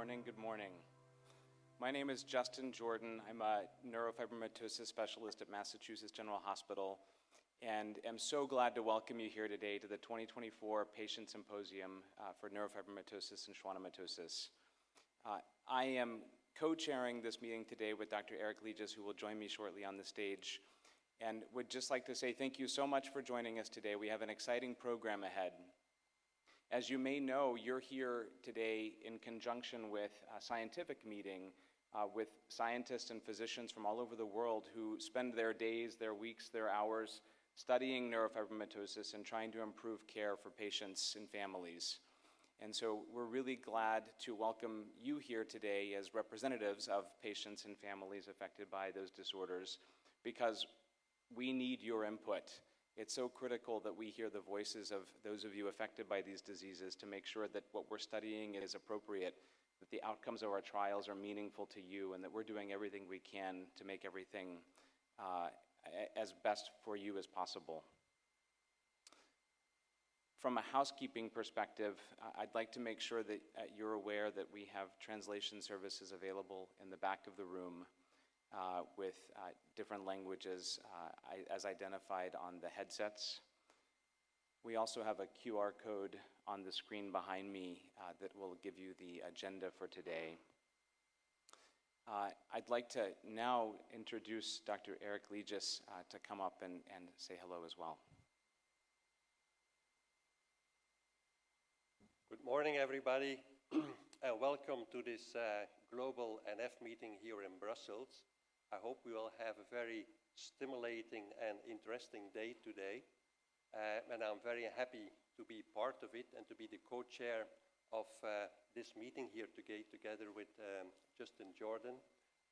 morning. Good morning. My name is Justin Jordan. I'm a neurofibromatosis specialist at Massachusetts General Hospital, and am so glad to welcome you here today to the 2024 Patient Symposium for Neurofibromatosis and Schwannomatosis. I am co-chairing this meeting today with Dr. Legius, who will join me shortly on the stage, and would just like to say thank you so much for joining us today. We have an exciting program ahead. As you may know, you're here today in conjunction with a scientific meeting with scientists and physicians from all over the world who spend their days, their weeks, their hours studying neurofibromatosis and trying to improve care for patients and families. And so we're really glad to welcome you here today as representatives of patients and families affected by those disorders, because we need your input. It's so critical that we hear the voices of those of you affected by these diseases to make sure that what we're studying is appropriate, that the outcomes of our trials are meaningful to you, and that we're doing everything we can to make everything as best for you as possible. From a housekeeping perspective, I'd like to make sure that you're aware that we have translation services available in the back of the room with different languages as identified on the headsets. We also have a QR code on the screen behind me that will give you the agenda for today. I'd like to now introduce Dr. Legius to come up and say hello as well. Good morning, everybody, and welcome to this global NF meeting here in Brussels. I hope we will have a very stimulating and interesting day today, and I'm very happy to be part of it and to be the co-chair of this meeting here together with Justin Jordan.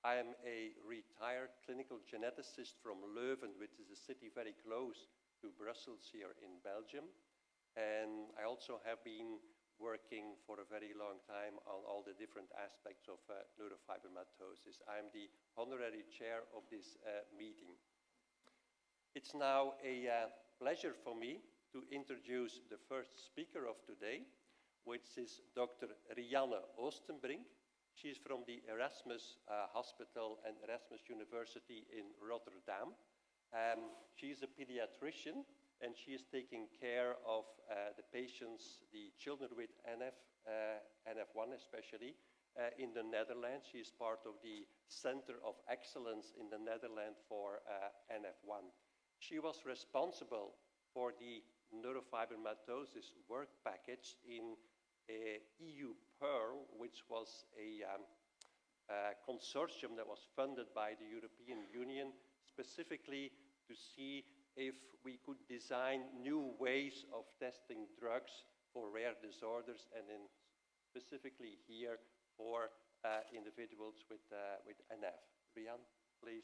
I am a retired clinical geneticist from Leuven, which is a city very close to Brussels here in Belgium, and I also have been working for a very long time on all the different aspects of neurofibromatosis. I'm the honorary chair of this meeting. It's now a pleasure for me to introduce the first speaker of today, which is Dr. Rianne Oostenbrink. She's from the Erasmus Hospital and Erasmus University in Rotterdam. She's a pediatrician, and she is taking care of the patients, the children with NF1 especially, in the Netherlands. She is part of the Center of Excellence in the Netherlands for NF1. She was responsible for the neurofibromatosis work package in EU PEARL, which was a consortium that was funded by the European Union, specifically to see if we could design new ways of testing drugs for rare disorders, and then specifically here for individuals with NF. Rianne, please.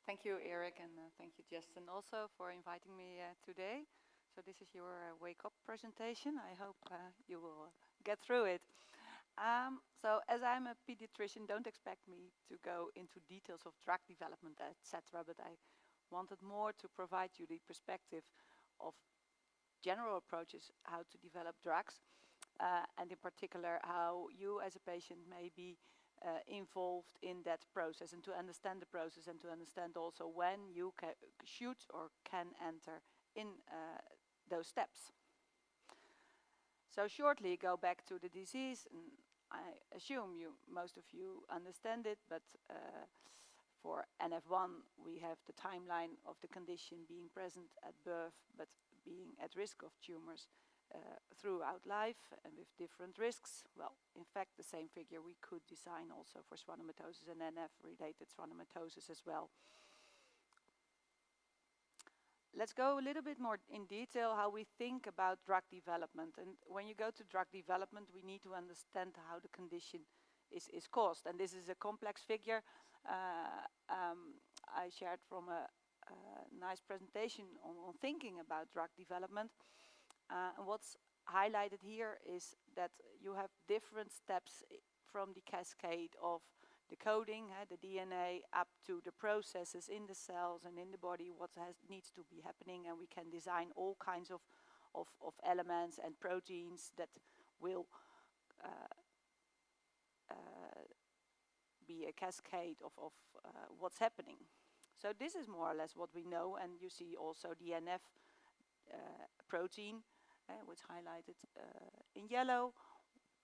Thank you, Eric, and thank you, Justin, also for inviting me today. So this is your wake-up presentation. I hope you will get through it. So as I'm a pediatrician, don't expect me to go into details of drug development, etc., but I wanted more to provide you the perspective of general approaches how to develop drugs, and in particular how you as a patient may be involved in that process, and to understand the process, and to understand also when you should or can enter in those steps. So shortly go back to the disease, and I assume most of you understand it, but for NF1 we have the timeline of the condition being present at birth, but being at risk of tumors throughout life, and with different risks. Well, in fact, the same figure we could design also for schwannomatosis and NF-related schwannomatosis as well. Let's go a little bit more in detail how we think about drug development. And when you go to drug development, we need to understand how the condition is caused. And this is a complex figure. I shared from a nice presentation on thinking about drug development. And what's highlighted here is that you have different steps from the cascade of the coding, the DNA, up to the processes in the cells and in the body, what needs to be happening, and we can design all kinds of elements and proteins that will be a cascade of what's happening. So this is more or less what we know, and you see also the NF protein, which highlighted in yellow,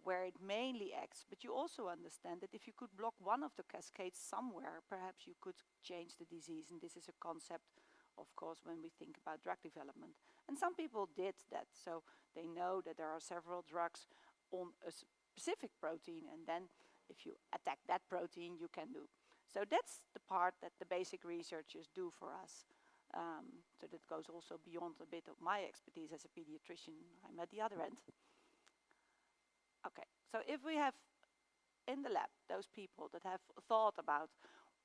where it mainly acts. But you also understand that if you could block one of the cascades somewhere, perhaps you could change the disease, and this is a concept, of course, when we think about drug development. And some people did that, so they know that there are several drugs on a specific protein, and then if you attack that protein, you can do. So that's the part that the basic researchers do for us. So that goes also beyond a bit of my expertise as a pediatrician. I'm at the other end. Okay, so if we have in the lab those people that have thought about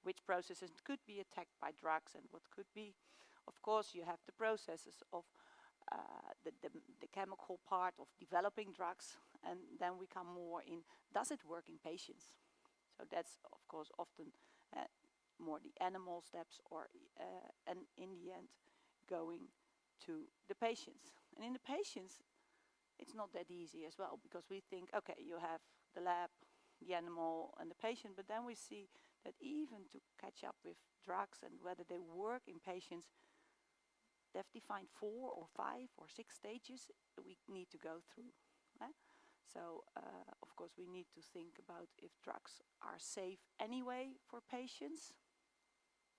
which processes could be attacked by drugs and what could be, of course, you have the processes of the chemical part of developing drugs, and then we come more in, does it work in patients? So that's, of course, often more the animal steps, or and in the end going to the patients. And in the patients, it's not that easy as well, because we think, okay, you have the lab, the animal, and the patient, but then we see that even to catch up with drugs and whether they work in patients, they've defined 4 or 5 or 6 stages that we need to go through. So, of course, we need to think about if drugs are safe anyway for patients,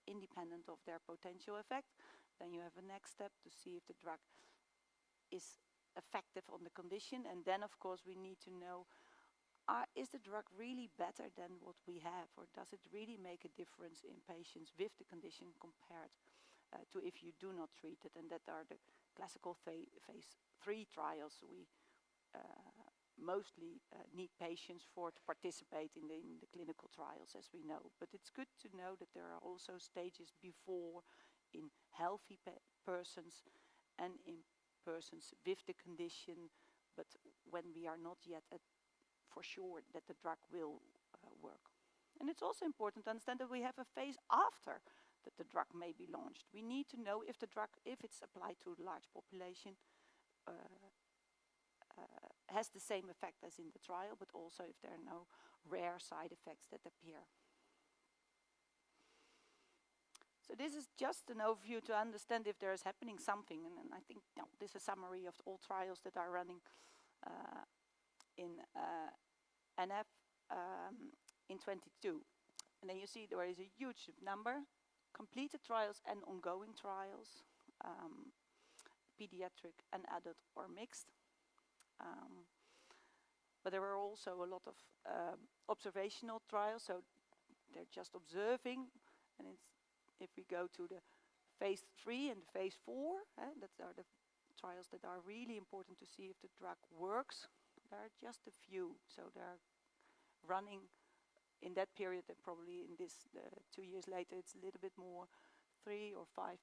independent of their potential effect. Then you have a next step to see if the drug is effective on the condition, and then, of course, we need to know, is the drug really better than what we have, or does it really make a difference in patients with the condition compared to if you do not treat it? And that are the classical phase 3 trials. We mostly need patients to participate in the clinical trials, as we know. But it's good to know that there are also stages before in healthy persons and in persons with the condition, but when we are not yet for sure that the drug will work. And it's also important to understand that we have a phase after that the drug may be launched. We need to know if the drug, if it's applied to a large population, has the same effect as in the trial, but also if there are no rare side effects that appear. So this is just an overview to understand if there is happening something, and I think this is a summary of all trials that are running in NF in 22. And then you see there is a huge number, completed trials and ongoing trials, pediatric and adult or mixed. But there were also a lot of observational trials, so they're just observing, and if we go to the phase 3 and phase 4, that are the trials that are really important to see if the drug works. There are just a few, so they're running in that period, and probably in this 2 years later, it's a little bit more, 3 or 5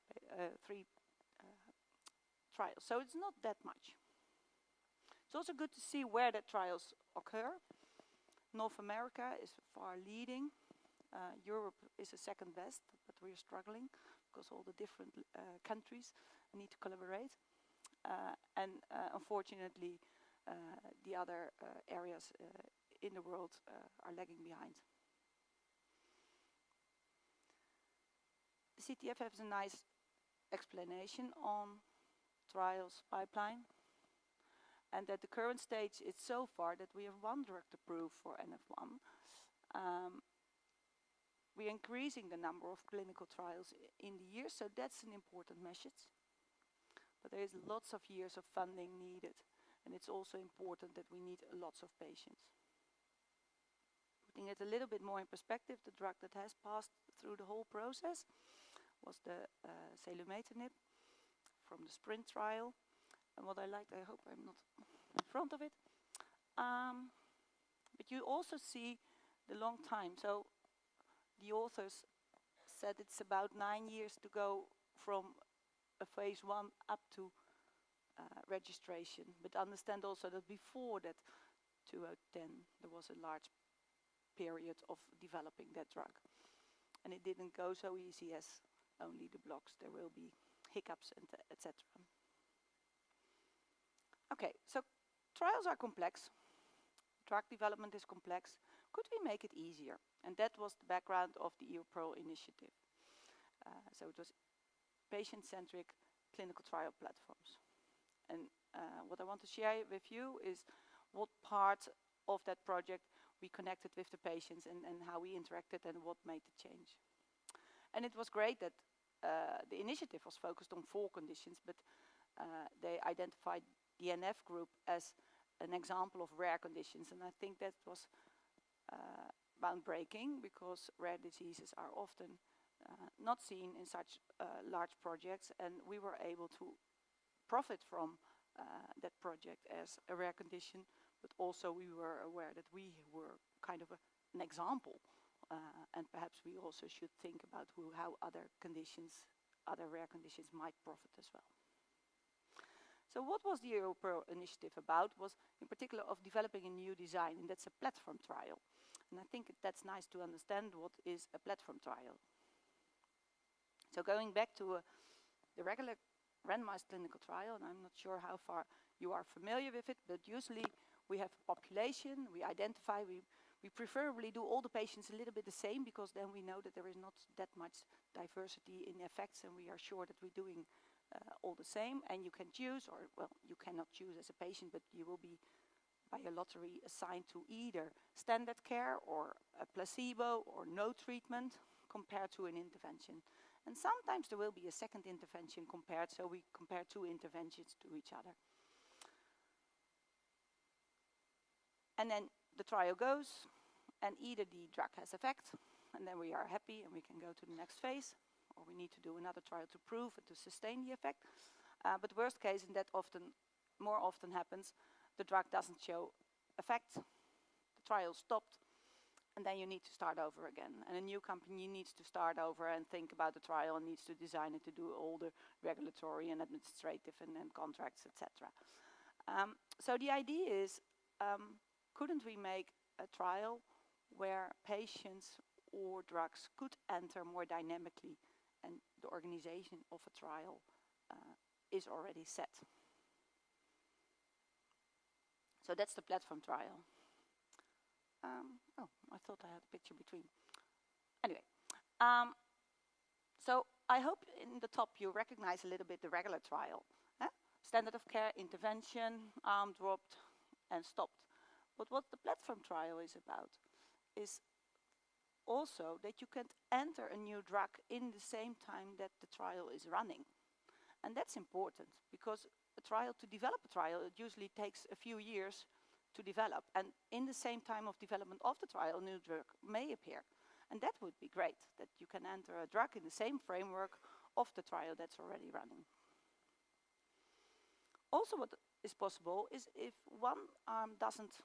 trials. So it's not that much. It's also good to see where the trials occur. North America is far leading. Europe is a second best, but we're struggling because all the different countries need to collaborate. And unfortunately, the other areas in the world are lagging behind. The CTF has a nice explanation on trials pipeline, and that the current stage is so far that we have 1 drug approved for NF1. We're increasing the number of clinical trials in the year, so that's an important message. But there is lots of years of funding needed, and it's also important that we need lots of patients. Putting it a little bit more in perspective, the drug that has passed through the whole process was the selumetinib from the SPRINT trial. And what I liked, I hope I'm not in front of it, but you also see the long time. So the authors said it's about 9 years to go from a phase 1 up to registration. But understand also that before that 2010 there was a large period of developing that drug. And it didn't go so easy as only the blocks. There will be hiccups and etc. Okay, so trials are complex. Drug development is complex. Could we make it easier? And that was the background of the EUPRO initiative. So it was patient-centric clinical trial platforms. And what I want to share with you is what part of that project we connected with the patients and how we interacted and what made the change. And it was great that the initiative was focused on 4 conditions, but they identified the NF group as an example of rare conditions. And I think that was groundbreaking, because rare diseases are often not seen in such large projects, and we were able to profit from that project as a rare condition, but also we were aware that we were kind of an example, and perhaps we also should think about how other conditions, other rare conditions might profit as well. So what was the EUPRO initiative about? Was in particular of developing a new design, and that's a platform trial. And I think that's nice to understand what is a platform trial. So going back to the regular randomized clinical trial, and I'm not sure how far you are familiar with it, but usually we have a population, we identify, we preferably do all the patients a little bit the same, because then we know that there is not that much diversity in effects, and we are sure that we're doing all the same. And you can choose, or well, you cannot choose as a patient, but you will be by a lottery assigned to either standard care or a placebo or no treatment compared to an intervention. And sometimes there will be a second intervention compared, so we compare 2 interventions to each other. And then the trial goes, and either the drug has effect, and then we are happy and we can go to the next phase, or we need to do another trial to prove and to sustain the effect. But worst case, and that more often happens, the drug doesn't show effect, the trial stopped, and then you need to start over again. And a new company needs to start over and think about the trial and needs to design it to do all the regulatory and administrative and contracts, etc. So the idea is, couldn't we make a trial where patients or drugs could enter more dynamically, and the organization of a trial is already set? So that's the platform trial. Oh, I thought I had a picture between. Anyway, so I hope in the top you recognize a little bit the regular trial. Standard of care, intervention, arm dropped and stopped. But what the platform trial is about is also that you can enter a new drug in the same time that the trial is running. And that's important, because a trial, to develop a trial, it usually takes a few years to develop. And in the same time of development of the trial, a new drug may appear. And that would be great, that you can enter a drug in the same framework of the trial that's already running. Also, what is possible is if one arm doesn't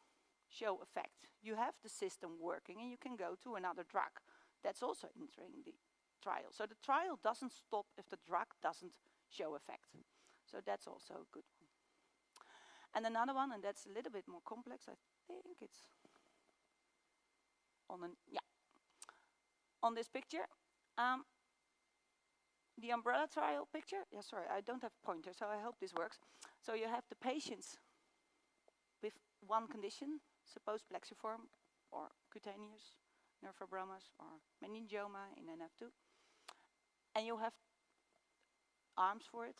show effect, you have the system working and you can go to another drug that's also entering the trial. So the trial doesn't stop if the drug doesn't show effect. So that's also a good one. And another one, and that's a little bit more complex, I think it's on this picture. The umbrella trial picture, sorry, I don't have a pointer, so I hope this works. So you have the patients with one condition, suppose plexiform or cutaneous neurofibromatosis or meningioma in NF2. And you have arms for it,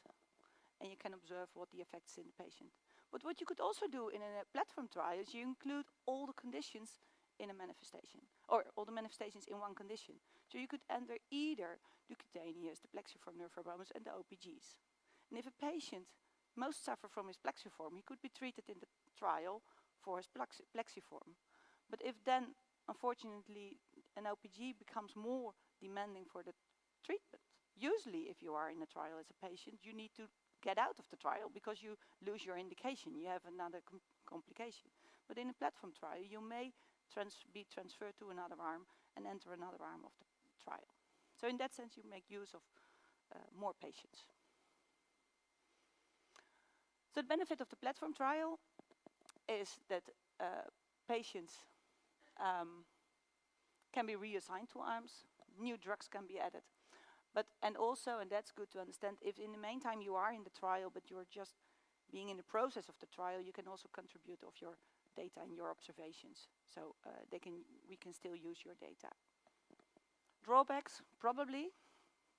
and you can observe what the effects in the patient. But what you could also do in a platform trial is you include all the conditions in a manifestation, or all the manifestations in one condition. So you could enter either the cutaneous, the plexiform neurofibromatosis, and the OPGs. And if a patient most suffer from his plexiform, he could be treated in the trial for his plexiform. But if then, unfortunately, an OPG becomes more demanding for the treatment, usually if you are in a trial as a patient, you need to get out of the trial because you lose your indication, you have another complication. But in a platform trial, you may be transferred to another arm and enter another arm of the trial. So in that sense, you make use of more patients. So the benefit of the platform trial is that patients can be reassigned to arms, new drugs can be added. And also, and that's good to understand, if in the meantime you are in the trial, but you're just being in the process of the trial, you can also contribute of your data and your observations. So we can still use your data. Drawbacks, probably,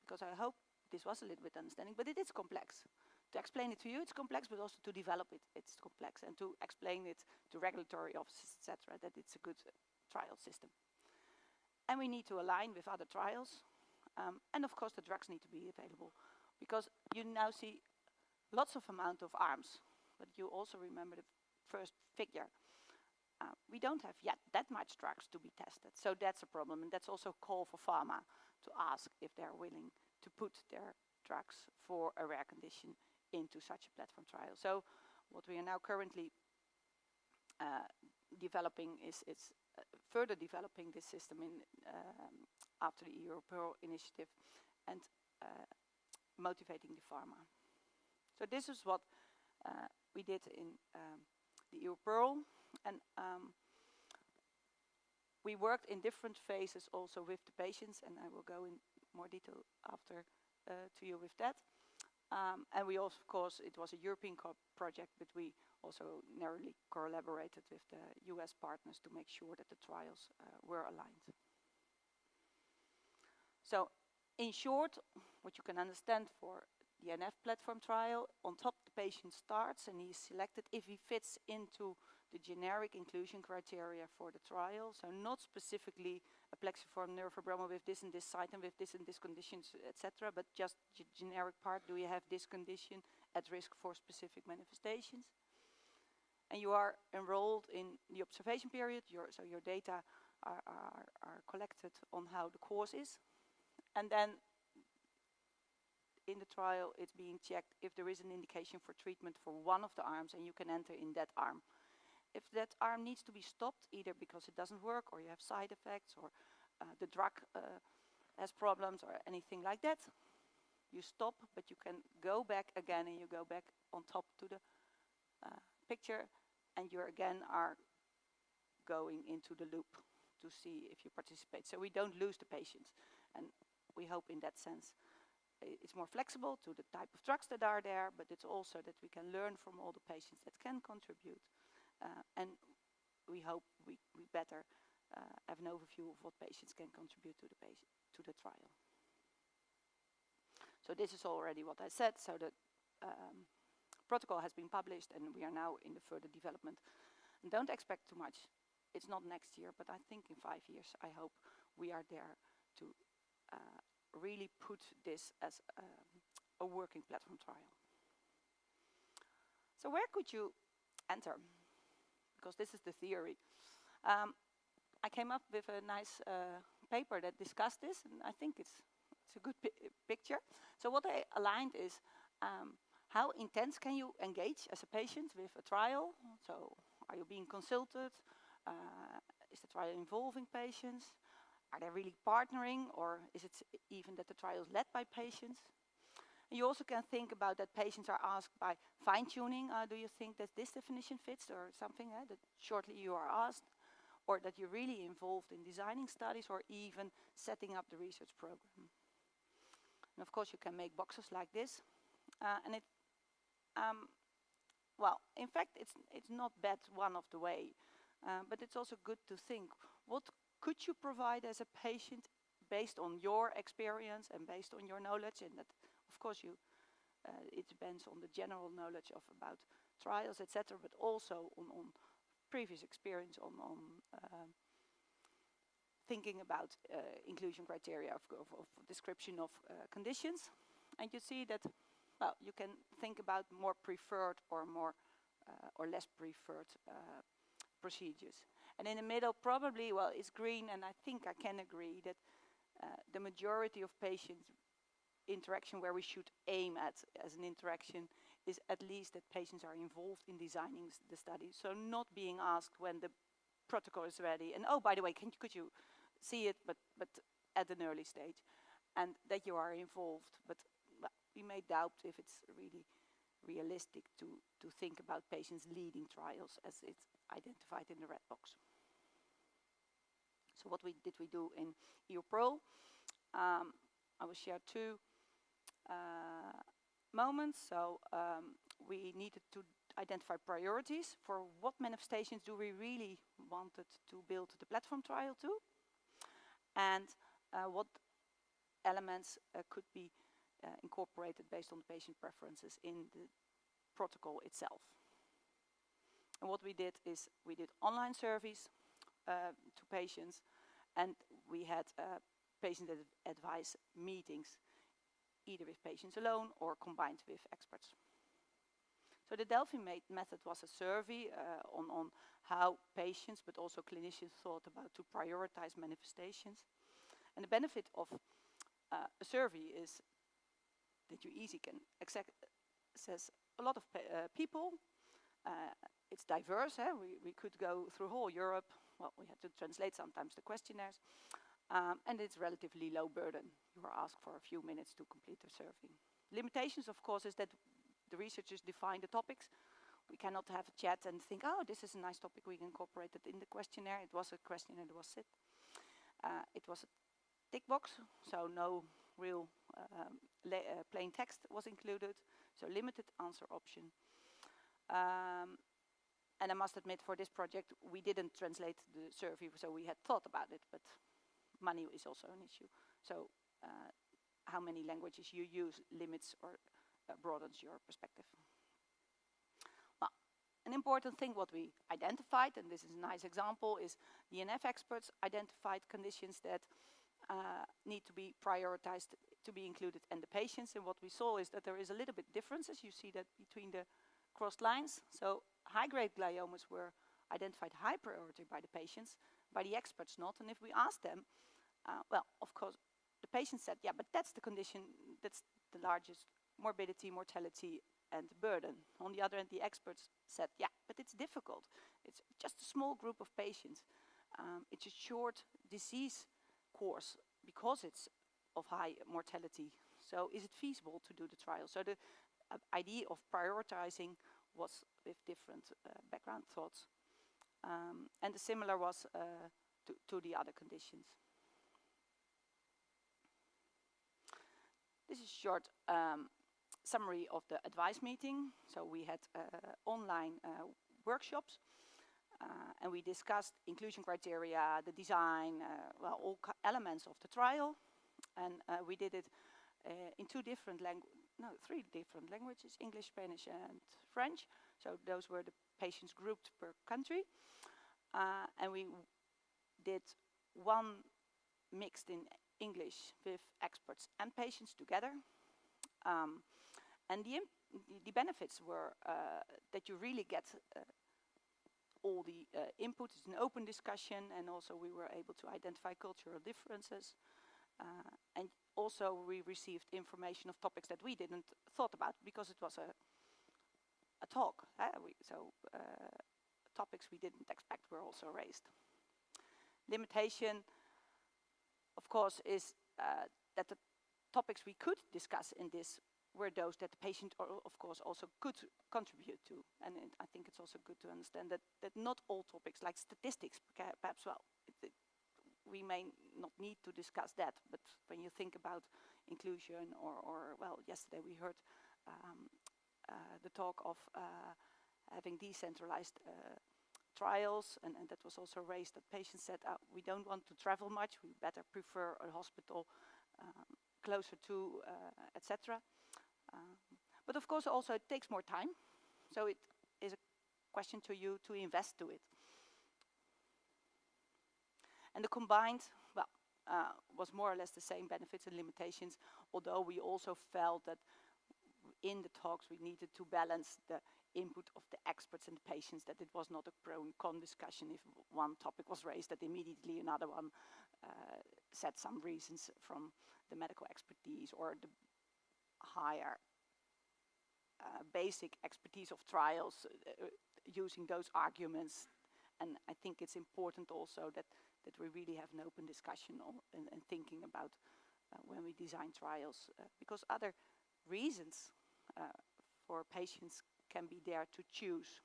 because I hope this was a little bit understanding, but it is complex. To explain it to you, it's complex, but also to develop it, it's complex, and to explain it to regulatory offices, etc., that it's a good trial system. And we need to align with other trials, and of course the drugs need to be available, because you now see lots of amount of arms, but you also remember the first figure. We don't have yet that much drugs to be tested, so that's a problem, and that's also a call for pharma to ask if they're willing to put their drugs for a rare condition into such a platform trial. So what we are now currently developing is further developing this system after the EU initiative and motivating the pharma. So this is what we did in the EU and we worked in different phases also with the patients, and I will go in more detail after to you with that. And we also, of course, it was a European project, but we also narrowly collaborated with the US partners to make sure that the trials were aligned. So, in short, what you can understand for the NF platform trial, on top the patient starts and he's selected if he fits into the generic inclusion criteria for the trial, so not specifically a plexiform neurofibroma with this and this site and with this and this conditions, etc., but just generic part, do you have this condition at risk for specific manifestations? And you are enrolled in the observation period, so your data are collected on how the course is, and then in the trial it's being checked if there is an indication for treatment for one of the arms, and you can enter in that arm. If that arm needs to be stopped, either because it doesn't work or you have side effects or the drug has problems or anything like that, you stop, but you can go back again and you go back on top to the picture, and you again are going into the loop to see if you participate. So we don't lose the patients, and we hope in that sense it's more flexible to the type of drugs that are there, but it's also that we can learn from all the patients that can contribute. And we hope we better have an overview of what patients can contribute to the trial. So this is already what I said. So the protocol has been published, and we are now in the further development. And don't expect too much. It's not next year, but I think in 5 years, I hope we are there to really put this as a working platform trial. So where could you enter? Because this is the theory. I came up with a nice paper that discussed this, and I think it's a good picture. So what I aligned is how intense can you engage as a patient with a trial? So are you being consulted? Is the trial involving patients? Are they really partnering, or is it even that the trial is led by patients? You also can think about that patients are asked by fine-tuning, do you think that this definition fits, or something that shortly you are asked, or that you're really involved in designing studies or even setting up the research program. And of course you can make boxes like this, and it, well, in fact it's not bad one of the way, but it's also good to think, what could you provide as a patient based on your experience and based on your knowledge, and that of course it depends on the general knowledge about trials, etc., but also on previous experience on thinking about inclusion criteria of description of conditions. And you see that, well, you can think about more preferred or more or less preferred procedures. And in the middle, probably, well, it's green, and I think I can agree that the majority of patient interaction where we should aim at as an interaction is at least that patients are involved in designing the study. So not being asked when the protocol is ready, and oh, by the way, could you see it, but at an early stage, and that you are involved. But well, we may doubt if it's really realistic to think about patients leading trials as it's identified in the red box. So what did we do in EUPRO? I will share two moments. So we needed to identify priorities for what manifestations do we really wanted to build the platform trial to, and what elements could be incorporated based on the patient preferences in the protocol itself. And what we did is we did online surveys to patients, and we had patient advice meetings, either with patients alone or combined with experts. So the Delphi method was a survey on how patients, but also clinicians, thought about to prioritize manifestations. And the benefit of a survey is that you easily can access a lot of people. It's diverse. We could go through whole Europe. Well, we had to translate sometimes the questionnaires. And it's relatively low burden. You are asked for a few minutes to complete the survey. Limitations, of course, is that the researchers define the topics. We cannot have a chat and think, oh, this is a nice topic, we can incorporate it in the questionnaire. It was a questionnaire that was set. It was a tick box, so no real plain text was included, so limited answer option. And I must admit, for this project, we didn't translate the survey, so we had thought about it, but money is also an issue. So how many languages you use limits or broadens your perspective. Well, an important thing what we identified, and this is a nice example, is the NF experts identified conditions that need to be prioritized to be included in the patients. And what we saw is that there is a little bit differences. You see that between the crossed lines. So high-grade gliomas were identified high priority by the patients, by the experts not. And if we asked them, well, of course, the patient said, yeah, but that's the condition, that's the largest morbidity, mortality, and burden. On the other hand, the experts said, yeah, but it's difficult. It's just a small group of patients. It's a short disease course because it's of high mortality. So is it feasible to do the trial? So the idea of prioritizing was with different background thoughts. And the similar was to the other conditions. This is a short summary of the advice meeting. So we had online workshops, and we discussed inclusion criteria, the design, well, all elements of the trial. And we did it in three different languages, English, Spanish, and French. So those were the patients grouped per country. And we did one mixed in English with experts and patients together. And the benefits were that you really get all the input. It's an open discussion, and also we were able to identify cultural differences. And also we received information of topics that we didn't thought about because it was a talk. Topics we didn't expect were also raised. Limitation, of course, is that the topics we could discuss in this were those that the patient, of course, also could contribute to. And I think it's also good to understand that not all topics, like statistics, perhaps, well, we may not need to discuss that, but when you think about inclusion or well, yesterday we heard the talk of having decentralized trials, and that was also raised, that patients said, we don't want to travel much, we better prefer a hospital closer to, etc. But of course also it takes more time, so it is a question to you to invest to it. And the combined, well, was more or less the same benefits and limitations, although we also felt that in the talks we needed to balance the input of the experts and the patients, that it was not a pro and con discussion. If one topic was raised, that immediately another one said some reasons from the medical expertise or the higher basic expertise of trials, using those arguments. And I think it's important also that we really have an open discussion and thinking about when we design trials, because other reasons for patients can be there to choose.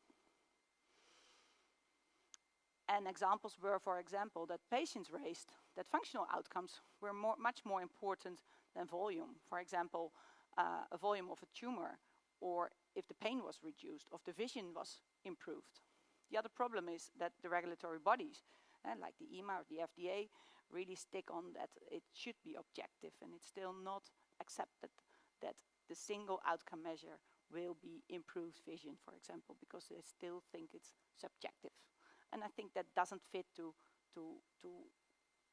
And examples were, for example, that patients raised that functional outcomes were much more important than volume. For example, a volume of a tumor, or if the pain was reduced, or if the vision was improved. The other problem is that the regulatory bodies, like the EMA or the FDA, really stick on that it should be objective, and it's still not accepted that the single outcome measure will be improved vision, for example, because they still think it's subjective. And I think that doesn't fit to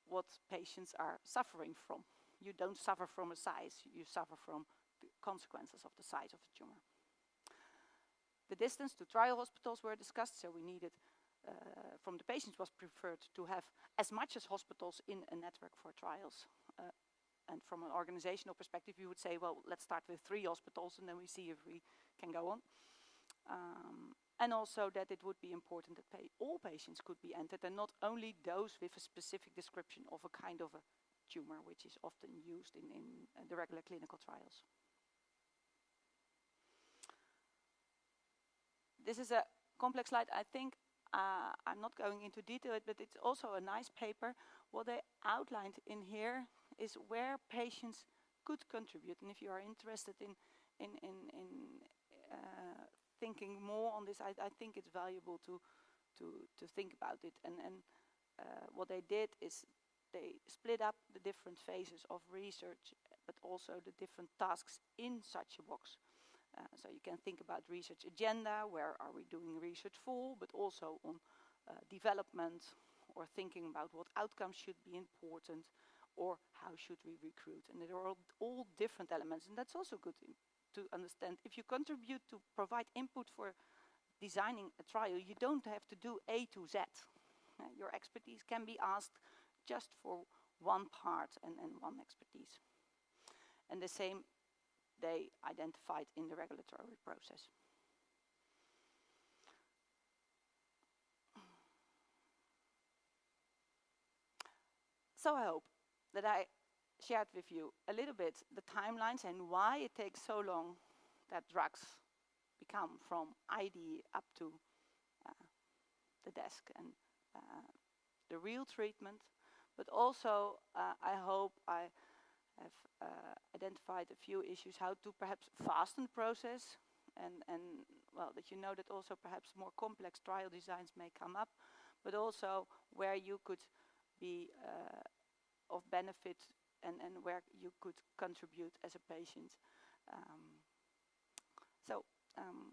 what patients are suffering from. You don't suffer from a size, you suffer from the consequences of the size of the tumor. The distance to trial hospitals were discussed, so we needed, from the patients was preferred to have as much as hospitals in a network for trials. And from an organizational perspective, you would say, well, let's start with 3 hospitals and then we see if we can go on. And also that it would be important that all patients could be entered, and not only those with a specific description of a kind of a tumor, which is often used in the regular clinical trials. This is a complex slide. I think I'm not going into detail, but it's also a nice paper. What they outlined in here is where patients could contribute. And if you are interested in thinking more on this, I think it's valuable to think about it. And what they did is they split up the different phases of research, but also the different tasks in such a box. So you can think about research agenda, where are we doing research for, but also on development, or thinking about what outcomes should be important, or how should we recruit. And there are all different elements, and that's also good to understand. If you contribute to provide input for designing a trial, you don't have to do A to Z. Your expertise can be asked just for one part and one expertise. And the same they identified in the regulatory process. So I hope that I shared with you a little bit the timelines and why it takes so long that drugs become from ID up to the desk and the real treatment. But also I hope I have identified a few issues, how to perhaps fasten the process, and well, that you know that also perhaps more complex trial designs may come up, but also where you could be of benefit and where you could contribute as a patient.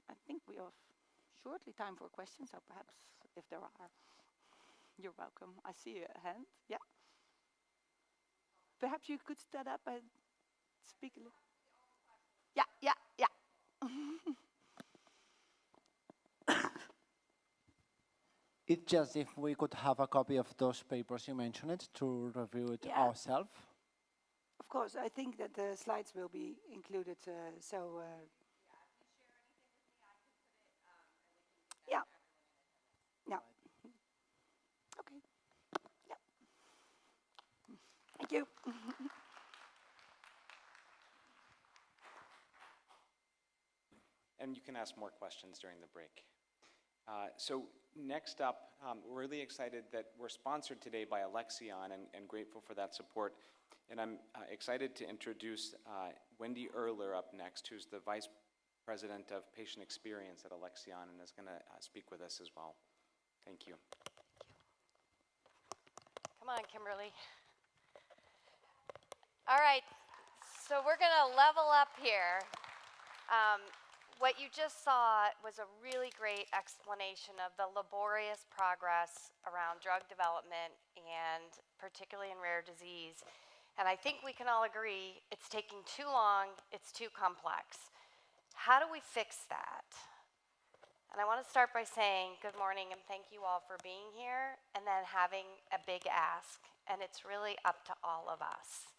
I think we have shortly time for questions, so perhaps if there are, you're welcome. I see a hand, yeah. Perhaps you could stand up and speak a little. Yeah. It's just if we could have a copy of those papers you mentioned to review it ourselves. Of course, I think that the slides will be included, yeah. Okay. Yeah. Thank you. And you can ask more questions during the break. So next up, we're really excited that we're sponsored today by Alexion and grateful for that support. And I'm excited to introduce Wendy Erler up next, who's the Vice President of Patient Experience at Alexion and is going to speak with us as well. Thank you. Come on, Kimberly. All right, so we're going to level up here. What you just saw was a really great explanation of the laborious progress around drug development, and particularly in rare disease. And I think we can all agree it's taking too long, it's too complex. How do we fix that? And I want to start by saying good morning and thank you all for being here, and then having a big ask, and it's really up to all of us.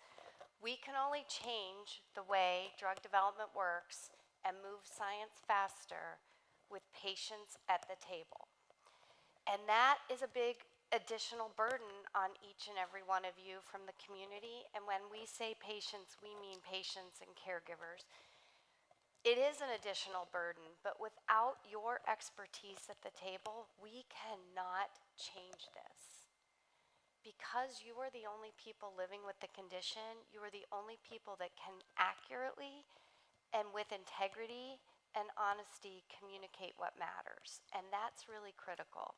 We can only change the way drug development works and move science faster with patients at the table. And that is a big additional burden on each and every one of you from the community. And when we say patients, we mean patients and caregivers. It is an additional burden, but without your expertise at the table, we cannot change this. Because you are the only people living with the condition, you are the only people that can accurately and with integrity and honesty communicate what matters. And that's really critical.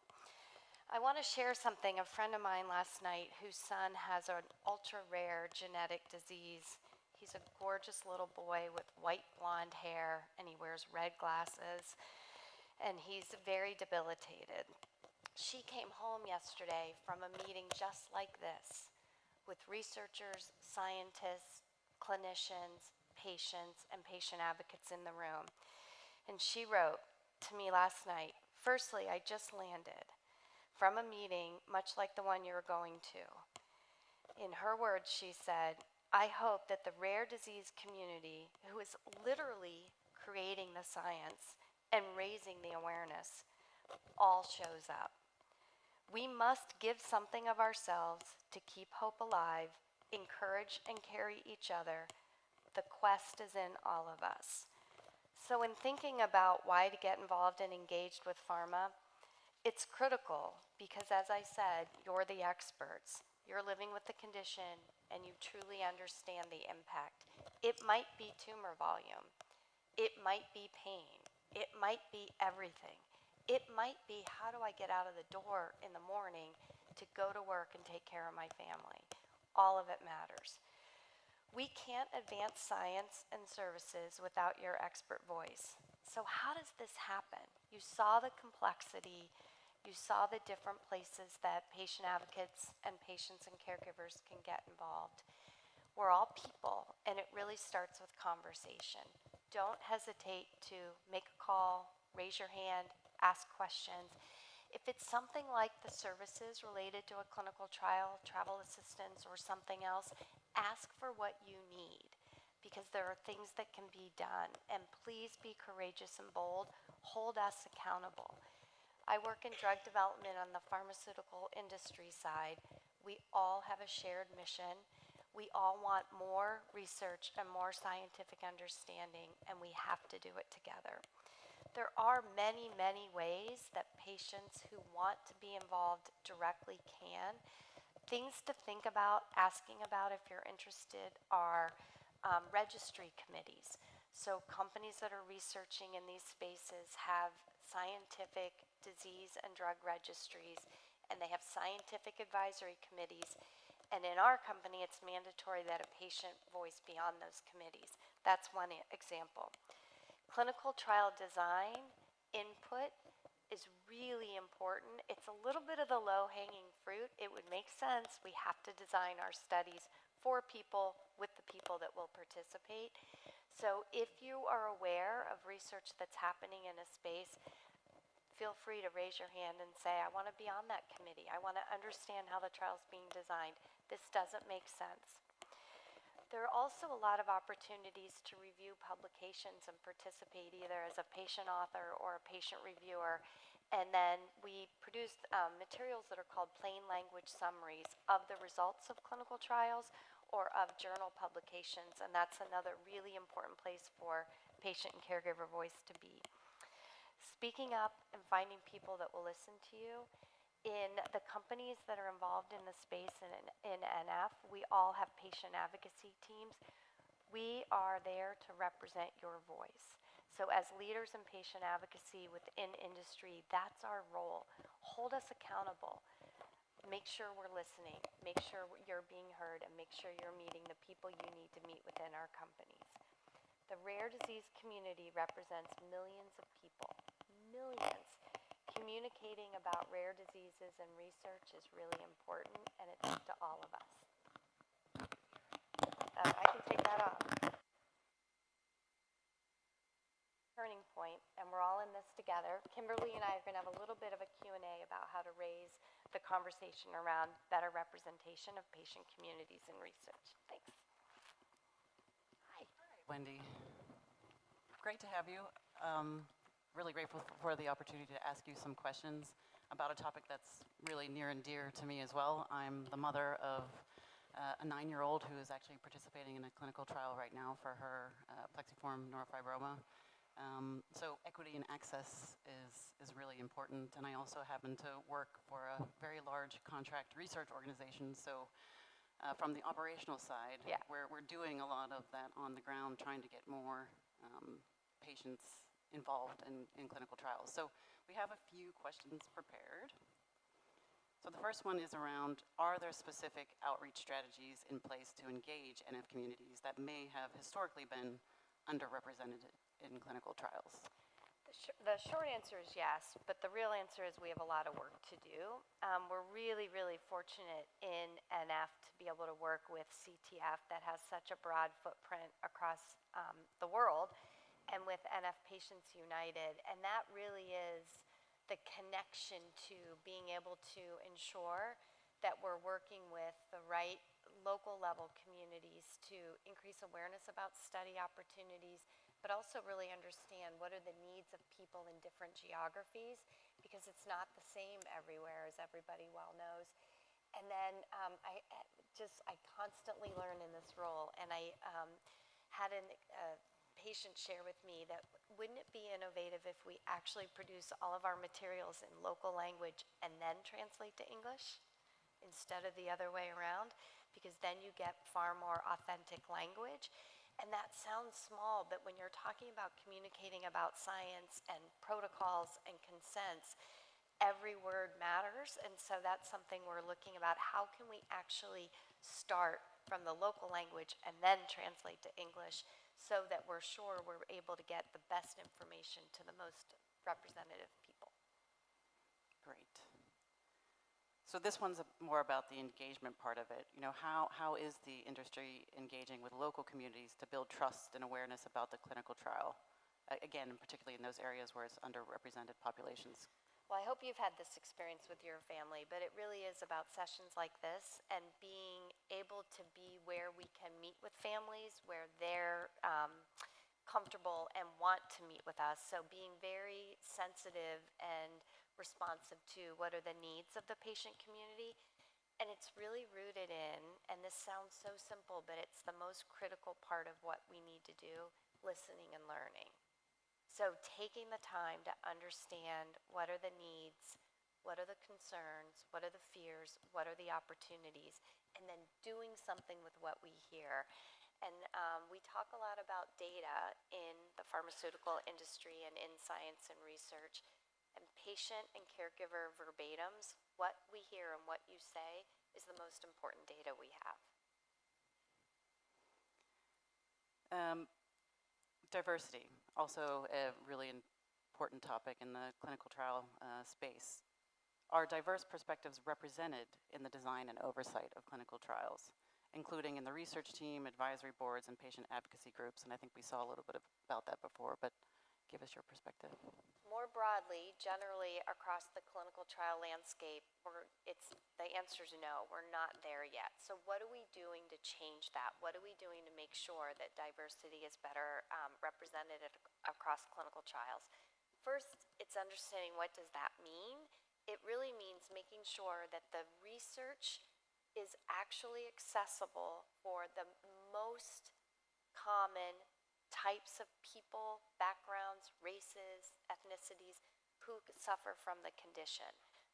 I want to share something. A friend of mine last night whose son has an ultra-rare genetic disease. He's a gorgeous little boy with white blonde hair, and he wears red glasses, and he's very debilitated. She came home yesterday from a meeting just like this with researchers, scientists, clinicians, patients, and patient advocates in the room. And she wrote to me last night, "Firstly, I just landed from a meeting much like the one you're going to." In her words, she said, "I hope that the rare disease community, who is literally creating the science and raising the awareness, all shows up. We must give something of ourselves to keep hope alive, encourage and carry each other. The quest is in all of us." So in thinking about why to get involved and engaged with pharma, it's critical because, as I said, you're the experts. You're living with the condition and you truly understand the impact. It might be tumor volume. It might be pain. It might be everything. It might be, how do I get out of the door in the morning to go to work and take care of my family? All of it matters. We can't advance science and services without your expert voice. So how does this happen? You saw the complexity. You saw the different places that patient advocates and patients and caregivers can get involved. We're all people, and it really starts with conversation. Don't hesitate to make a call, raise your hand, ask questions. If it's something like the services related to a clinical trial, travel assistance, or something else, ask for what you need, because there are things that can be done. And please be courageous and bold. Hold us accountable. I work in drug development on the pharmaceutical industry side. We all have a shared mission. We all want more research and more scientific understanding, and we have to do it together. There are many, many ways that patients who want to be involved directly can. Things to think about, asking about if you're interested, are registry committees. So companies that are researching in these spaces have scientific disease and drug registries, and they have scientific advisory committees. And in our company, it's mandatory that a patient voice be on those committees. That's one example. Clinical trial design input is really important. It's a little bit of the low-hanging fruit. It would make sense. We have to design our studies for people, with the people that will participate. So if you are aware of research that's happening in a space, feel free to raise your hand and say, "I want to be on that committee. I want to understand how the trial's being designed. This doesn't make sense." There are also a lot of opportunities to review publications and participate either as a patient author or a patient reviewer. And then we produce materials that are called plain language summaries of the results of clinical trials or of journal publications. And that's another really important place for patient and caregiver voice to be. Speaking up and finding people that will listen to you. In the companies that are involved in the space in NF, we all have patient advocacy teams. We are there to represent your voice. So as leaders in patient advocacy within industry, that's our role. Hold us accountable. Make sure we're listening. Make sure you're being heard, and make sure you're meeting the people you need to meet within our companies. The rare disease community represents millions of people. Millions. Communicating about rare diseases and research is really important, and it's up to all of us. I can take that off. Turning point, and we're all in this together. Kimberly and I are going to have a little bit of a Q&A about how to raise the conversation around better representation of patient communities in research. Thanks. Hi. Wendy, great to have you. Really grateful for the opportunity to ask you some questions about a topic that's really near and dear to me as well. I'm the mother of a 9-year-old who is actually participating in a clinical trial right now for her plexiform neurofibroma. So equity and access is really important. And I also happen to work for a very large contract research organization. So from the operational side, we're doing a lot of that on the ground, trying to get more patients involved in clinical trials. So we have a few questions prepared. So the first one is around, are there specific outreach strategies in place to engage NF communities that may have historically been underrepresented in clinical trials? The short answer is yes, but the real answer is we have a lot of work to do. We're really, really fortunate in NF to be able to work with CTF that has such a broad footprint across the world, and with NF Patients United, and that really is the connection to being able to ensure that we're working with the right local level communities to increase awareness about study opportunities, but also really understand what are the needs of people in different geographies, because it's not the same everywhere, as everybody well knows. And then I constantly learn in this role, and I had a patient share with me that wouldn't it be innovative if we actually produce all of our materials in local language and then translate to English instead of the other way around, because then you get far more authentic language. And that sounds small, but when you're talking about communicating about science and protocols and consents, every word matters. And so that's something we're looking about. How can we actually start from the local language and then translate to English so that we're sure we're able to get the best information to the most representative people? Great. So this one's more about the engagement part of it. You know, how is the industry engaging with local communities to build trust and awareness about the clinical trial? Again, particularly in those areas where it's underrepresented populations. Well, I hope you've had this experience with your family, but it really is about sessions like this and being able to be where we can meet with families, where they're comfortable and want to meet with us. So being very sensitive and responsive to what are the needs of the patient community. And it's really rooted in, and this sounds so simple, but it's the most critical part of what we need to do, listening and learning. So taking the time to understand what are the needs, what are the concerns, what are the fears, what are the opportunities, and then doing something with what we hear. And we talk a lot about data in the pharmaceutical industry and in science and research. And patient and caregiver verbatims, what we hear and what you say is the most important data we have. Diversity, also a really important topic in the clinical trial space. Are diverse perspectives represented in the design and oversight of clinical trials, including in the research team, advisory boards, and patient advocacy groups? And I think we saw a little bit about that before, but give us your perspective. More broadly, generally across the clinical trial landscape, the answer is no, we're not there yet. So what are we doing to change that? What are we doing to make sure that diversity is better represented across clinical trials? First, it's understanding what does that mean. It really means making sure that the research is actually accessible for the most common types of people, backgrounds, races, ethnicities who suffer from the condition.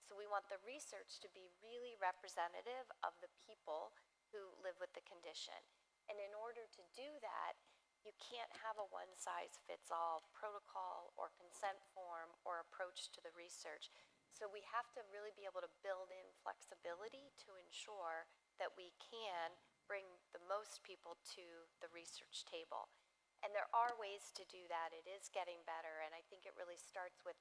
So we want the research to be really representative of the people who live with the condition. And in order to do that, you can't have a one-size-fits-all protocol or consent form or approach to the research. So we have to really be able to build in flexibility to ensure that we can bring the most people to the research table. And there are ways to do that. It is getting better, and I think it really starts with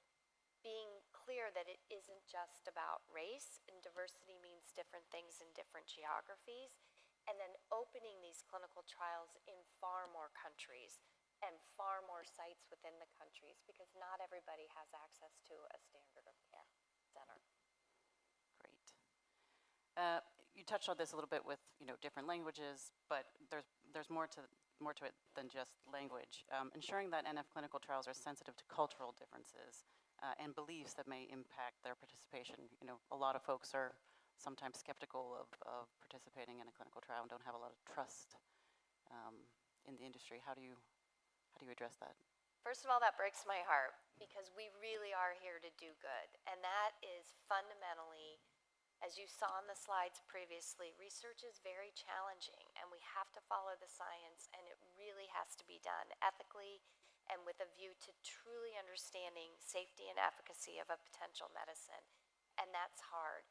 being clear that it isn't just about race, and diversity means different things in different geographies, and then opening these clinical trials in far more countries and far more sites within the countries, because not everybody has access to a standard of care center. Great. You touched on this a little bit with different languages, but there's more to it than just language. Ensuring that NF clinical trials are sensitive to cultural differences and beliefs that may impact their participation. A lot of folks are sometimes skeptical of participating in in a clinical trial and don't have a lot of trust in the industry. How do you address that? First of all, that breaks my heart because we really are here to do good. And that is fundamentally, as you saw on the slides previously, research is very challenging and we have to follow the science, and it really has to be done ethically and with a view to truly understanding safety and efficacy of a potential medicine. And that's hard.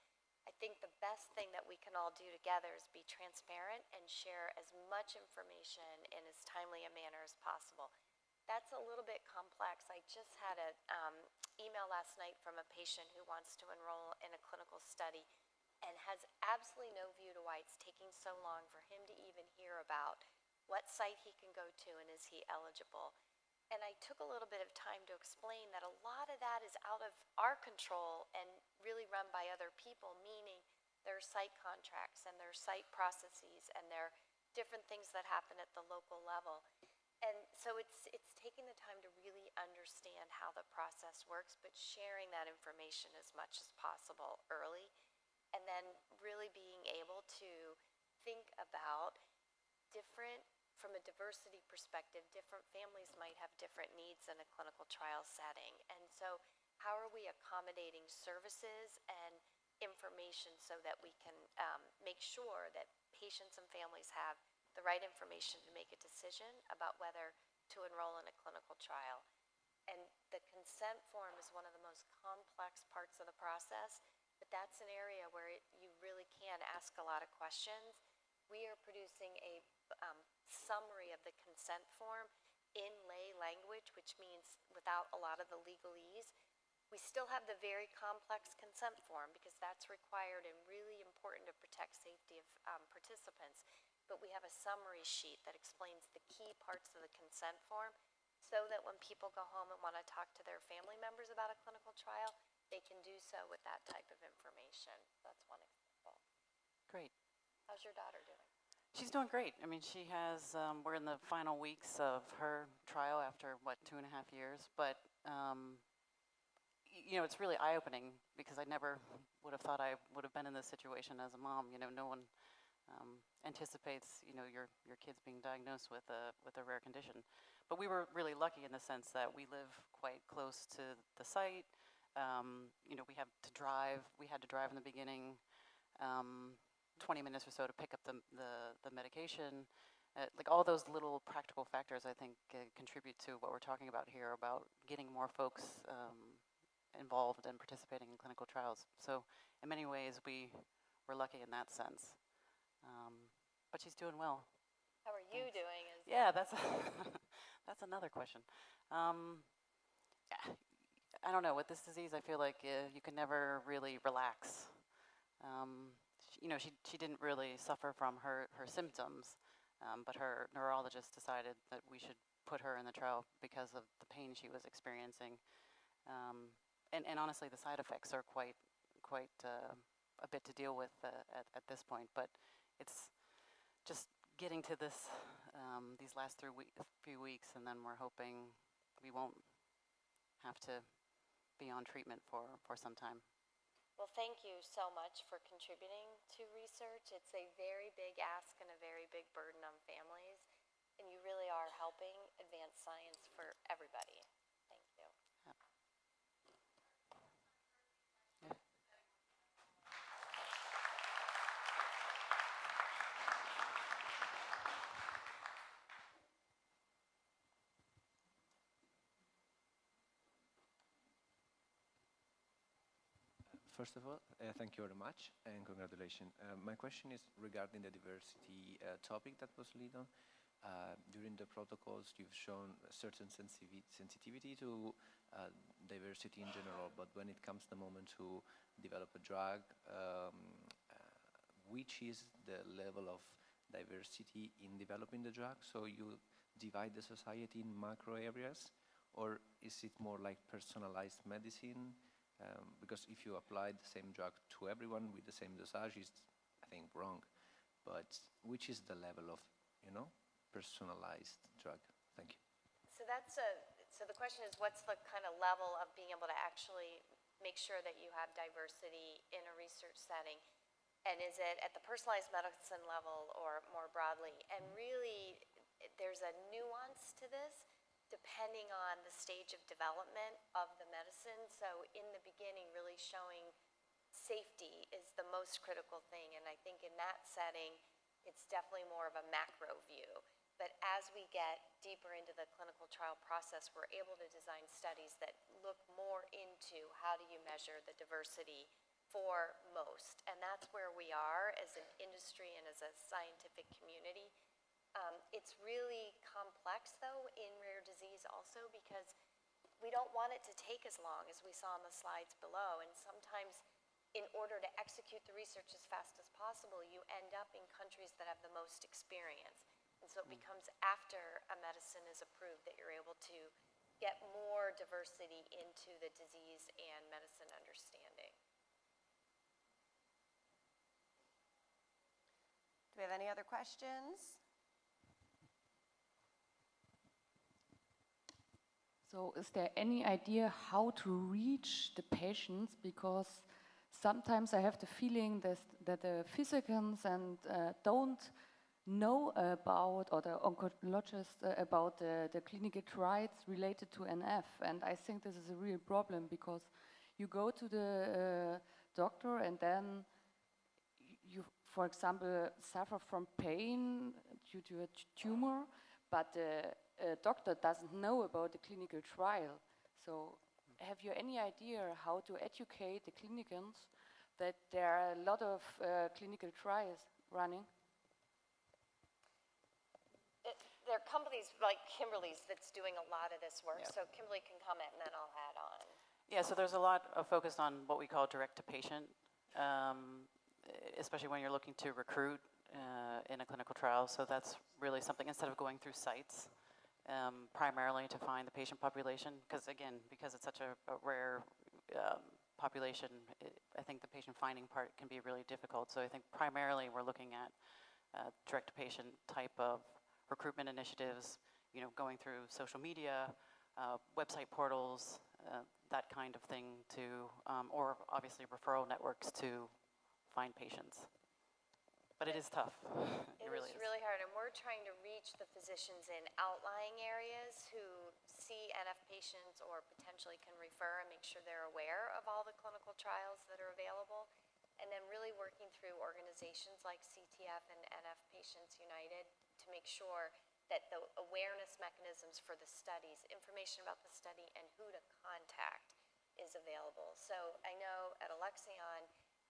I think the best thing that we can all do together is be transparent and share as much information in as timely a manner as possible. That's a little bit complex. I just had an email last night from a patient who wants to enroll in a clinical study and has absolutely no view to why it's taking so long for him to even hear about what site he can go to and is he eligible. And I took a little bit of time to explain that a lot of that is out of our control and really run by other people, meaning there are site contracts and there are site processes and there are different things that happen at the local level. And so it's taking the time to really understand how the process works, but sharing that information as much as possible early, and then really being able to think about different, from a diversity perspective, different families might have different needs in a clinical trial setting. And so how are we accommodating services and information so that we can make sure that patients and families have the right information to make a decision about whether to enroll in a clinical trial. And the consent form is one of the most complex parts of the process, but that's an area where you really can ask a lot of questions. We are producing a summary of the consent form in lay language, which means without a lot of the legalese. We still have the very complex consent form because that's required and really important to protect safety of participants. But we have a summary sheet that explains the key parts of the consent form so that when people go home and want to talk to their family members about a clinical trial, they can do so with that type of information. That's one example. Great. How's your daughter doing? She's doing great. I mean, she has, we're in the final weeks of her trial after, 2.5 years. But, you know, it's really eye-opening because I never would have thought I would have been in this situation as a mom. You know, no one anticipates, you know, your kids being diagnosed with a rare condition. But we were really lucky in the sense that we live quite close to the site. You know, we had to drive in the beginning, 20 minutes or so to pick up the medication. Like all those little practical factors, I think, contribute to what we're talking about here about getting more folks involved and participating in clinical trials. So in many ways, we're lucky in that sense. But she's doing well. How are you doing? Yeah, that's that's another question. Yeah, I don't know. With this disease, I feel like you can never really relax. You know, she didn't really suffer from her symptoms, but her neurologist decided that we should put her in the trial because of the pain she was experiencing. And honestly, the side effects are quite a bit to deal with at this point. But it's just getting to this these last few weeks, and then we're hoping we won't have to be on treatment for some time. Well, thank you so much for contributing to research. It's a very big ask and a very big burden on families, and you really are helping advance science for everybody. Thank you. Yeah. First of all, thank you very much and congratulations. My question is regarding the diversity topic that was lead on. During the protocols, you've shown a certain sensitivity to diversity in general, but when it comes the moment to develop a drug, which is the level of diversity in developing the drug? So you divide the society in macro areas, or is it more like personalized medicine? Because if you apply the same drug to everyone with the same dosage, it's, I think, wrong. But which is the level of, you know, personalized drug? Thank you. So so the question is, what's the kind of level of being able to actually make sure that you have diversity in a research setting? And is it at the personalized medicine level or more broadly? And really, there's a nuance to this depending on the stage of development of the medicine. So in the beginning, really showing safety is the most critical thing. And I think in that setting, it's definitely more of a macro view. But as we get deeper into the clinical trial process, we're able to design studies that look more into how do you measure the diversity for most. And that's where we are as an industry and as a scientific community. It's really complex, though, in rare disease also because we don't want it to take as long as we saw on the slides below. And sometimes in order to execute the research as fast as possible, you end up in countries that have the most experience. And so it becomes after a medicine is approved that you're able to get more diversity into the disease and medicine understanding. Do we have any other questions? So is there any idea how to reach the patients? Because sometimes I have the feeling that the physicians and don't know about, or the oncologists about the clinical trials related to NF. And I think this is a real problem because you go to the doctor and then you, for example, suffer from pain due to a tumor, but the doctor doesn't know about the clinical trial. So have you any idea how to educate the clinicians that there are a lot of clinical trials running? There are companies like Kimberly's that's doing a lot of this work. Yeah. So Kimberly can comment and then I'll add on. Yeah, so there's a lot of focus on what we call direct-to-patient, especially when you're looking to recruit in a clinical trial. So that's really something, instead of going through sites, primarily to find the patient population, because again, because it's such a rare population, I think the patient finding part can be really difficult. So I think primarily we're looking at direct-to-patient type of recruitment initiatives, you know, going through social media, website portals, that kind of thing to, or obviously referral networks to find patients. But it is tough. It is really hard, and we're trying to reach the physicians in outlying areas who see NF patients or potentially can refer and make sure they're aware of all the clinical trials that are available, and then really working through organizations like CTF and NF Patients United to make sure that the awareness mechanisms for the studies, information about the study, and who to contact is available. So I know at Alexion,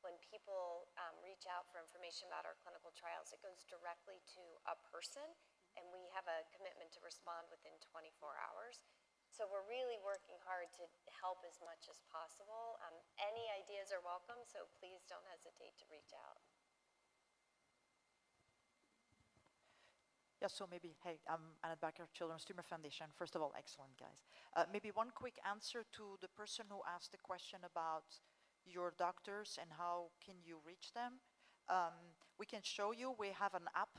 when people reach out for information about our clinical trials, it goes directly to a person, and we have a commitment to respond within 24 hours. So we're really working hard to help as much as possible. Any ideas are welcome, so please don't hesitate to reach out. Yeah, so maybe, hey, I'm Annette Bakker, Children's Tumor Foundation. First of all, excellent, guys. Maybe one quick answer to the person who asked the question about your doctors and how can you reach them. We can show you, we have an app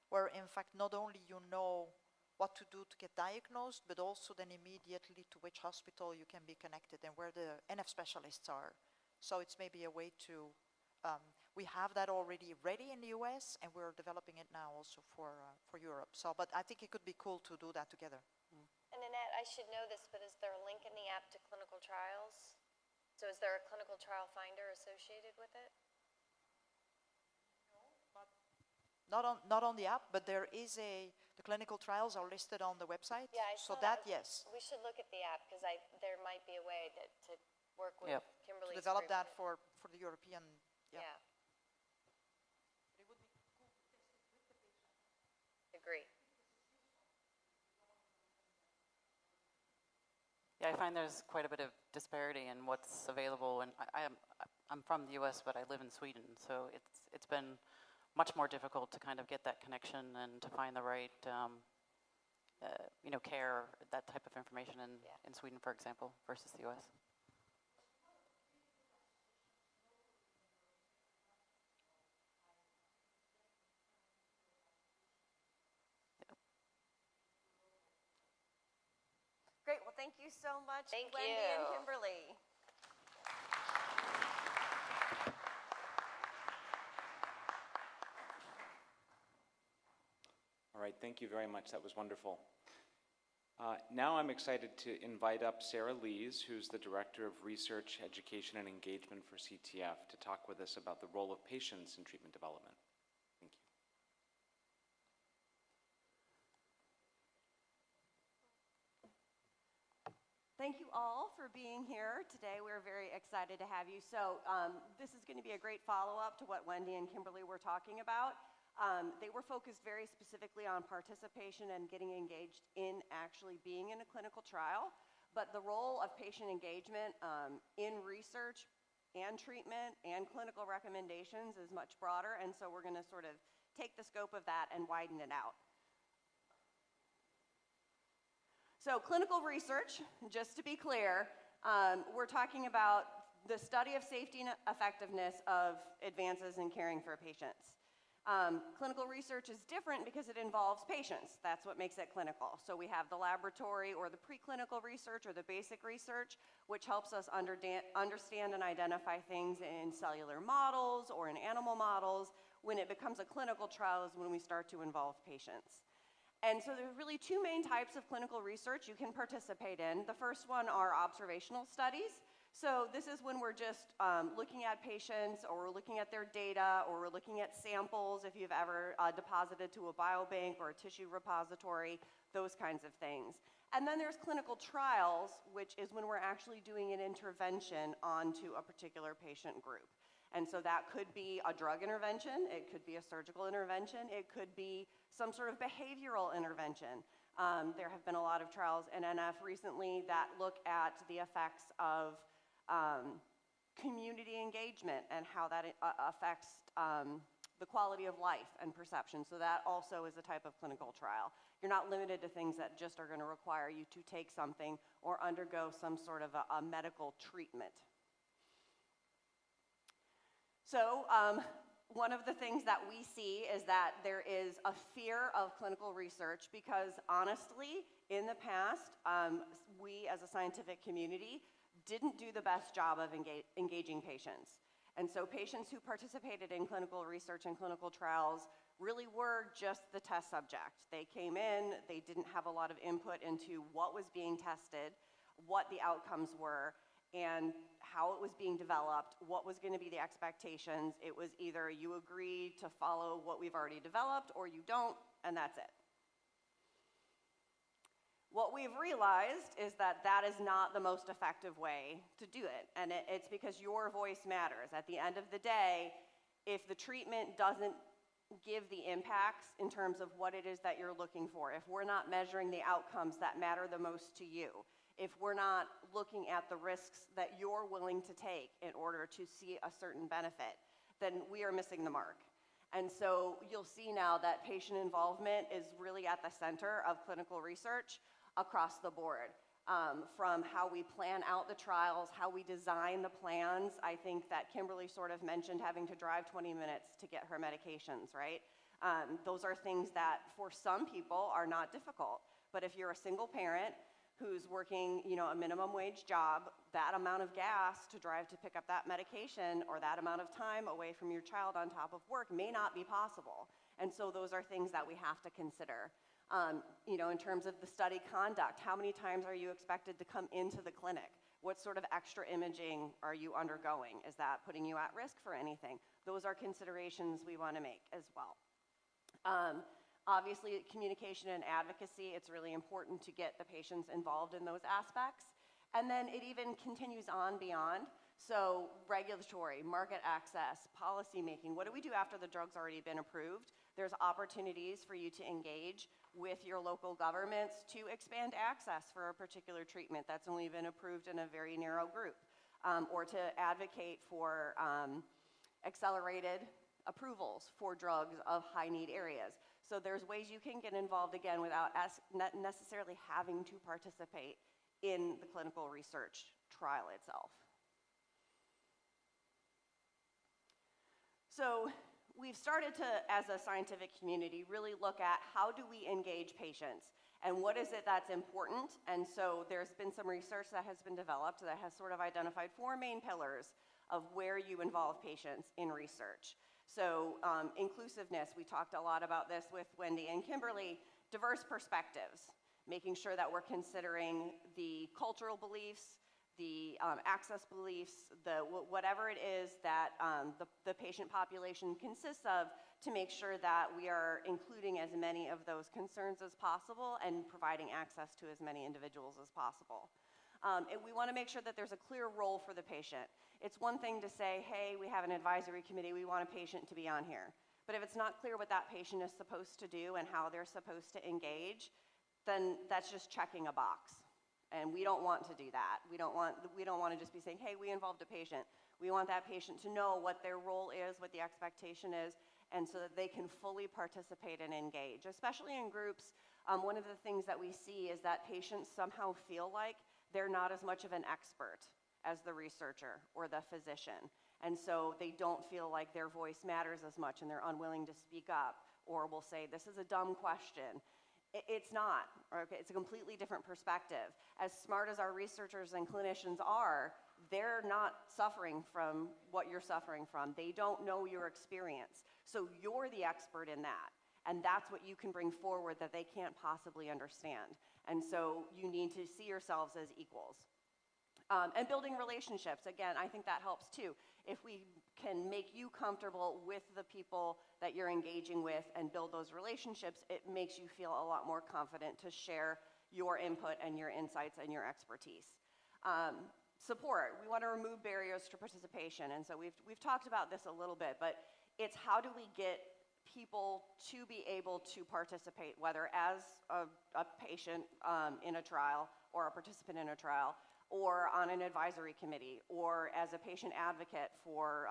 where in fact not only you know what to do to get diagnosed, but also then immediately to which hospital you can be connected and where the NF specialists are. So it's maybe a way to, we have that already ready in the US and we're developing it now also for Europe. So, but I think it could be cool to do that together. And Annette, I should know this, but is there a link in the app to clinical trials? So is there a clinical trial finder associated with it? No, not on the app, but there is the clinical trials are listed on the website. Yeah, I so saw that, yes. We should look at the app because there might be a way to work with Yep. Kimberly's To develop group that for the European, Yeah. Agree. Yeah, I find there's quite a bit of disparity in what's available, and I'm from the U.S., but I live in Sweden, so it's been much more difficult to kind of get that connection and to find the right, care, that type of information in Sweden, for example, versus the U.S. Great, well thank you so much, Thank Wendy you. and Kimberly. All right, thank you very much. That was wonderful. Now I'm excited to invite up Sarah Lees, who's the Director of Research, Education, and Engagement for CTF, to talk with us about the role of patients in treatment development. Thank you. Thank you all for being here today. We're very excited to have you. So this is going to be a great follow-up to what Wendy and Kimberly were talking about. They were focused very specifically on participation and getting engaged in actually being in a clinical trial. But the role of patient engagement in research and treatment and clinical recommendations is much broader. And so we're going to sort of take the scope of that and widen it out. So clinical research, just to be clear, we're talking about the study of safety and effectiveness of advances in caring for patients. Clinical research is different because it involves patients. That's what makes it clinical. So we have the laboratory or the preclinical research or the basic research, which helps us understand and identify things in cellular models or in animal models. When it becomes a clinical trial is when we start to involve patients. And so there's really two main types of clinical research you can participate in. The first one are observational studies. So this is when we're just looking at patients, or we're looking at their data, or we're looking at samples if you've ever deposited to a biobank or a tissue repository, those kinds of things. And then there's clinical trials, which is when we're actually doing an intervention onto a particular patient group. And so that could be a drug intervention, it could be a surgical intervention, it could be some sort of behavioral intervention. There have been a lot of trials in NF recently that look at the effects of community engagement and how that affects the quality of life and perception. So that also is a type of clinical trial. You're not limited to things that just are going to require you to take something or undergo some sort of a medical treatment. So one of the things that we see is that there is a fear of clinical research because honestly, in the past, we as a scientific community didn't do the best job of engaging patients. And so patients who participated in clinical research and clinical trials really were just the test subject. They came in, they didn't have a lot of input into what was being tested, what the outcomes were, and how it was being developed, what was going to be the expectations. It was either you agree to follow what we've already developed or you don't, and that's it. What we've realized is that that is not the most effective way to do it, and it's because your voice matters. At the end of the day, if the treatment doesn't give the impacts in terms of what it is that you're looking for, if we're not measuring the outcomes that matter the most to you, if we're not looking at the risks that you're willing to take in order to see a certain benefit, then we are missing the mark. And so you'll see now that patient involvement is really at the center of clinical research across the board. From how we plan out the trials, how we design the plans. I think that Kimberly sort of mentioned having to drive 20 minutes to get her medications, right? Those are things that for some people are not difficult. But if you're a single parent who's working, a minimum wage job, that amount of gas to drive to pick up that medication or that amount of time away from your child on top of work may not be possible. And so those are things that we have to consider. In terms of the study conduct, how many times are you expected to come into the clinic? What sort of extra imaging are you undergoing? Is that putting you at risk for anything? Those are considerations we want to make as well. Obviously, communication and advocacy, it's really important to get the patients involved in those aspects. And then it even continues on beyond. So regulatory, market access, policy making. What do we do after the drug's already been approved? There's opportunities for you to engage with your local governments to expand access for a particular treatment that's only been approved in a very narrow group, or to advocate for accelerated approvals for drugs of high need areas. So there's ways you can get involved again without not necessarily having to participate in the clinical research trial itself. So we've started to, as a scientific community, really look at how do we engage patients and what is it that's important. And so there's been some research that has been developed that has sort of identified 4 main pillars of where you involve patients in research. So inclusiveness, we talked a lot about this with Wendy and Kimberly, diverse perspectives, making sure that we're considering the cultural beliefs, the access beliefs, whatever it is that the patient population consists of, to make sure that we are including as many of those concerns as possible and providing access to as many individuals as possible. And we want to make sure that there's a clear role for the patient. It's one thing to say, hey, we have an advisory committee, we want a patient to be on here. But if it's not clear what that patient is supposed to do and how they're supposed to engage, then that's just checking a box. And we don't want to do that. We don't want to just be saying, hey, we involved a patient. We want that patient to know what their role is, what the expectation is, and so that they can fully participate and engage. Especially in groups, one of the things that we see is that patients somehow feel like they're not as much of an expert as the researcher or the physician. And so they don't feel like their voice matters as much and they're unwilling to speak up, or will say, this is a dumb question. It's not, okay? It's a completely different perspective. As smart as our researchers and clinicians are, they're not suffering from what you're suffering from. They don't know your experience. So you're the expert in that. And that's what you can bring forward that they can't possibly understand. And so you need to see yourselves as equals. And building relationships, again, I think that helps too. If we can make you comfortable with the people that you're engaging with and build those relationships, it makes you feel a lot more confident to share your input and your insights and your expertise. Support, we want to remove barriers to participation. And so we've talked about this a little bit, but it's how do we get people to be able to participate, whether as a patient in a trial or a participant in a trial, or on an advisory committee, or as a patient advocate for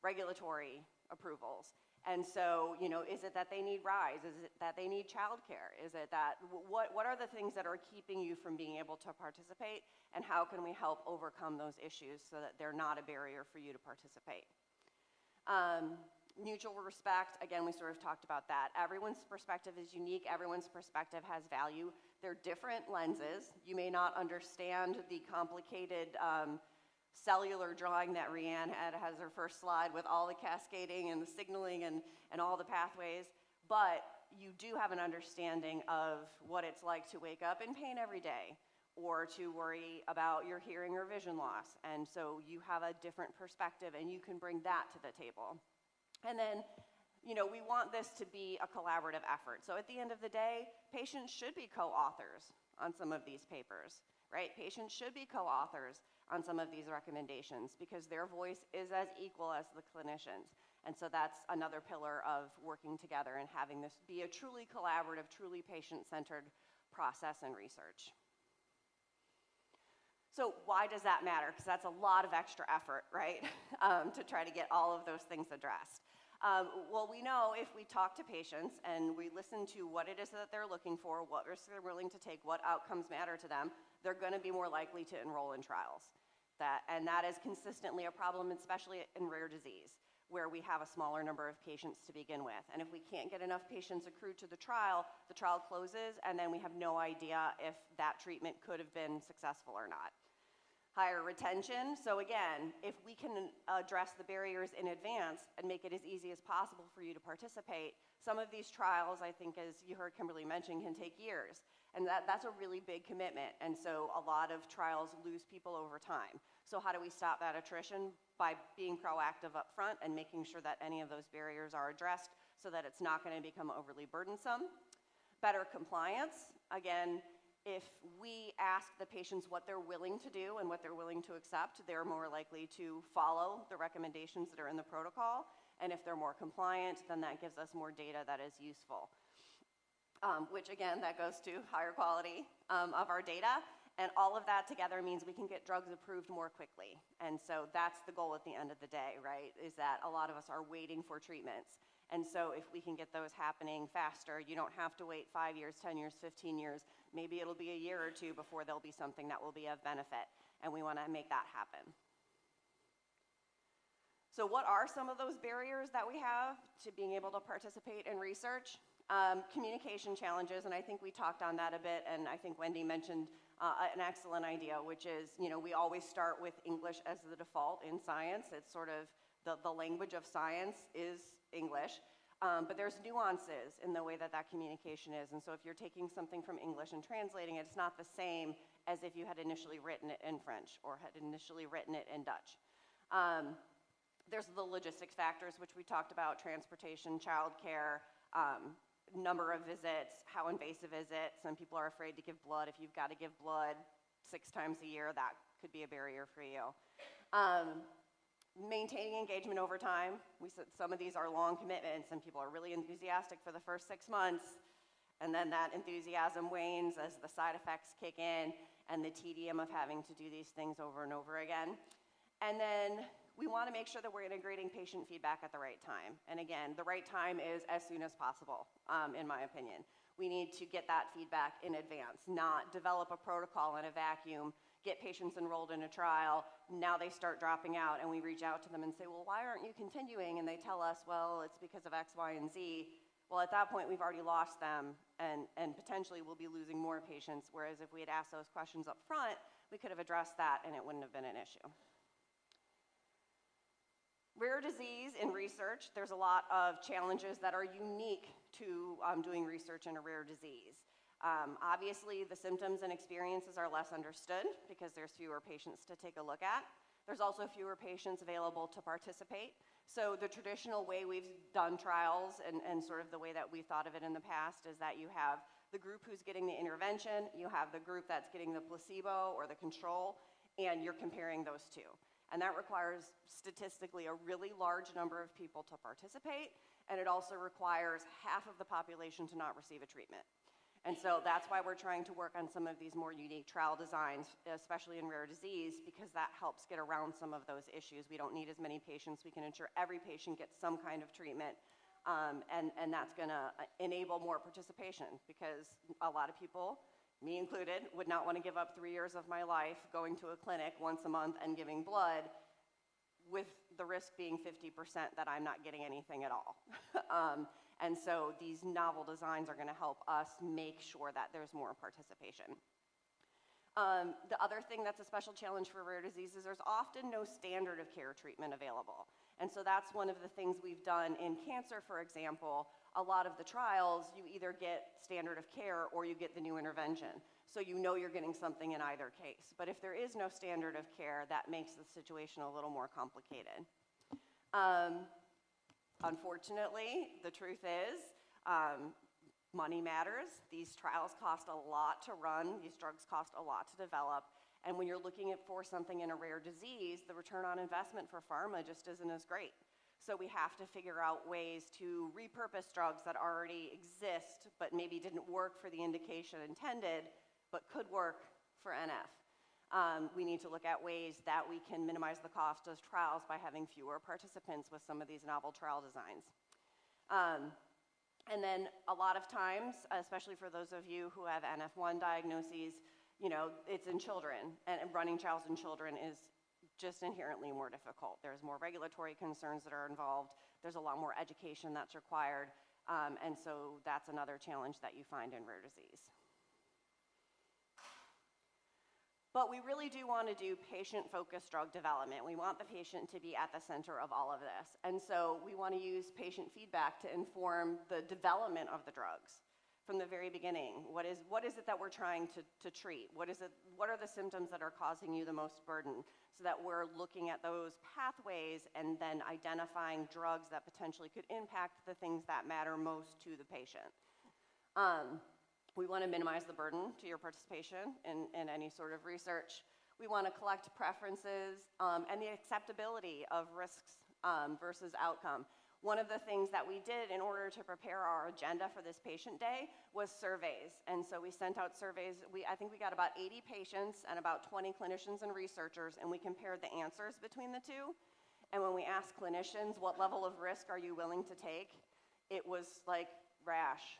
regulatory approvals. And so, you know, is it that they need REINS? Is it that they need childcare? Is it that, what are the things that are keeping you from being able to participate? And how can we help overcome those issues so that they're not a barrier for you to participate? Mutual respect, again, we sort of talked about that. Everyone's perspective is unique. Everyone's perspective has value. They're different lenses. You may not understand the complicated cellular drawing that Rianne has her first slide with all the cascading and the signaling and all the pathways, but you do have an understanding of what it's like to wake up in pain every day or to worry about your hearing or vision loss. And so you have a different perspective and you can bring that to the table. And then, you know, we want this to be a collaborative effort. So at the end of the day, patients should be co-authors on some of these papers, right? Patients should be co-authors on some of these recommendations because their voice is as equal as the clinicians. And so that's another pillar of working together and having this be a truly collaborative, truly patient-centered process and research. So why does that matter? Because that's a lot of extra effort, right, to try to get all of those things addressed. Well, we know if we talk to patients and we listen to what it is that they're looking for, what risks they're willing to take, what outcomes matter to them, they're going to be more likely to enroll in trials. And that is consistently a problem, especially in rare disease, where we have a smaller number of patients to begin with. And if we can't get enough patients accrued to the trial closes, and then we have no idea if that treatment could have been successful or not. Higher retention. So again, if we can address the barriers in advance and make it as easy as possible for you to participate, some of these trials, I think, as you heard Kimberly mention, can take years. And that's a really big commitment. And so a lot of trials lose people over time. So how do we stop that attrition? By being proactive up front and making sure that any of those barriers are addressed so that it's not going to become overly burdensome. Better compliance. Again, if we ask the patients what they're willing to do and what they're willing to accept, they're more likely to follow the recommendations that are in the protocol. And if they're more compliant, then that gives us more data that is useful. Which again, that goes to higher quality of our data. And all of that together means we can get drugs approved more quickly. And so that's the goal at the end of the day, right? Is that a lot of us are waiting for treatments. And so if we can get those happening faster, you don't have to wait 5 years, 10 years, 15 years. Maybe it'll be a year or two before there'll be something that will be of benefit. And we want to make that happen. So what are some of those barriers that we have to being able to participate in research? Communication challenges, and I think we talked on that a bit, and I think Wendy mentioned an excellent idea, which is, you know, we always start with English as the default in science. It's sort of The language of science is English, but there's nuances in the way that that communication is. And so if you're taking something from English and translating it, it's not the same as if you had initially written it in French or had initially written it in Dutch. There's the logistics factors, which we talked about: transportation, childcare, number of visits, how invasive is it. Some people are afraid to give blood. If you've got to give blood 6 times a year, that could be a barrier for you. Maintaining engagement over time. We said some of these are long commitments, and people are really enthusiastic for the first 6 months, and then that enthusiasm wanes as the side effects kick in and the tedium of having to do these things over and over again. And then we want to make sure that we're integrating patient feedback at the right time. And again, the right time is as soon as possible, in my opinion. We need to get that feedback in advance, not develop a protocol in a vacuum, get patients enrolled in a trial, now they start dropping out, and we reach out to them and say, well, why aren't you continuing? And they tell us, well, it's because of X, Y, and Z. Well, at that point, we've already lost them, and potentially we'll be losing more patients, whereas if we had asked those questions up front, we could have addressed that, and it wouldn't have been an issue. Rare disease in research, there's a lot of challenges that are unique to doing research in a rare disease. Obviously, the symptoms and experiences are less understood because there's fewer patients to take a look at. There's also fewer patients available to participate. So the traditional way we've done trials and sort of the way that we thought of it in the past is that you have the group who's getting the intervention, you have the group that's getting the placebo or the control, and you're comparing those two. And that requires statistically a really large number of people to participate, and it also requires half of the population to not receive a treatment. And so that's why we're trying to work on some of these more unique trial designs, especially in rare disease, because that helps get around some of those issues. We don't need as many patients. We can ensure every patient gets some kind of treatment, and that's going to enable more participation, because a lot of people, me included, would not want to give up 3 years of my life going to a clinic once a month and giving blood, with the risk being 50% that I'm not getting anything at all. And so these novel designs are going to help us make sure that there's more participation. The other thing that's a special challenge for rare diseases, there's often no standard of care treatment available. And so that's one of the things we've done in cancer, for example. A lot of the trials, you either get standard of care or you get the new intervention. So you know you're getting something in either case. But if there is no standard of care, that makes the situation a little more complicated. Unfortunately, the truth is, money matters. These trials cost a lot to run. These drugs cost a lot to develop. And when you're looking for something in a rare disease, the return on investment for pharma just isn't as great. So we have to figure out ways to repurpose drugs that already exist, but maybe didn't work for the indication intended, but could work for NF. We need to look at ways that we can minimize the cost of trials by having fewer participants with some of these novel trial designs. And then a lot of times, especially for those of you who have NF1 diagnoses, you know, it's in children, and running trials in children is just inherently more difficult. There's more regulatory concerns that are involved. There's a lot more education that's required, and so that's another challenge that you find in rare disease. But we really do want to do patient-focused drug development. We want the patient to be at the center of all of this. And so we want to use patient feedback to inform the development of the drugs from the very beginning. What is it that we're trying to treat? What are the symptoms that are causing you the most burden? So that we're looking at those pathways and then identifying drugs that potentially could impact the things that matter most to the patient. We want to minimize the burden to your participation in any sort of research. We want to collect preferences and the acceptability of risks versus outcome. One of the things that we did in order to prepare our agenda for this patient day was surveys. And so we sent out surveys. I think we got about 80 patients and about 20 clinicians and researchers, and we compared the answers between the two. And when we asked clinicians, what level of risk are you willing to take? It was like rash,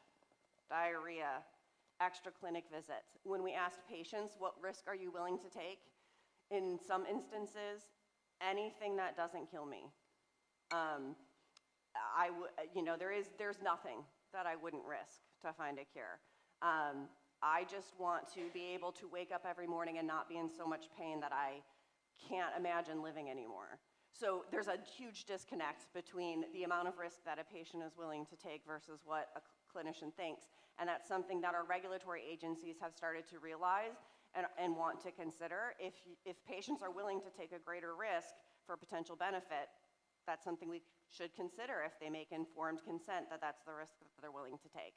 diarrhea, extra clinic visits. When we asked patients, what risk are you willing to take? In some instances, anything that doesn't kill me. There's nothing that I wouldn't risk to find a cure. I just want to be able to wake up every morning and not be in so much pain that I can't imagine living anymore. So there's a huge disconnect between the amount of risk that a patient is willing to take versus what a clinician thinks. And that's something that our regulatory agencies have started to realize and want to consider. If patients are willing to take a greater risk for potential benefit, that's something we should consider if they make informed consent that that's the risk that they're willing to take.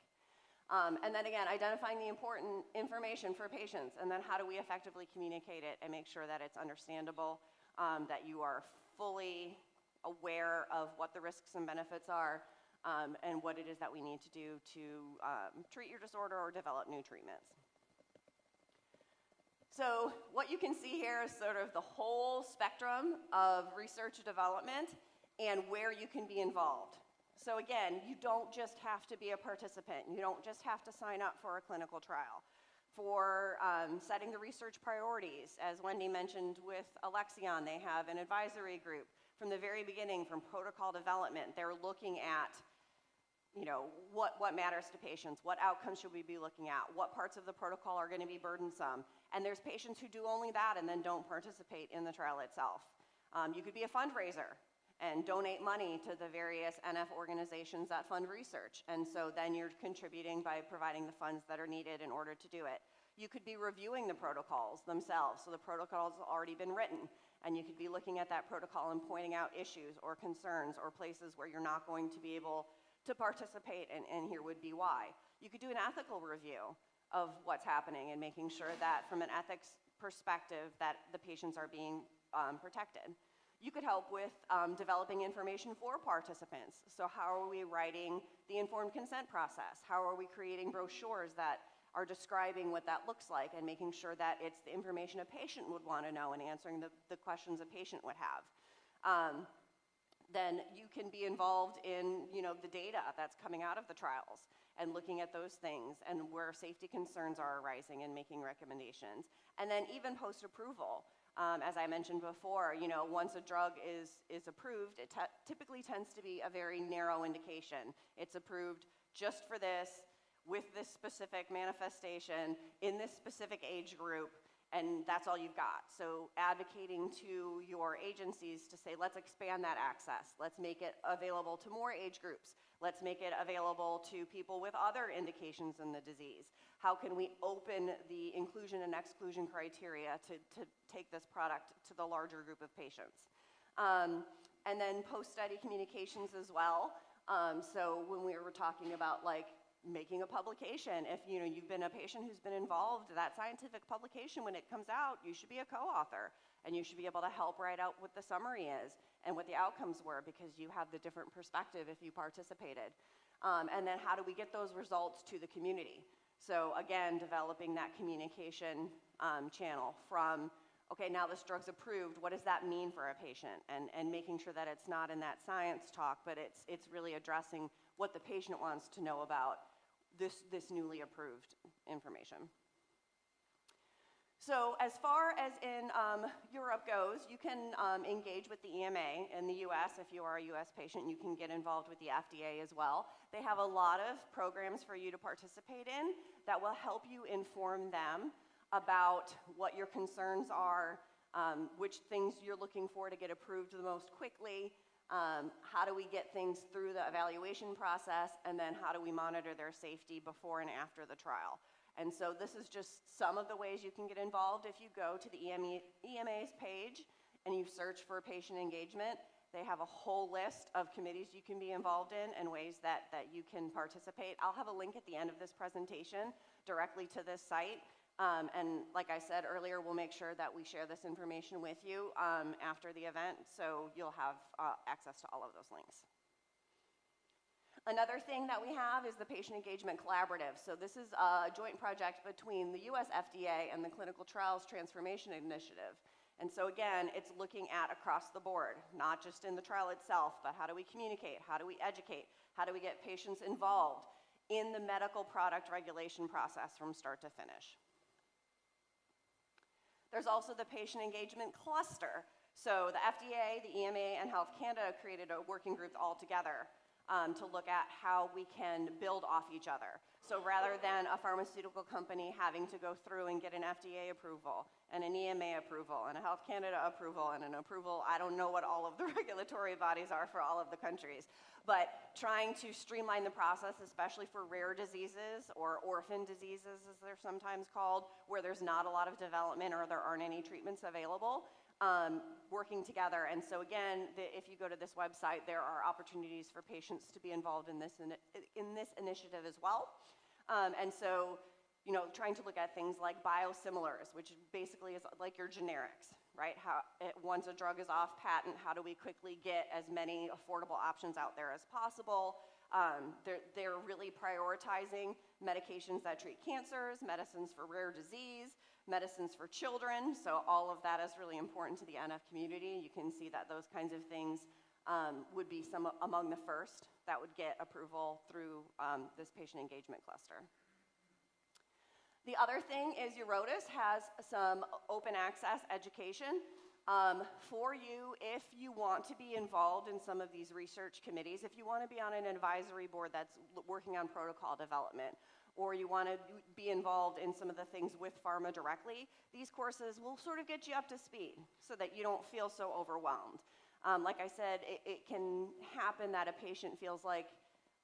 And then again, identifying the important information for patients, and then how do we effectively communicate it and make sure that it's understandable, that you are fully aware of what the risks and benefits are, and what it is that we need to do to treat your disorder or develop new treatments. So what you can see here is sort of the whole spectrum of research development and where you can be involved. So again, you don't just have to be a participant. You don't just have to sign up for a clinical trial. For setting the research priorities, as Wendy mentioned with Alexion, they have an advisory group. From the very beginning, from protocol development, they're looking at what matters to patients, what outcomes should we be looking at, what parts of the protocol are going to be burdensome. And there's patients who do only that and then don't participate in the trial itself. You could be a fundraiser and donate money to the various NF organizations that fund research. And so then you're contributing by providing the funds that are needed in order to do it. You could be reviewing the protocols themselves. So the protocol's already been written, and you could be looking at that protocol and pointing out issues or concerns or places where you're not going to be able to participate, and here would be why. You could do an ethical review of what's happening and making sure that from an ethics perspective that the patients are being protected. You could help with developing information for participants. So how are we writing the informed consent process? How are we creating brochures that are describing what that looks like and making sure that it's the information a patient would want to know and answering the questions a patient would have? Then you can be involved in the data that's coming out of the trials and looking at those things and where safety concerns are arising and making recommendations. And then even post-approval. As I mentioned before, once a drug is approved, it typically tends to be a very narrow indication. It's approved just for this, with this specific manifestation, in this specific age group, and that's all you've got. So advocating to your agencies to say, let's expand that access. Let's make it available to more age groups. Let's make it available to people with other indications in the disease. How can we open the inclusion and exclusion criteria to take this product to the larger group of patients? And then post-study communications as well. So when we were talking about making a publication, if you've been a patient who's been involved, that scientific publication, when it comes out, you should be a co-author, and you should be able to help write out what the summary is and what the outcomes were, because you have the different perspective if you participated. And then how do we get those results to the community? So again, developing that communication channel from, okay, now this drug's approved, what does that mean for a patient? And making sure that it's not in that science talk, but it's really addressing what the patient wants to know about this newly approved information. So as far as in Europe goes, you can engage with the EMA. In the US, if you are a US patient, you can get involved with the FDA as well. They have a lot of programs for you to participate in that will help you inform them about what your concerns are, which things you're looking for to get approved the most quickly, how do we get things through the evaluation process, and then how do we monitor their safety before and after the trial. And so this is just some of the ways you can get involved. If you go to the EMA's page and you search for patient engagement, they have a whole list of committees you can be involved in and ways that you can participate. I'll have a link at the end of this presentation directly to this site. And like I said earlier, we'll make sure that we share this information with you after the event, so you'll have access to all of those links. Another thing that we have is the Patient Engagement Collaborative. So this is a joint project between the US FDA and the Clinical Trials Transformation Initiative. And so again, it's looking at across the board, not just in the trial itself, but how do we communicate, how do we educate, how do we get patients involved in the medical product regulation process from start to finish. There's also the Patient Engagement Cluster. So the FDA, the EMA, and Health Canada created a working group all together to look at how we can build off each other. So rather than a pharmaceutical company having to go through and get an FDA approval, and an EMA approval, and a Health Canada approval, and an approval, I don't know what all of the regulatory bodies are for all of the countries, but trying to streamline the process, especially for rare diseases or orphan diseases, as they're sometimes called, where there's not a lot of development or there aren't any treatments available, working together. And so again, if you go to this website, there are opportunities for patients to be involved in this initiative as well. And so, you know, trying to look at things like biosimilars, which basically is like your generics, right? Once a drug is off patent, how do we quickly get as many affordable options out there as possible? They're really prioritizing medications that treat cancers, medicines for rare disease, medicines for children. So all of that is really important to the NF community. You can see that those kinds of things would be some among the first that would get approval through this patient engagement cluster. The other thing is Eurotas has some open access education for you if you want to be involved in some of these research committees, if you want to be on an advisory board that's working on protocol development, or you want to be involved in some of the things with pharma directly, these courses will sort of get you up to speed so that you don't feel so overwhelmed. Like I said, it can happen that a patient feels like,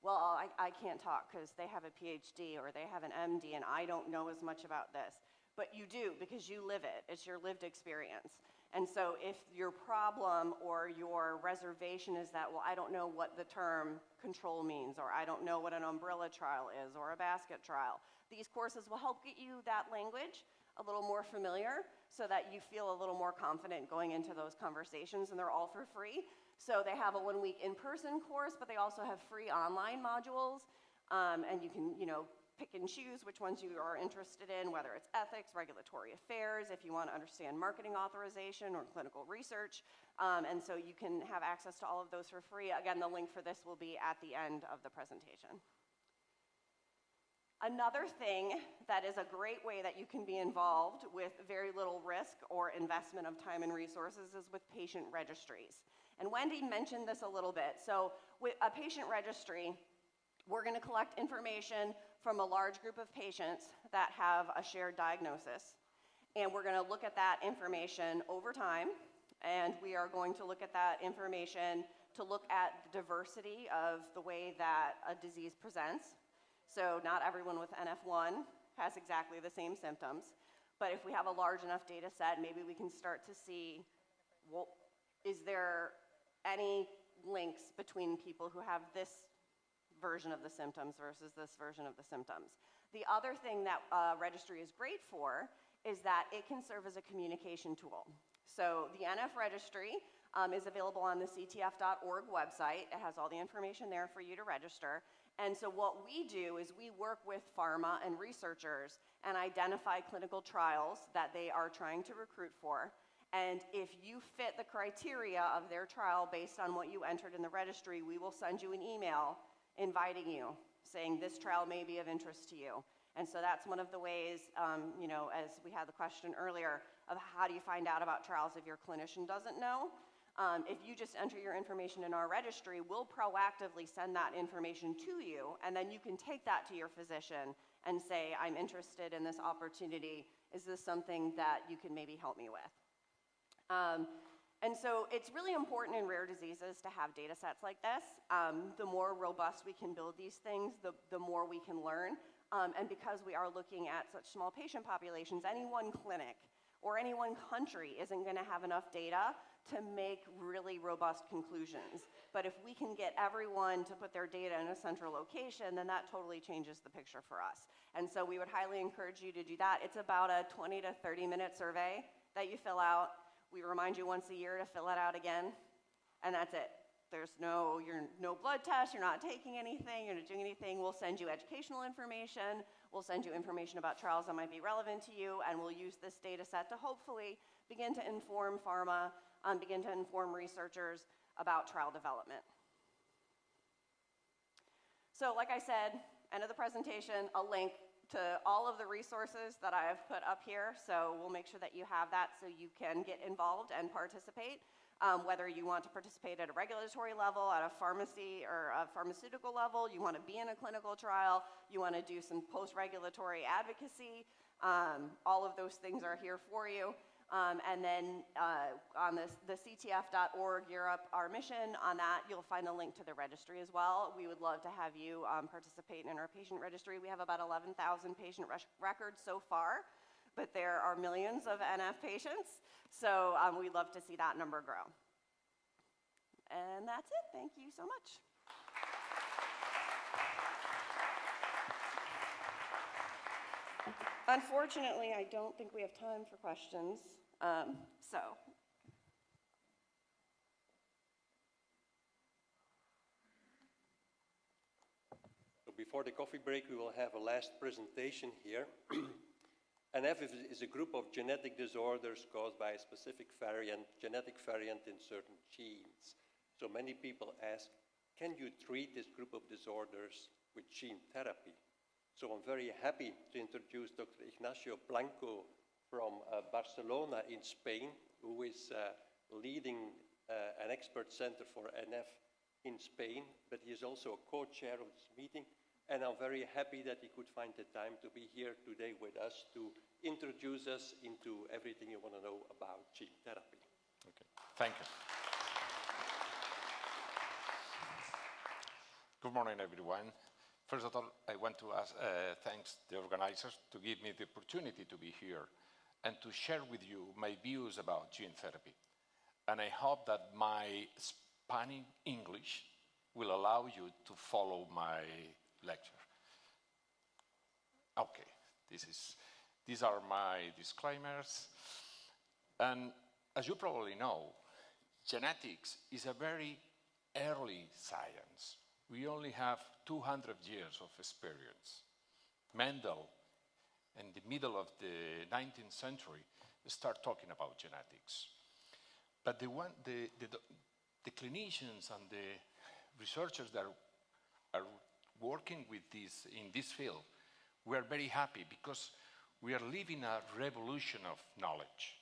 well, I can't talk because they have a PhD or they have an MD and I don't know as much about this. But you do because you live it. It's your lived experience. And so if your problem or your reservation is that, well, I don't know what the term control means, or I don't know what an umbrella trial is or a basket trial, these courses will help get you that language a little more familiar so that you feel a little more confident going into those conversations, and they're all for free. So they have a 1-week in-person course, but they also have free online modules, and you can, you know, pick and choose which ones you are interested in, whether it's ethics, regulatory affairs, if you want to understand marketing authorization or clinical research, and so you can have access to all of those for free. Again, the link for this will be at the end of the presentation. Another thing that is a great way that you can be involved with very little risk or investment of time and resources is with patient registries. And Wendy mentioned this a little bit. So with a patient registry, we're going to collect information from a large group of patients that have a shared diagnosis. And we're going to look at that information over time. And we are going to look at that information to look at the diversity of the way that a disease presents. So not everyone with NF1 has exactly the same symptoms. But if we have a large enough data set, maybe we can start to see, well, is there any links between people who have this version of the symptoms versus this version of the symptoms. The other thing that registry is great for is that it can serve as a communication tool. So the NF registry is available on the ctf.org website. It has all the information there for you to register. And so what we do is we work with pharma and researchers and identify clinical trials that they are trying to recruit for. And if you fit the criteria of their trial based on what you entered in the registry, we will send you an email inviting you, saying this trial may be of interest to you. And so that's one of the ways, you know, as we had the question earlier, of how do you find out about trials if your clinician doesn't know? If you just enter your information in our registry, we'll proactively send that information to you, and then you can take that to your physician and say, I'm interested in this opportunity. Is this something that you can maybe help me with? And so it's really important in rare diseases to have data sets like this. The more robust we can build these things, the more we can learn. And because we are looking at such small patient populations, any one clinic or any one country isn't going to have enough data to make really robust conclusions. But if we can get everyone to put their data in a central location, then that totally changes the picture for us. And so we would highly encourage you to do that. It's about a 20 to 30-minute survey that you fill out. We remind you once a year to fill it out again, and that's it. There's no blood test, you're not taking anything, you're not doing anything. We'll send you educational information, we'll send you information about trials that might be relevant to you, and we'll use this data set to hopefully begin to inform pharma, begin to inform researchers about trial development. So like I said, end of the presentation, a link to all of the resources that I have put up here. So we'll make sure that you have that so you can get involved and participate. whether you want to participate at a regulatory level, at a pharmacy or a pharmaceutical level, you want to be in a clinical trial, you want to do some post-regulatory advocacy, all of those things are here for you. And then on the CTF.org Europe, our mission, on that you'll find a link to the registry as well. We would love to have you participate in our patient registry. We have about 11,000 patient records so far, but there are millions of NF patients, so we'd love to see that number grow. And that's it. Thank you so much. Unfortunately, I don't think we have time for questions. So before the coffee break, we will have a last presentation here. NF is a group of genetic disorders caused by a specific genetic variant in certain genes. So many people ask, can you treat this group of disorders with gene therapy? So I'm very happy to introduce Dr. Ignacio Blanco from Barcelona in Spain, who is leading an expert center for NF in Spain, but he is also a co-chair of this meeting. And I'm very happy that he could find the time to be here today with us to introduce us into everything you want to know about gene therapy. Okay, thank you. Good morning, everyone. First of all, I want to thank the organizers to give me the opportunity to be here and to share with you my views about gene therapy. And I hope that my Spanish English will allow you to follow my lecture. Okay, these are my disclaimers. And as you probably know, genetics is a very early science. We only have 200 years of experience. Mendel, in the middle of the 19th century, started talking about genetics. But the clinicians and the researchers that are working with this in this field, we are very happy because we are living a revolution of knowledge.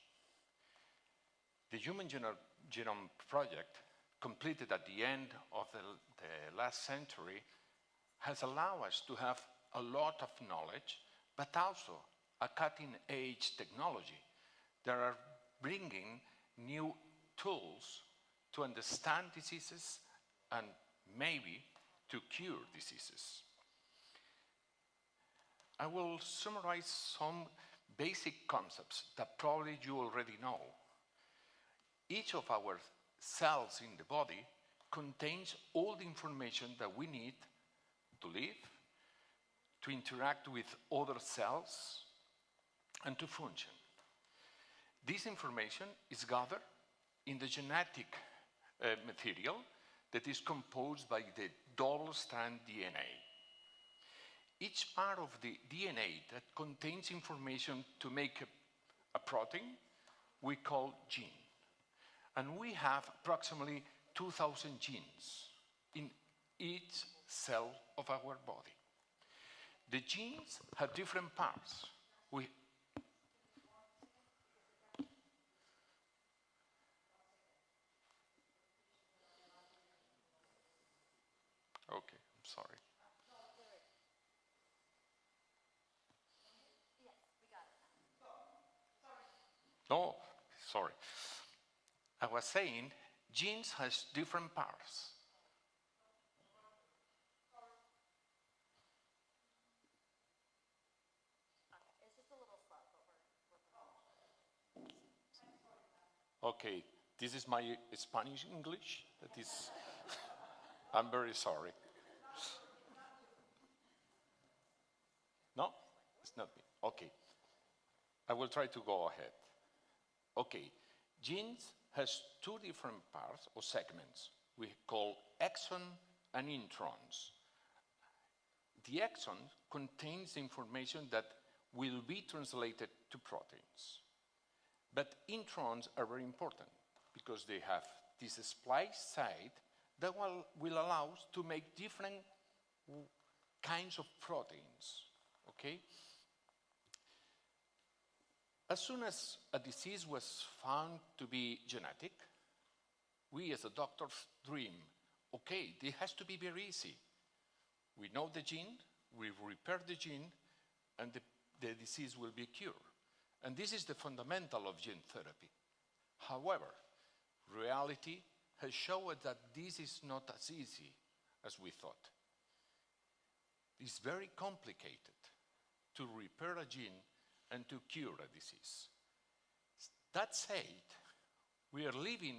The Human Genome Project, completed at the end of the last century, has allowed us to have a lot of knowledge, but also a cutting-edge technology that are bringing new tools to understand diseases and maybe to cure diseases. I will summarize some basic concepts that probably you already know. Each of our cells in the body contains all the information that we need to live, to interact with other cells, and to function. This information is gathered in the genetic material that is composed by the double-strand DNA. Each part of the DNA that contains information to make a protein, we call gene. And we have approximately 2,000 genes in each cell of our body. The genes have different parts. Okay, I'm sorry. No, sorry. I was saying, genes has different parts. Okay, this is my Spanish English. That is, I'm very sorry. No, it's not me. Okay, I will try to go ahead. Okay, genes has two different parts or segments we call exon and introns. The exon contains information that will be translated to proteins. But introns are very important because they have this splice site that will allow us to make different kinds of proteins, okay? As soon as a disease was found to be genetic, we as a doctors dream, okay, it has to be very easy. We know the gene, we repair the gene, and the disease will be cured. And this is the fundamental of gene therapy. However, reality has shown that this is not as easy as we thought. It's very complicated to repair a gene and to cure a disease. That said, we are living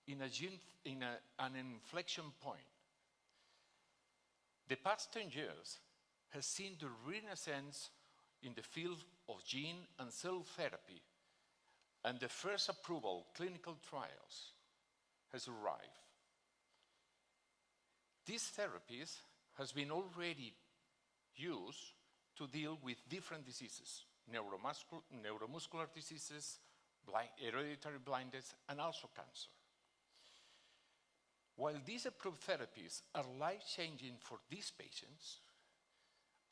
in an inflection point. The past 10 years has seen the renaissance in the field of gene and cell therapy, and the first approval clinical trials has arrived. These therapies has been already used to deal with different diseases, neuromuscular diseases, hereditary blindness, and also cancer. While these approved therapies are life-changing for these patients,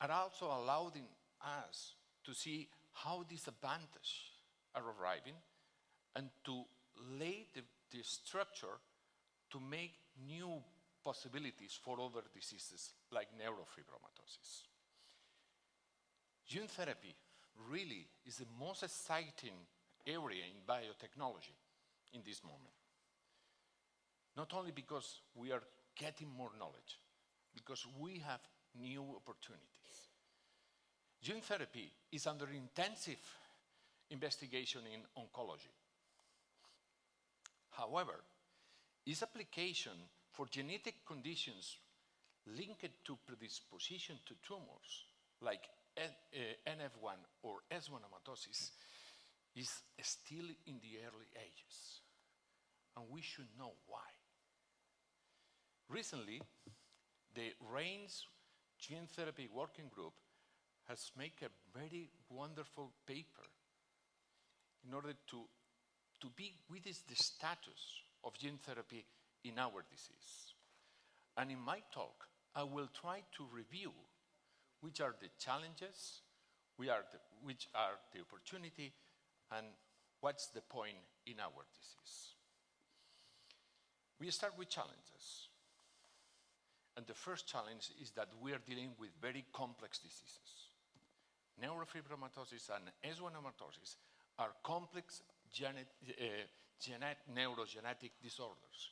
are also allowing us to see how these advantages are arriving and to lay the structure to make new possibilities for other diseases like neurofibromatosis. Gene therapy really is the most exciting area in biotechnology in this moment. Not only because we are getting more knowledge, because we have new opportunities. Gene therapy is under intensive investigation in oncology. However, its application for genetic conditions linked to predisposition to tumors like NF1 or schwannomatosis is still in the early ages, and we should know why. Recently, the REINS Gene Therapy Working Group has made a very wonderful paper in order to be with the status of gene therapy in our disease. And in my talk, I will try to review which are the challenges, which are the opportunity, and what's the point in our disease. We start with challenges. And the first challenge is that we are dealing with very complex diseases. Neurofibromatosis and schwannomatosis are complex neurogenetic disorders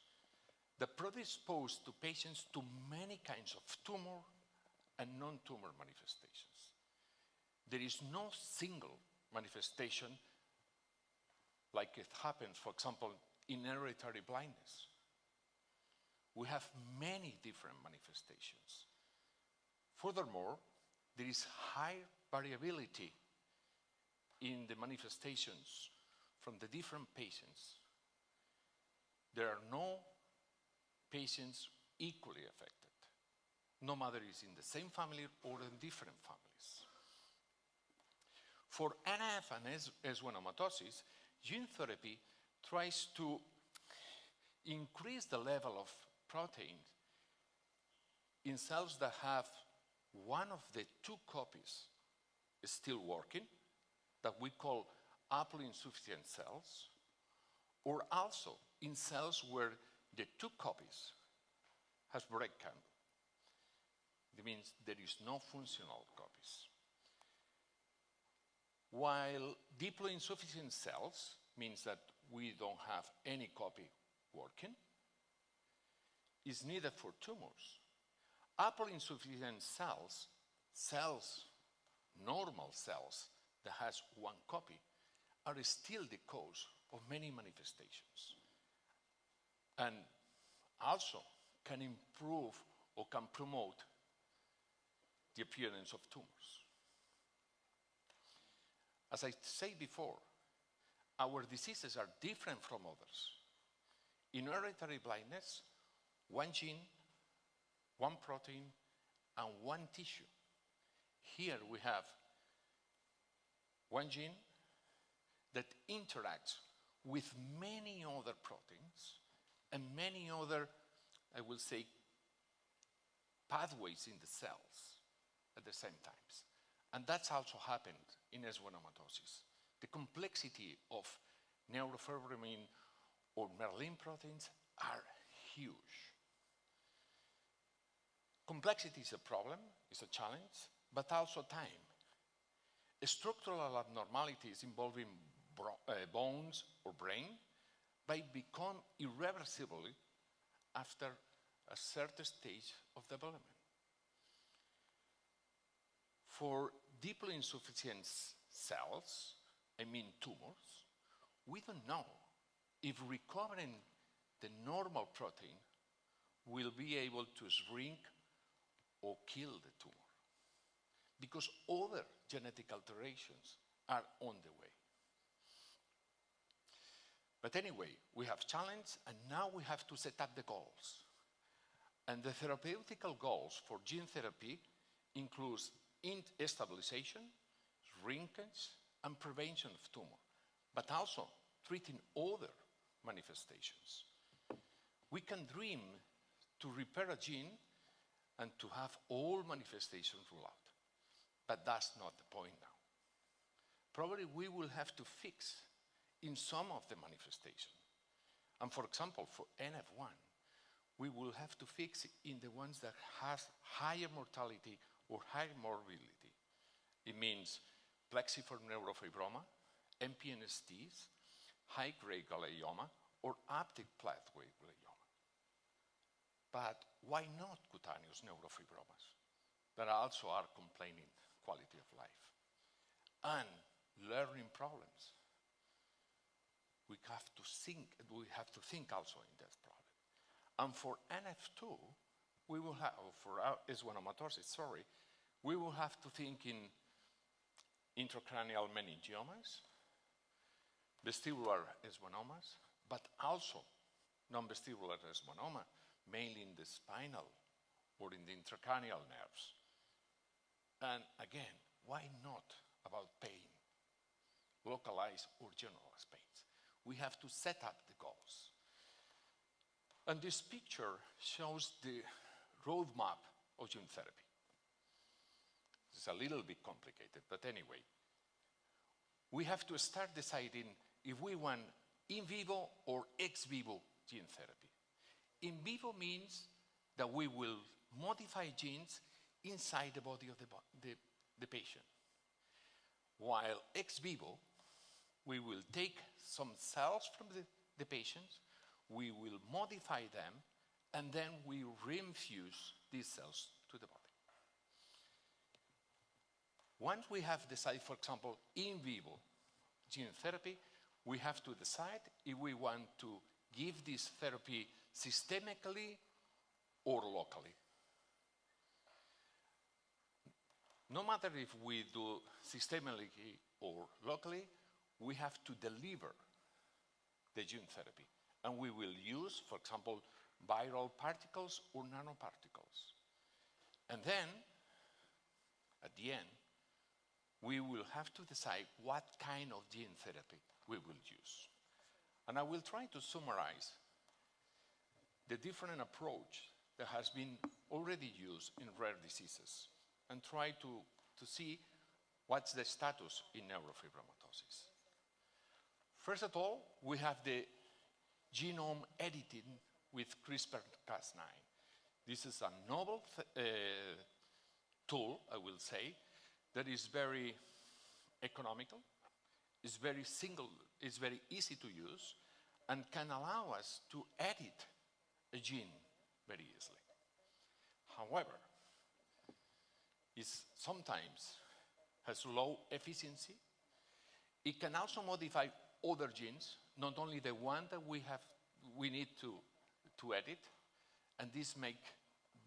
that predispose to patients to many kinds of tumor and non-tumor manifestations. There is no single manifestation like it happens, for example, in hereditary blindness. We have many different manifestations. Furthermore, there is high variability in the manifestations from the different patients. There are no patients equally affected, no matter is in the same family or in different families. For NF and schwannomatosis, gene therapy tries to increase the level of protein in cells that have one of the two copies still working, that we call haploinsufficient cells, or also in cells where the two copies has breakdown. It means there is no functional copies. While diploinsufficient cells means that we don't have any copy working, is needed for tumors. Haploinsufficient cells, normal cells that has one copy, are still the cause of many manifestations. And also can improve or can promote the appearance of tumors. As I said before, our diseases are different from others. In hereditary blindness, one gene, one protein, and one tissue. Here we have one gene that interacts with many other proteins and many other, I will say, pathways in the cells at the same time. And that's also happened in schwannomatosis. The complexity of neurofibromin or Merlin proteins are huge. Complexity is a problem, is a challenge, but also time. Structural abnormalities involving bones or brain might become irreversible after a certain stage of development. For deeply insufficient cells, I mean tumors, we don't know if recovering the normal protein will be able to shrink or kill the tumor, because other genetic alterations are on the way. But anyway, we have challenge, and now we have to set up the goals. And the therapeutical goals for gene therapy includes stabilization, shrinkage, and prevention of tumor, but also treating other manifestations. We can dream to repair a gene and to have all manifestations ruled out, but that's not the point now. Probably we will have to fix in some of the manifestations. And for example, for NF1, we will have to fix in the ones that has higher mortality or higher morbidity. It means plexiform neurofibroma, MPNSTs, high-grade glioma, or optic pathway glioma. But why not cutaneous neurofibromas that also are complaining quality of life? And learning problems. We have to think also in that problem. And for NF2, we will have, for our schwannomatosis, sorry, we will have to think in intracranial meningiomas, vestibular schwannomas, but also non-vestibular schwannoma, mainly in the spinal or in the intracranial nerves. And again, why not about pain, localized or generalized pains? We have to set up the goals. And this picture shows the roadmap of gene therapy. It's a little bit complicated, but anyway. We have to start deciding if we want in vivo or ex vivo gene therapy. In vivo means that we will modify genes inside the body of the patient. While ex vivo, we will take some cells from the patients, we will modify them, and then we reinfuse these cells to the body. Once we have decided, for example, in vivo gene therapy, we have to decide if we want to give this therapy systemically or locally. No matter if we do systemically or locally, we have to deliver the gene therapy. And we will use, for example, viral particles or nanoparticles. And then, at the end, we will have to decide what kind of gene therapy we will use. And I will try to summarize the different approach that has been already used in rare diseases and try to see what's the status in neurofibromatosis. First of all, we have the genome editing with CRISPR-Cas9. This is a novel tool, I will say, that is very economical, is very easy to use, and can allow us to edit a gene very easily. However, it sometimes has low efficiency. It can also modify other genes, not only the one that we need to edit, and this makes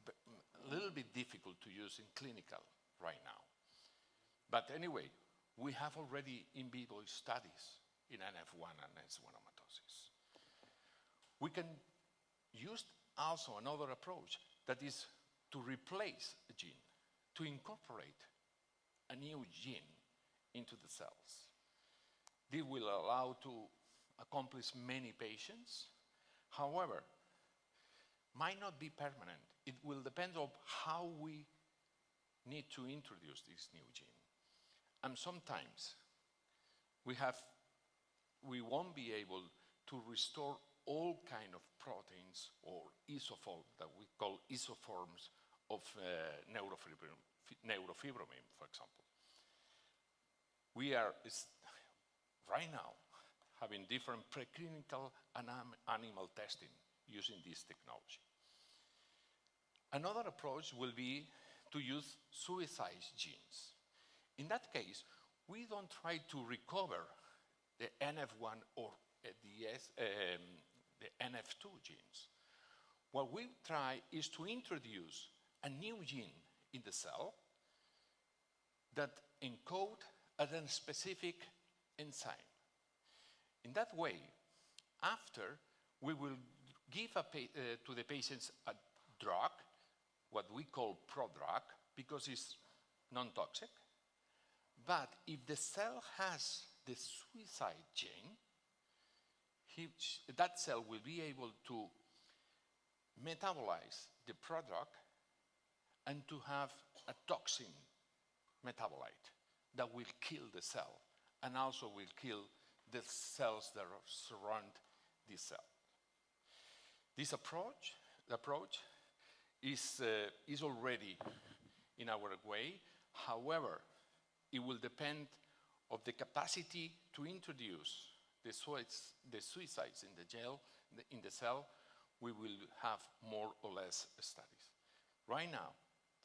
a little bit difficult to use in clinical right now. But anyway, we have already in vivo studies in NF1 and schwannomatosis. We can use also another approach that is to replace a gene, to incorporate a new gene into the cells. This will allow to accomplish many patients. However, might not be permanent. It will depend on how we need to introduce this new gene. And sometimes we won't be able to restore all kind of proteins or isoforms that we call isoforms of neurofibromin, for example. We are right now having different preclinical and animal testing using this technology. Another approach will be to use suicide genes. In that case, we don't try to recover the NF1 or the NF2 genes. What we try is to introduce a new gene in the cell that encode a specific enzyme. In that way, after, we will give to the patients a drug, what we call prodrug, because it's non-toxic. But if the cell has the suicide gene, that cell will be able to metabolize the prodrug and to have a toxin metabolite that will kill the cell and also will kill the cells that surround this cell. This approach is already in our way. However, it will depend on the capacity to introduce the suicides in the cell. We will have more or less studies. Right now,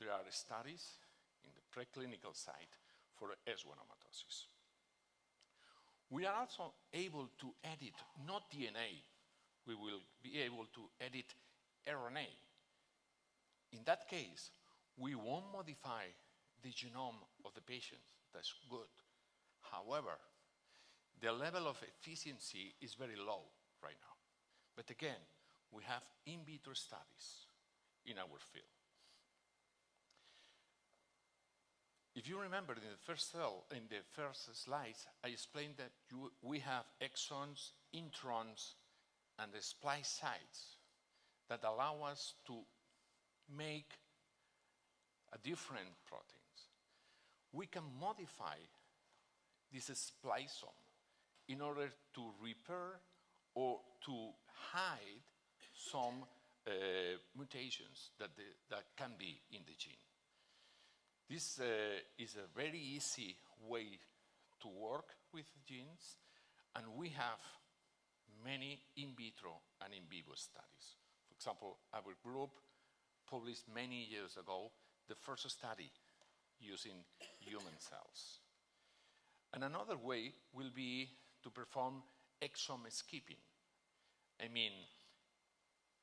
there are studies in the preclinical side for schwannomatosis. We are also able to edit not DNA. We will be able to edit RNA. In that case, we won't modify the genome of the patient. That's good. However, the level of efficiency is very low right now. But again, we have in vitro studies in our field. If you remember in the first slides, I explained that we have exons, introns, and the splice sites that allow us to make a different proteins. We can modify this spliceome in order to repair or to hide some mutations that can be in the gene. This is a very easy way to work with genes, and we have many in vitro and in vivo studies. For example, our group published many years ago the first study using human cells. And another way will be to perform exome skipping. I mean,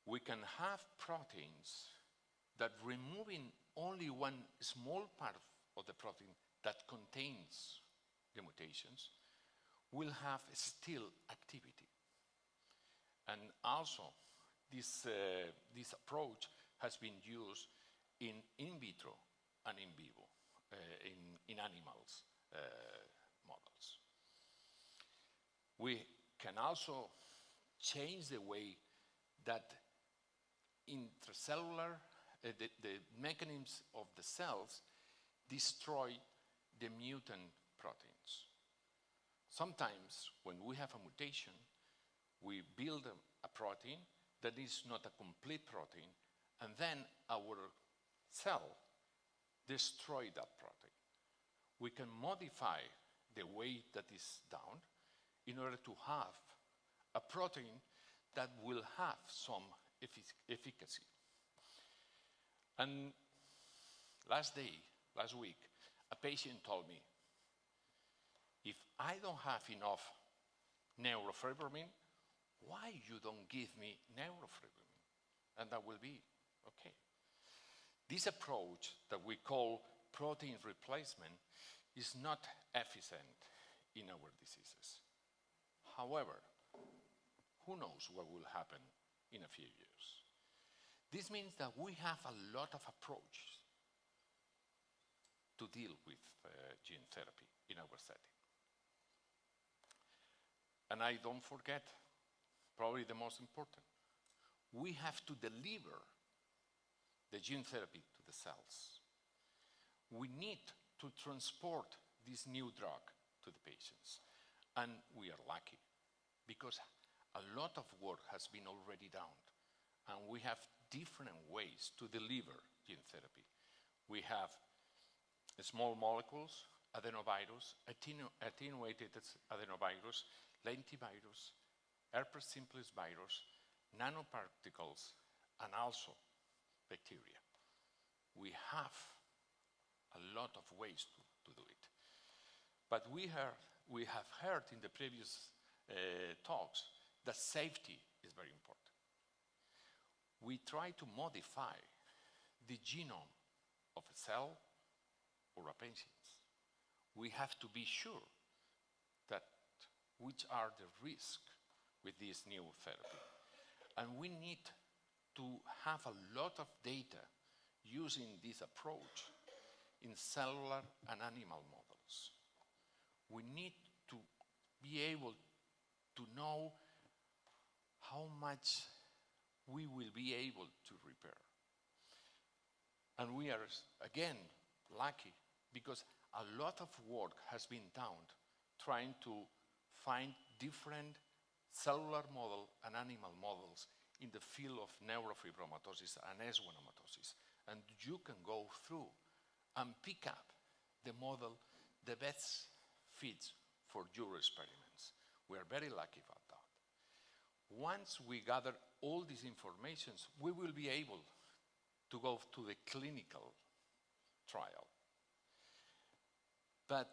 we can have proteins that removing only one small part of the protein that contains the mutations will have still activity. And also, this approach has been used in vitro and in vivo, in animals models. We can also change the way that intracellular, the mechanisms of the cells destroy the mutant proteins. Sometimes when we have a mutation, we build a protein that is not a complete protein, and then our cell destroys that protein. We can modify the way that is done in order to have a protein that will have some efficacy. And last week, a patient told me, if I don't have enough neurofibromatosis, why you don't give me neurofibromatosis? And that will be okay. This approach that we call protein replacement is not efficient in our diseases. However, who knows what will happen in a few years? This means that we have a lot of approaches to deal with gene therapy in our setting. And I don't forget, probably the most important, we have to deliver the gene therapy to the cells. We need to transport this new drug to the patients. And we are lucky, because a lot of work has been already done, and we have different ways to deliver gene therapy. We have small molecules, adenovirus, attenuated adenovirus, lentivirus, herpes simplex virus, nanoparticles, and also bacteria. We have a lot of ways to do it. But we have heard in the previous talks that safety is very important. We try to modify the genome of a cell or a patient. We have to be sure that which are the risks with this new therapy. And we need to have a lot of data using this approach in cellular and animal models. We need to be able to know how much we will be able to repair. And we are, again, lucky because a lot of work has been done trying to find different cellular model and animal models in the field of neurofibromatosis and schwannomatosis. And you can go through and pick up the model that best fits for your experiments. We are very lucky about that. Once we gather all these informations, we will be able to go to the clinical trial. But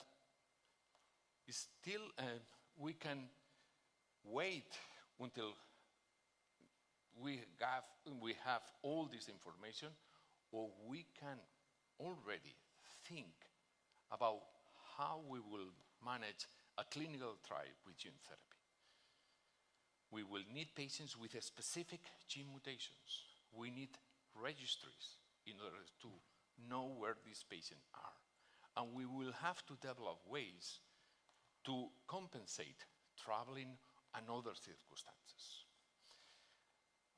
still, we can wait until we have all this information, or we can already think about how we will manage a clinical trial with gene therapy. We will need patients with specific gene mutations. We need registries in order to know where these patients are. And we will have to develop ways to compensate traveling and other circumstances.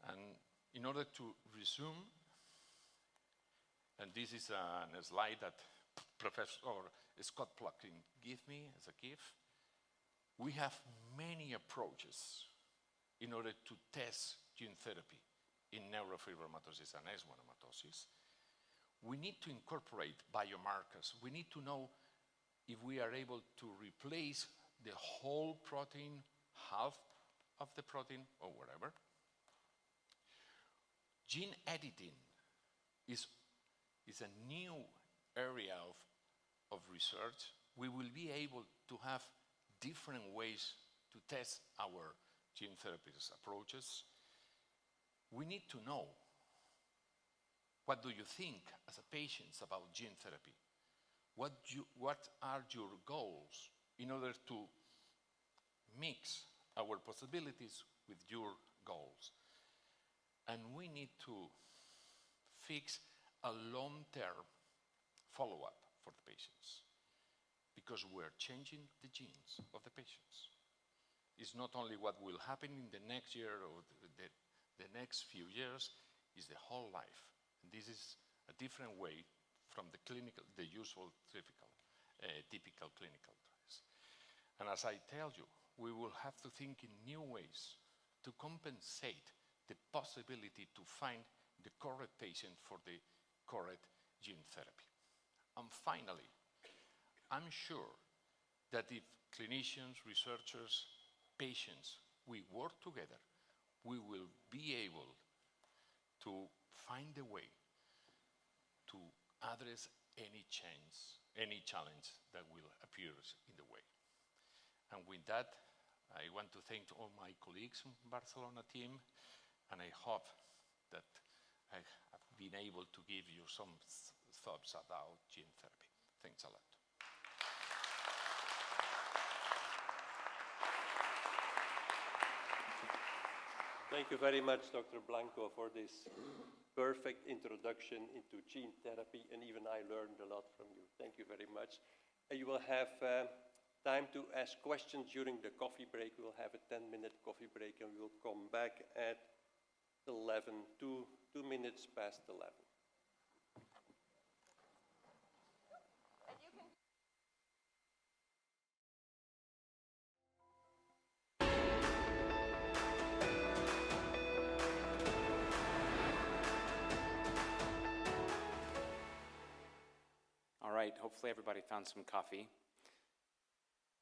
And in order to resume, and this is a slide that Professor Scott Plotkin gave me as a gift, we have many approaches in order to test gene therapy in neurofibromatosis and schwannomatosis. We need to incorporate biomarkers. We need to know if we are able to replace the whole protein, half of the protein, or whatever. Gene editing is a new area of research. We will be able to have different ways to test our gene therapies approaches. We need to know, what do you think as a patient about gene therapy? What are your goals in order to mix our possibilities with your goals? And we need to fix a long-term follow-up for the patients, because we're changing the genes of the patients. It's not only what will happen in the next year or the next few years, it's the whole life. And this is a different way from the usual typical clinical trials. And as I tell you, we will have to think in new ways to compensate the possibility to find the correct patient for the correct gene therapy. And finally, I'm sure that if clinicians, researchers, patients, we work together, we will be able to find a way to address any challenge that will appear in the way. And with that, I want to thank all my colleagues in Barcelona team, and I hope that I have been able to give you some thoughts about gene therapy. Thanks a lot. Thank you very much, Dr. Blanco, for this perfect introduction into gene therapy, and even I learned a lot from you. Thank you very much. And you will have time to ask questions during the coffee break. We'll have a 10-minute coffee break, and we'll come back at 11, 2 minutes past 11. hopefully everybody found some coffee.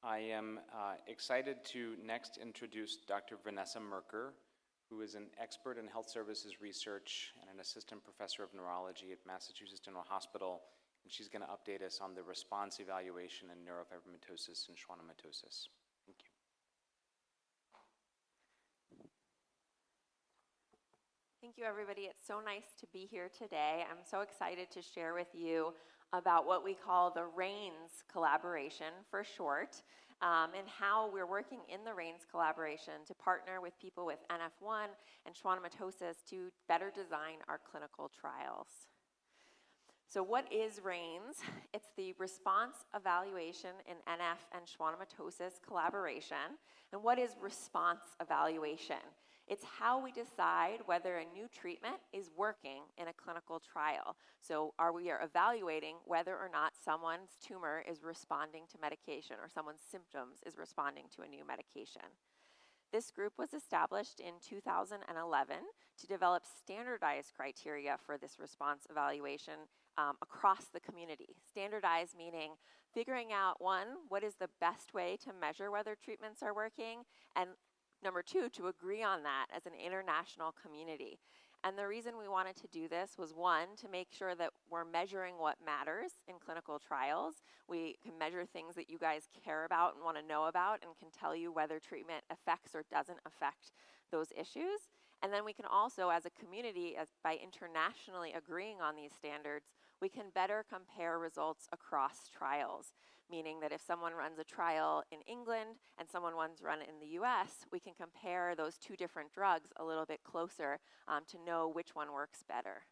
I am excited to next introduce Dr. Vanessa Merker, who is an expert in health services research and an assistant professor of neurology at Massachusetts General Hospital, and she's going to update us on the response evaluation in neurofibromatosis and schwannomatosis. Thank you. Thank you, everybody. It's so nice to be here today. I'm so excited to share with you about what we call the REINS collaboration for short, and how we're working in the REINS collaboration to partner with people with NF1 and schwannomatosis to better design our clinical trials. So what is REINS? It's the response evaluation in NF and schwannomatosis collaboration. And what is response evaluation? It's how we decide whether a new treatment is working in a clinical trial. So we are evaluating whether or not someone's tumor is responding to medication or someone's symptoms is responding to a new medication. This group was established in 2011 to develop standardized criteria for this response evaluation across the community. Standardized meaning figuring out, one, what is the best way to measure whether treatments are working, and number two, to agree on that as an international community. And the reason we wanted to do this was, one, to make sure that we're measuring what matters in clinical trials. We can measure things that you guys care about and want to know about and can tell you whether treatment affects or doesn't affect those issues. And then we can also, as a community, by internationally agreeing on these standards, we can better compare results across trials. Meaning that if someone runs a trial in England and someone runs run in the US, we can compare those two different drugs a little bit closer to know which one works better.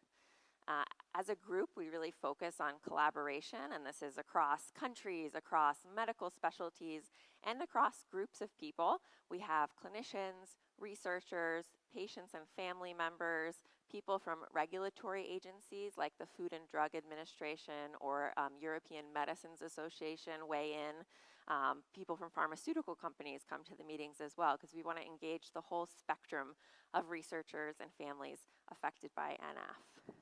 As a group, we really focus on collaboration, and this is across countries, across medical specialties, and across groups of people. We have clinicians, researchers, patients and family members, people from regulatory agencies like the Food and Drug Administration or European Medicines Association weigh in. People from pharmaceutical companies come to the meetings as well, because we want to engage the whole spectrum of researchers and families affected by NF.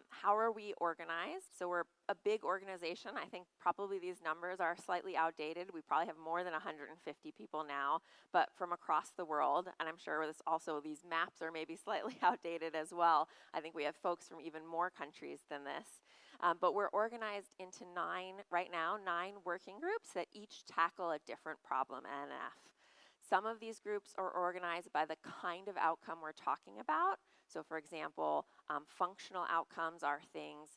How are we organized? So we're a big organization. I think probably these numbers are slightly outdated. We probably have more than 150 people now, but from across the world. And I'm sure these maps are maybe slightly outdated as well. I think we have folks from even more countries than this. But we're organized into nine working groups that each tackle a different problem in NF. Some of these groups are organized by the kind of outcome we're talking about. So for example, functional outcomes are things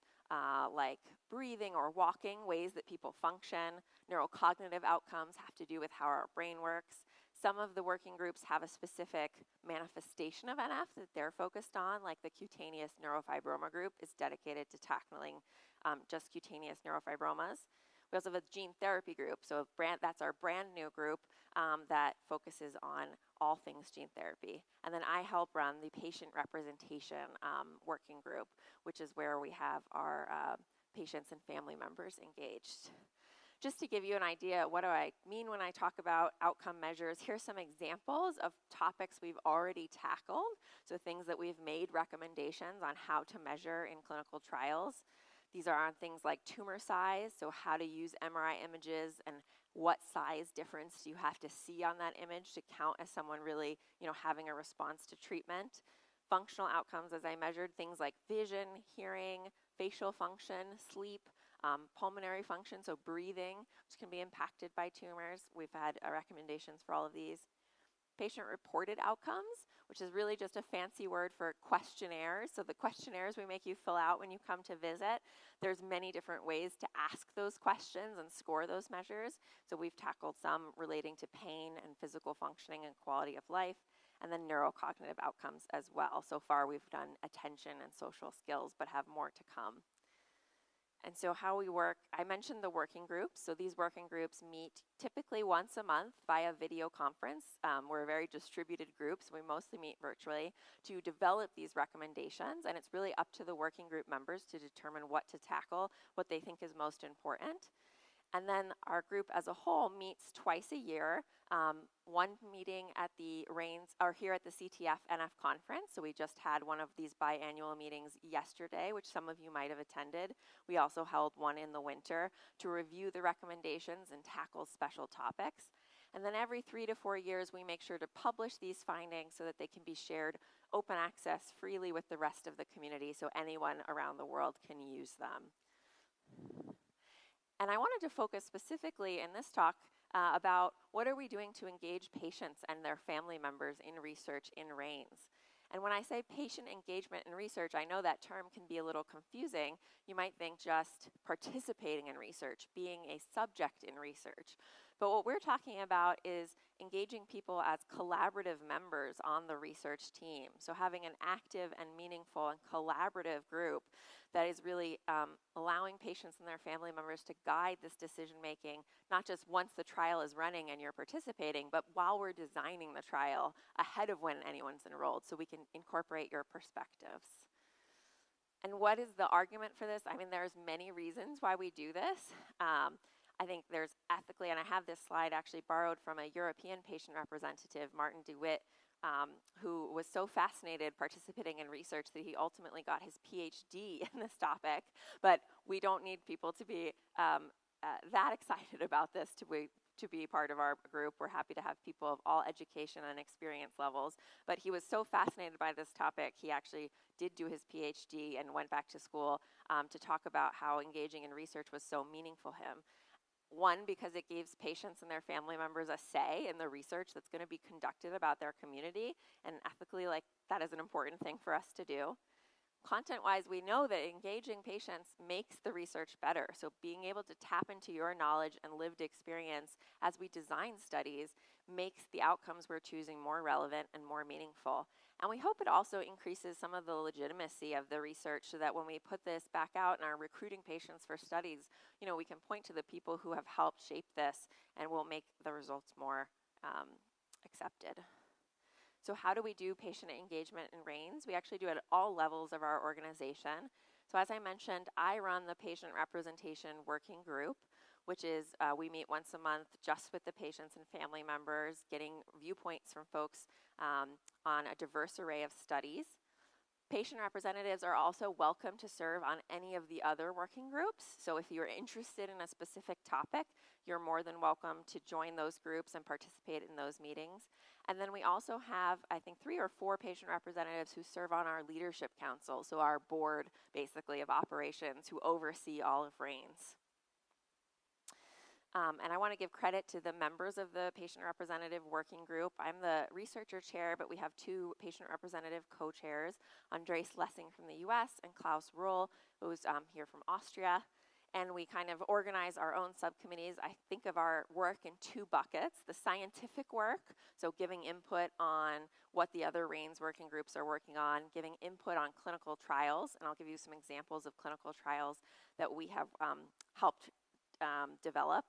like breathing or walking, ways that people function. Neurocognitive outcomes have to do with how our brain works. Some of the working groups have a specific manifestation of NF that they're focused on, like the cutaneous neurofibroma group is dedicated to tackling just cutaneous neurofibromas. We also have a gene therapy group, so that's our brand new group that focuses on all things gene therapy. And then I help run the patient representation working group, which is where we have our patients and family members engaged. Just to give you an idea, what do I mean when I talk about outcome measures? Here's some examples of topics we've already tackled, so things that we've made recommendations on how to measure in clinical trials. These are on things like tumor size, so how to use MRI images and what size difference do you have to see on that image to count as someone really, having a response to treatment. Functional outcomes, as I measured, things like vision, hearing, facial function, sleep, pulmonary function, so breathing, which can be impacted by tumors. We've had recommendations for all of these. Patient-reported outcomes, which is really just a fancy word for questionnaires. So the questionnaires we make you fill out when you come to visit, there's many different ways to ask those questions and score those measures. So we've tackled some relating to pain and physical functioning and quality of life, and then neurocognitive outcomes as well. So far we've done attention and social skills, but have more to come. And so how we work, I mentioned the working groups. So these working groups meet typically once a month via video conference. We're a very distributed group, so we mostly meet virtually to develop these recommendations. And it's really up to the working group members to determine what to tackle, what they think is most important. And then our group as a whole meets twice a year, one meeting at the REINS, or here at the CTF NF conference. So we just had one of these biannual meetings yesterday, which some of you might have attended. We also held one in the winter to review the recommendations and tackle special topics. And then every 3 to 4 years, we make sure to publish these findings so that they can be shared open access freely with the rest of the community so anyone around the world can use them. And I wanted to focus specifically in this talk about what are we doing to engage patients and their family members in research in REINS. And when I say patient engagement in research, I know that term can be a little confusing. You might think just participating in research, being a subject in research. But what we're talking about is engaging people as collaborative members on the research team. So having an active and meaningful and collaborative group that is really allowing patients and their family members to guide this decision making, not just once the trial is running and you're participating, but while we're designing the trial ahead of when anyone's enrolled, so we can incorporate your perspectives. And what is the argument for this? I mean, there's many reasons why we do this. I think there's ethically, and I have this slide actually borrowed from a European patient representative, Martin DeWitt, who was so fascinated participating in research that he ultimately got his PhD in this topic. But we don't need people to be that excited about this to be part of our group. We're happy to have people of all education and experience levels. But he was so fascinated by this topic, he actually did do his PhD and went back to school to talk about how engaging in research was so meaningful to him. One, because it gives patients and their family members a say in the research that's going to be conducted about their community, and ethically, like, that is an important thing for us to do. Content-wise, we know that engaging patients makes the research better. So being able to tap into your knowledge and lived experience as we design studies makes the outcomes we're choosing more relevant and more meaningful. And we hope it also increases some of the legitimacy of the research so that when we put this back out and are recruiting patients for studies, you know, we can point to the people who have helped shape this and will make the results more accepted. So how do we do patient engagement in REINS? We actually do it at all levels of our organization. So as I mentioned, I run the patient representation working group, which is we meet once a month just with the patients and family members, getting viewpoints from folks on a diverse array of studies. Patient representatives are also welcome to serve on any of the other working groups. So if you're interested in a specific topic, you're more than welcome to join those groups and participate in those meetings. And then we also have, I think, 3 or 4 patient representatives who serve on our leadership council, so our board, basically, of operations who oversee all of REINS. And I want to give credit to the members of the patient representative working group. I'm the researcher chair, but we have 2 patient representative co-chairs, Andres Lessing from the US and Klaus Ruhl, who's here from Austria. And we kind of organize our own subcommittees. I think of our work in 2 buckets: the scientific work, so giving input on what the other REINS working groups are working on, giving input on clinical trials, and I'll give you some examples of clinical trials that we have helped develop.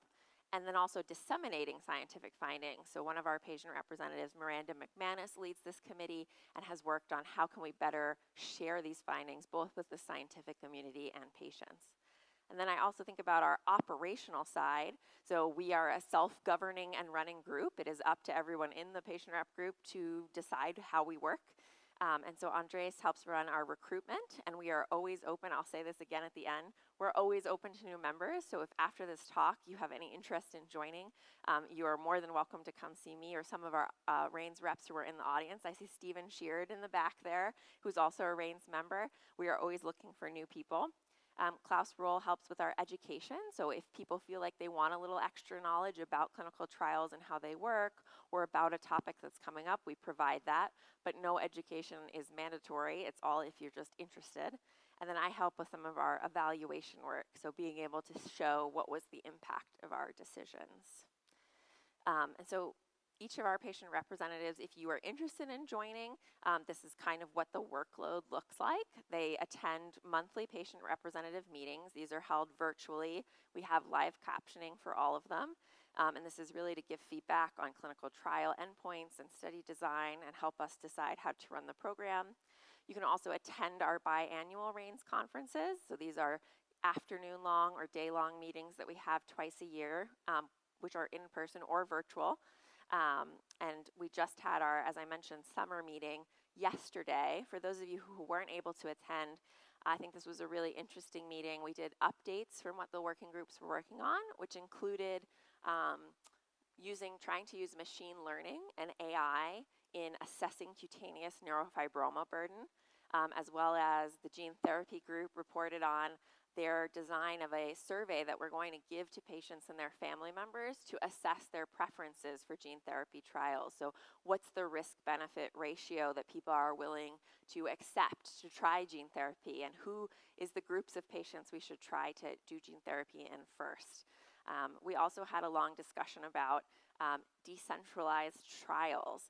And then also disseminating scientific findings. So one of our patient representatives, Miranda McManus, leads this committee and has worked on how can we better share these findings both with the scientific community and patients. And then I also think about our operational side. So we are a self-governing and running group. It is up to everyone in the patient rep group to decide how we work. And so Andres helps run our recruitment, and we are always open. I'll say this again at the end. We're always open to new members, so if after this talk you have any interest in joining, you are more than welcome to come see me or some of our REINS reps who are in the audience. I see Stephen Sheard in the back there, who's also a REINS member. We are always looking for new people. Klaus Ruhl helps with our education, so if people feel like they want a little extra knowledge about clinical trials and how they work, or about a topic that's coming up, we provide that, but no education is mandatory. It's all if you're just interested. And then I help with some of our evaluation work, so being able to show what was the impact of our decisions. And so each of our patient representatives, if you are interested in joining, this is kind of what the workload looks like. They attend monthly patient representative meetings. These are held virtually. We have live captioning for all of them. And this is really to give feedback on clinical trial endpoints and study design and help us decide how to run the program. You can also attend our biannual REINS conferences. So these are afternoon-long or day-long meetings that we have twice a year, which are in person or virtual. And we just had our, as I mentioned, summer meeting yesterday. For those of you who weren't able to attend, I think this was a really interesting meeting. We did updates from what the working groups were working on, which included trying to use machine learning and AI in assessing cutaneous neurofibroma burden, as well as the gene therapy group reported on their design of a survey that we're going to give to patients and their family members to assess their preferences for gene therapy trials. So what's the risk-benefit ratio that people are willing to accept to try gene therapy, and who is the groups of patients we should try to do gene therapy in first? We also had a long discussion about decentralized trials,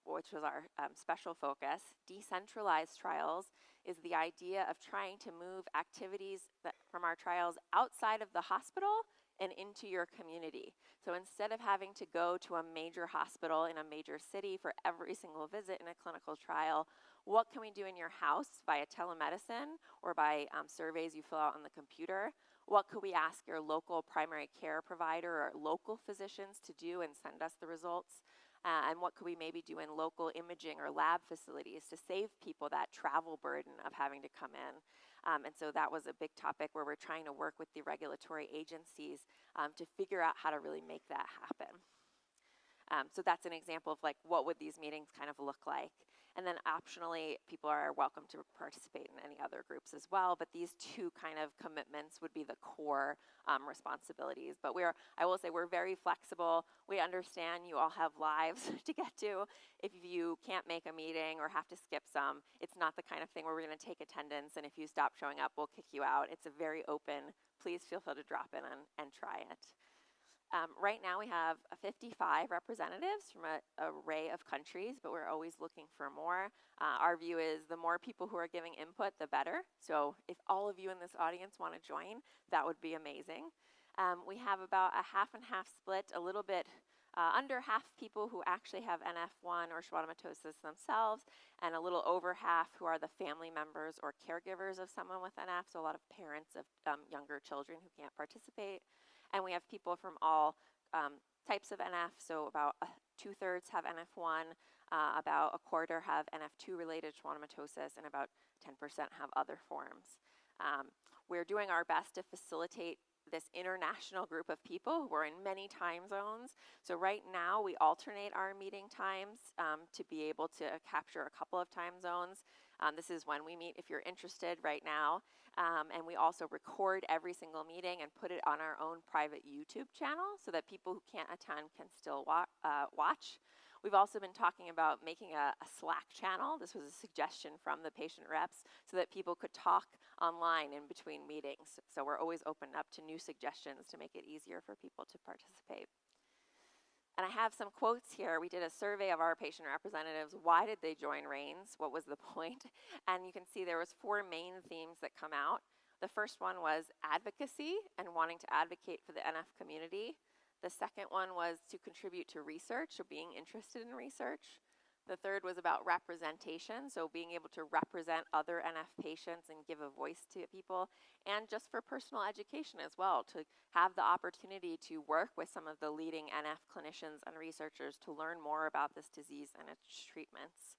which was our special focus. Decentralized trials is the idea of trying to move activities from our trials outside of the hospital and into your community. So instead of having to go to a major hospital in a major city for every single visit in a clinical trial, what can we do in your house via telemedicine or by surveys you fill out on the computer? What could we ask your local primary care provider or local physicians to do and send us the results? And what could we maybe do in local imaging or lab facilities to save people that travel burden of having to come in? And so that was a big topic where we're trying to work with the regulatory agencies to figure out how to really make that happen. So that's an example of like, what would these meetings kind of look like? And then optionally, people are welcome to participate in any other groups as well, but these two kind of commitments would be the core responsibilities. But I will say we're very flexible. We understand you all have lives to get to. If you can't make a meeting or have to skip some, it's not the kind of thing where we're gonna take attendance, and if you stop showing up, we'll kick you out. It's a very open, please feel free to drop in and try it. Right now we have 55 representatives from an array of countries, but we're always looking for more. Our view is the more people who are giving input, the better. So if all of you in this audience want to join, that would be amazing. We have about a half and half split, a little bit under half people who actually have NF1 or schwannomatosis themselves, and a little over half who are the family members or caregivers of someone with NF, so a lot of parents of younger children who can't participate. And we have people from all types of NF, so about 2/3 have NF1, about a quarter have NF2 related schwannomatosis, and about 10% have other forms. We're doing our best to facilitate this international group of people who are in many time zones. So right now we alternate our meeting times to be able to capture a couple of time zones. This is when we meet if you're interested right now. And we also record every single meeting and put it on our own private YouTube channel so that people who can't attend can still watch. We've also been talking about making a Slack channel. This was a suggestion from the patient reps so that people could talk online in between meetings. So we're always open up to new suggestions to make it easier for people to participate. And I have some quotes here. We did a survey of our patient representatives. Why did they join REINS? What was the point? And you can see there was 4 main themes that come out. The first one was advocacy and wanting to advocate for the NF community. The second one was to contribute to research, or being interested in research. The third was about representation, so being able to represent other NF patients and give a voice to people, and just for personal education as well, to have the opportunity to work with some of the leading NF clinicians and researchers to learn more about this disease and its treatments.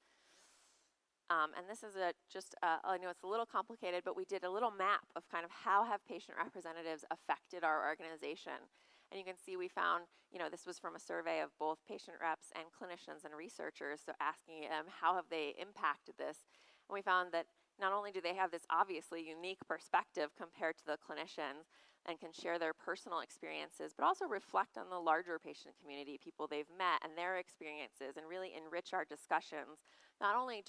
And this is I know it's a little complicated, but we did a little map of kind of how have patient representatives affected our organization. And you can see we found, this was from a survey of both patient reps and clinicians and researchers, so asking them how have they impacted this. And we found that not only do they have this obviously unique perspective compared to the clinicians and can share their personal experiences, but also reflect on the larger patient community, people they've met and their experiences, and really enrich our discussions, not only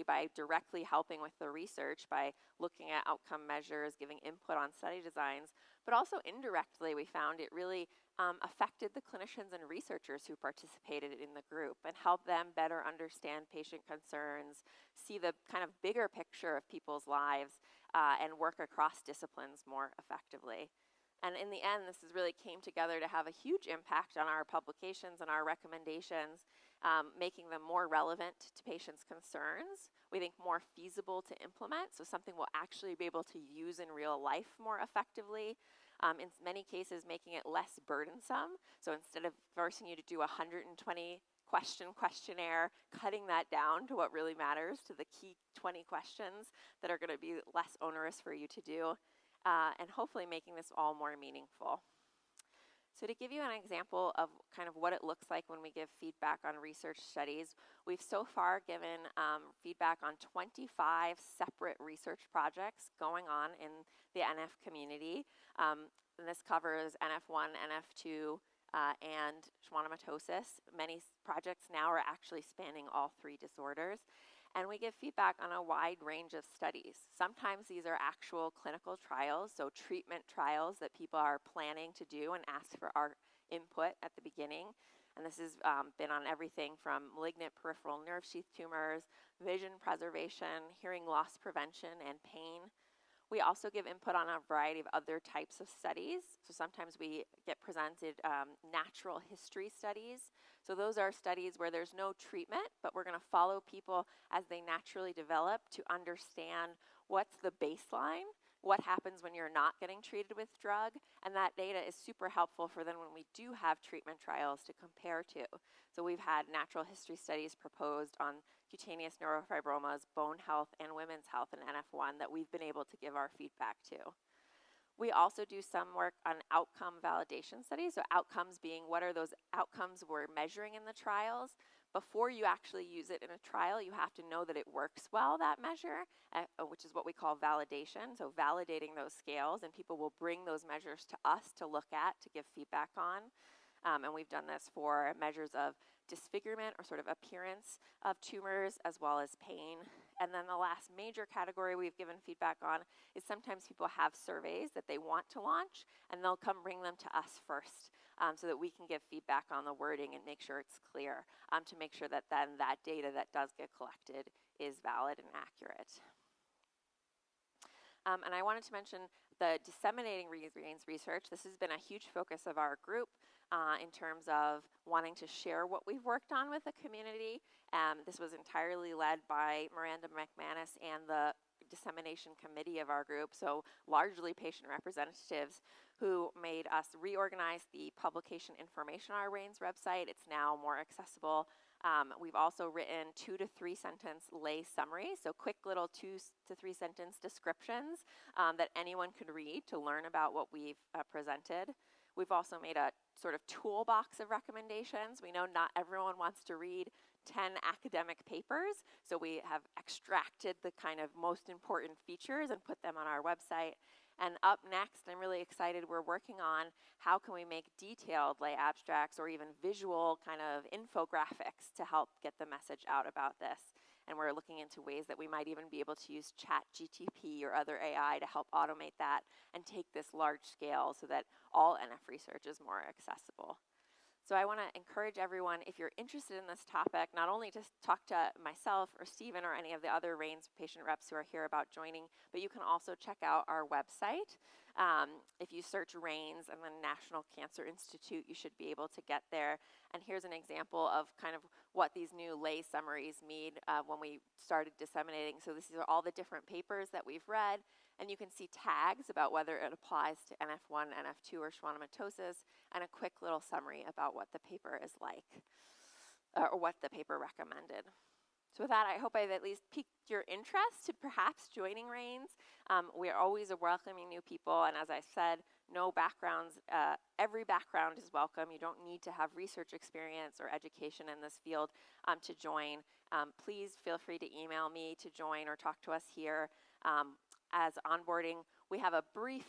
by directly helping with the research by looking at outcome measures, giving input on study designs, but also indirectly we found it really affected the clinicians and researchers who participated in the group and helped them better understand patient concerns, see the kind of bigger picture of people's lives, and work across disciplines more effectively. And in the end, this really came together to have a huge impact on our publications and our recommendations. making them more relevant to patients' concerns. We think more feasible to implement, so something we'll actually be able to use in real life more effectively. In many cases, making it less burdensome. So instead of forcing you to do a 120 questionnaire, cutting that down to what really matters, to the key 20 questions that are going to be less onerous for you to do, and hopefully making this all more meaningful. So to give you an example of kind of what it looks like when we give feedback on research studies, we've so far given feedback on 25 separate research projects going on in the NF community. And this covers NF1, NF2, and schwannomatosis. Many projects now are actually spanning all three disorders. And we give feedback on a wide range of studies. Sometimes these are actual clinical trials, so treatment trials that people are planning to do and ask for our input at the beginning. And this has been on everything from malignant peripheral nerve sheath tumors, vision preservation, hearing loss prevention, and pain. We also give input on a variety of other types of studies. So sometimes we get presented natural history studies. So those are studies where there's no treatment, but we're going to follow people as they naturally develop to understand what's the baseline, what happens when you're not getting treated with drug, and that data is super helpful for then when we do have treatment trials to compare to. So we've had natural history studies proposed on cutaneous neurofibromas, bone health, and women's health in NF1 that we've been able to give our feedback to. We also do some work on outcome validation studies, so outcomes being what are those outcomes we're measuring in the trials. Before you actually use it in a trial, you have to know that it works well, that measure, which is what we call validation, so validating those scales, and people will bring those measures to us to look at, to give feedback on. And we've done this for measures of disfigurement or sort of appearance of tumors as well as pain. And then the last major category we've given feedback on is sometimes people have surveys that they want to launch, and they'll come bring them to us first so that we can give feedback on the wording and make sure it's clear, to make sure that then that data that does get collected is valid and accurate. And I wanted to mention the disseminating REINS research. This has been a huge focus of our group in terms of wanting to share what we've worked on with the community. This was entirely led by Miranda McManus and the dissemination committee of our group, so largely patient representatives who made us reorganize the publication information on our REINS website. It's now more accessible. We've also written 2 to 3 sentence lay summaries, so quick little 2 to 3 sentence descriptions that anyone could read to learn about what we've presented. We've also made a sort of toolbox of recommendations. We know not everyone wants to read 10 academic papers, so we have extracted the kind of most important features and put them on our website. And up next, I'm really excited, we're working on how can we make detailed lay abstracts or even visual kind of infographics to help get the message out about this. And we're looking into ways that we might even be able to use ChatGPT or other AI to help automate that and take this large scale so that all NF research is more accessible. So I want to encourage everyone, if you're interested in this topic, not only to talk to myself or Stephen or any of the other REINS patient reps who are here about joining, but you can also check out our website. If you search REINS and the National Cancer Institute, you should be able to get there. And here's an example of kind of what these new lay summaries mean when we started disseminating. So these are all the different papers that we've read, and you can see tags about whether it applies to NF1, NF2, or schwannomatosis, and a quick little summary about what the paper is like, or what the paper recommended. So with that, I hope I've at least piqued your interest to perhaps joining REINS. We are always welcoming new people, and as I said, no backgrounds, every background is welcome. You don't need to have research experience or education in this field to join. Please feel free to email me to join or talk to us here. As onboarding, we have a brief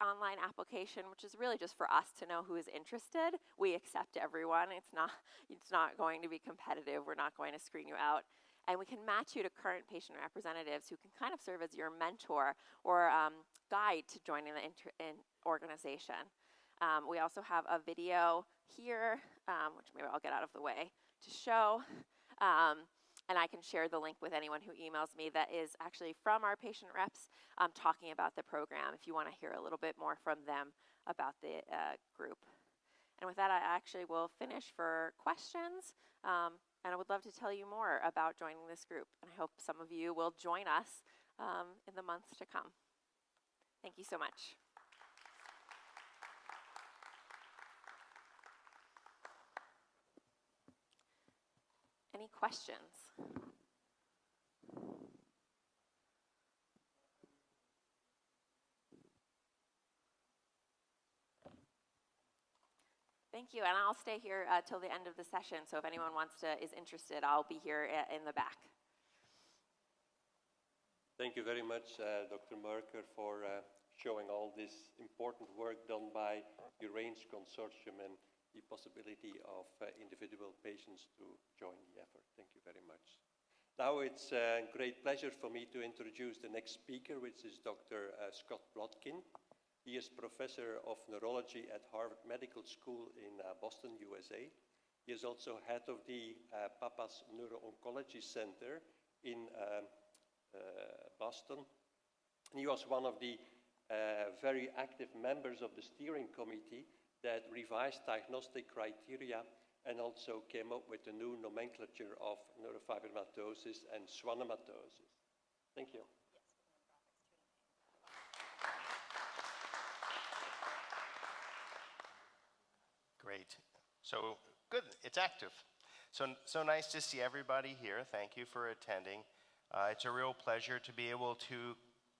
online application, which is really just for us to know who is interested. We accept everyone. It's not going to be competitive. We're not going to screen you out. And we can match you to current patient representatives who can kind of serve as your mentor or guide to joining the organization. We also have a video here, which maybe I'll get out of the way to show. And I can share the link with anyone who emails me that is actually from our patient reps talking about the program if you want to hear a little bit more from them about the group. And with that, I actually will finish for questions. And I would love to tell you more about joining this group. And I hope some of you will join us in the months to come. Thank you so much. Any questions? Thank you, and I'll stay here till the end of the session, so if anyone is interested, I'll be here in the back. Thank you very much, Dr. Merker, for showing all this important work done by the REINS consortium and the possibility of individual patients to join the effort. Thank you very much. Now it's a great pleasure for me to introduce the next speaker, which is Dr. Scott Plotkin. He is professor of neurology at Harvard Medical School in Boston, USA. He is also head of the Papa's Neuro-Oncology Center in Boston. He was one of the very active members of the steering committee that revised diagnostic criteria and also came up with a new nomenclature of neurofibromatosis and schwannomatosis. Thank you. Great. So good, it's active. So nice to see everybody here. Thank you for attending. It's a real pleasure to be able to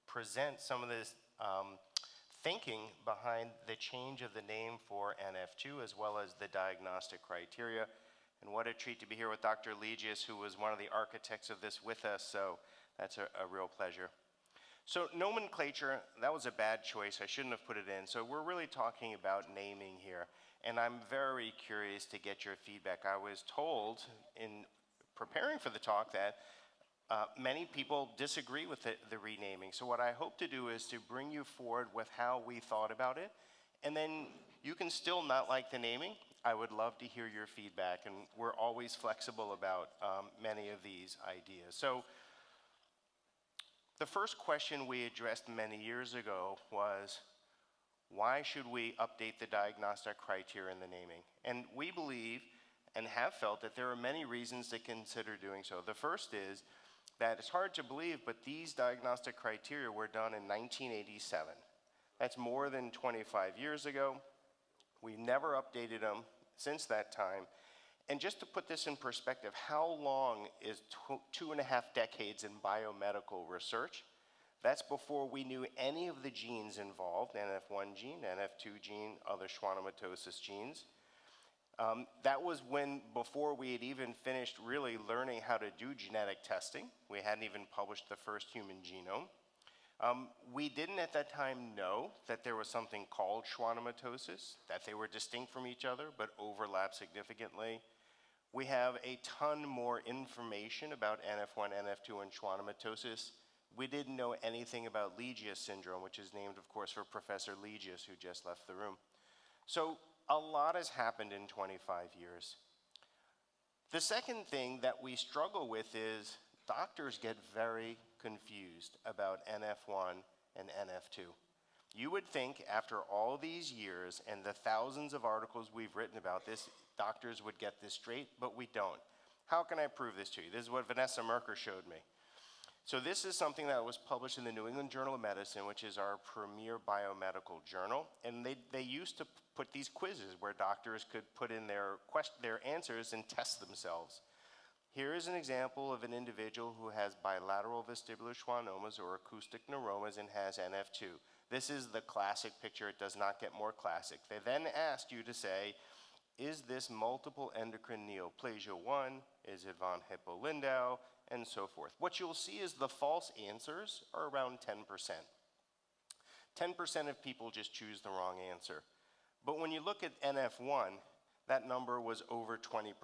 present some of this thinking behind the change of the name for NF2 as well as the diagnostic criteria. And what a treat to be here with Dr. Legius, who was one of the architects of this with us, so that's a real pleasure. So nomenclature, that was a bad choice. I shouldn't have put it in. So we're really talking about naming here. And I'm very curious to get your feedback. I was told in preparing for the talk that many people disagree with the renaming. So what I hope to do is to bring you forward with how we thought about it. And then you can still not like the naming. I would love to hear your feedback. And we're always flexible about many of these ideas. So the first question we addressed many years ago was, why should we update the diagnostic criteria in the naming? And we believe and have felt that there are many reasons to consider doing so. The first is that it's hard to believe, but these diagnostic criteria were done in 1987. That's more than 25 years ago. We've never updated them since that time. And just to put this in perspective, how long is 2.5 decades in biomedical research? That's before we knew any of the genes involved, NF1 gene, NF2 gene, other schwannomatosis genes. That was before we had even finished really learning how to do genetic testing. We hadn't even published the first human genome. We didn't at that time know that there was something called schwannomatosis, that they were distinct from each other but overlap significantly. We have a ton more information about NF1, NF2, and schwannomatosis. We didn't know anything about Legius syndrome, which is named, of course, for Professor Legius, who just left the room. So a lot has happened in 25 years. The second thing that we struggle with is doctors get very confused about NF1 and NF2. You would think after all these years and the thousands of articles we've written about this, doctors would get this straight, but we don't. How can I prove this to you? This is what Vanessa Merker showed me. So this is something that was published in the New England Journal of Medicine, which is our premier biomedical journal. And they used to put these quizzes where doctors could put in their answers and test themselves. Here is an example of an individual who has bilateral vestibular schwannomas or acoustic neuromas and has NF2. This is the classic picture. It does not get more classic. They then asked you to say, is this multiple endocrine neoplasia 1? Is it von Hippel-Lindau? And so forth. What you'll see is the false answers are around 10%. 10% of people just choose the wrong answer. But when you look at NF1, that number was over 20%.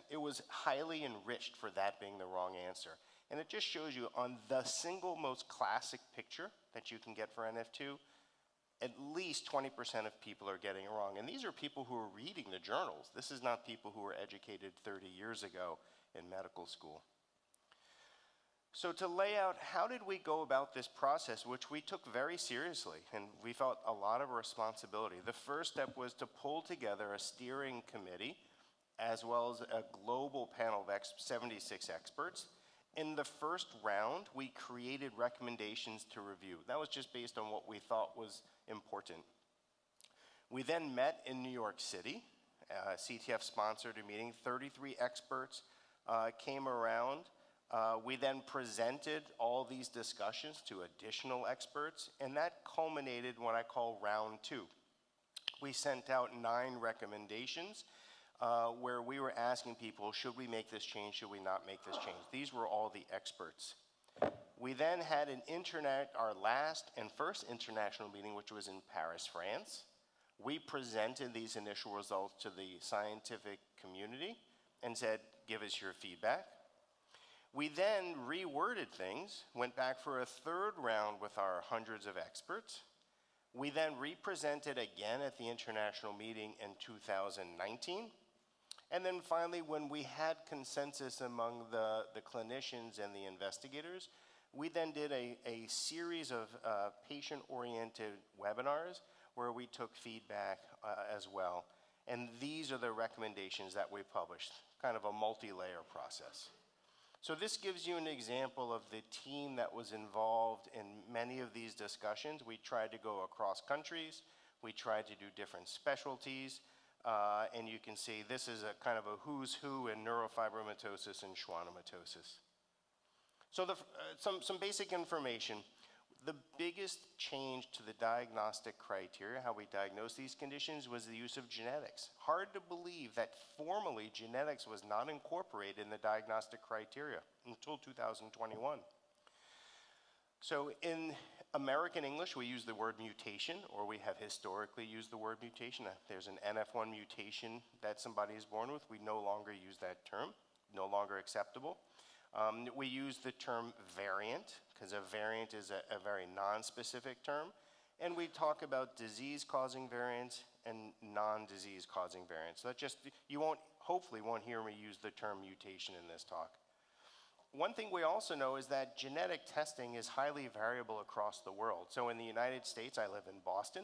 It was highly enriched for that being the wrong answer. And it just shows you on the single most classic picture that you can get for NF2, at least 20% of people are getting it wrong. And these are people who are reading the journals. This is not people who were educated 30 years ago in medical school. So to lay out how did we go about this process, which we took very seriously, and we felt a lot of responsibility. The first step was to pull together a steering committee, as well as a global panel of 76 experts. In the first round, we created recommendations to review. That was just based on what we thought was important. We then met in New York City. CTF sponsored a meeting. 33 experts came around. We then presented all these discussions to additional experts, and that culminated in what I call round 2. We sent out 9 recommendations where we were asking people, should we make this change, should we not make this change? These were all the experts. We then had our last and first international meeting, which was in Paris, France. We presented these initial results to the scientific community and said, give us your feedback. We then reworded things, went back for a third round with our hundreds of experts. We then represented again at the international meeting in 2019. And then finally, when we had consensus among the clinicians and the investigators, we then did a series of patient-oriented webinars where we took feedback as well. And these are the recommendations that we published, kind of a multi-layer process. So this gives you an example of the team that was involved in many of these discussions. We tried to go across countries. We tried to do different specialties. And you can see this is a kind of a who's who in neurofibromatosis and schwannomatosis. So some basic information. The biggest change to the diagnostic criteria, how we diagnose these conditions, was the use of genetics. Hard to believe that formally genetics was not incorporated in the diagnostic criteria until 2021. So in American English, we use the word mutation, or we have historically used the word mutation. If there's an NF1 mutation that somebody is born with, we no longer use that term, no longer acceptable. We use the term variant, because a variant is a very non-specific term. And we talk about disease-causing variants and non-disease-causing variants. So that just, hopefully won't hear me use the term mutation in this talk. One thing we also know is that genetic testing is highly variable across the world. So in the United States, I live in Boston,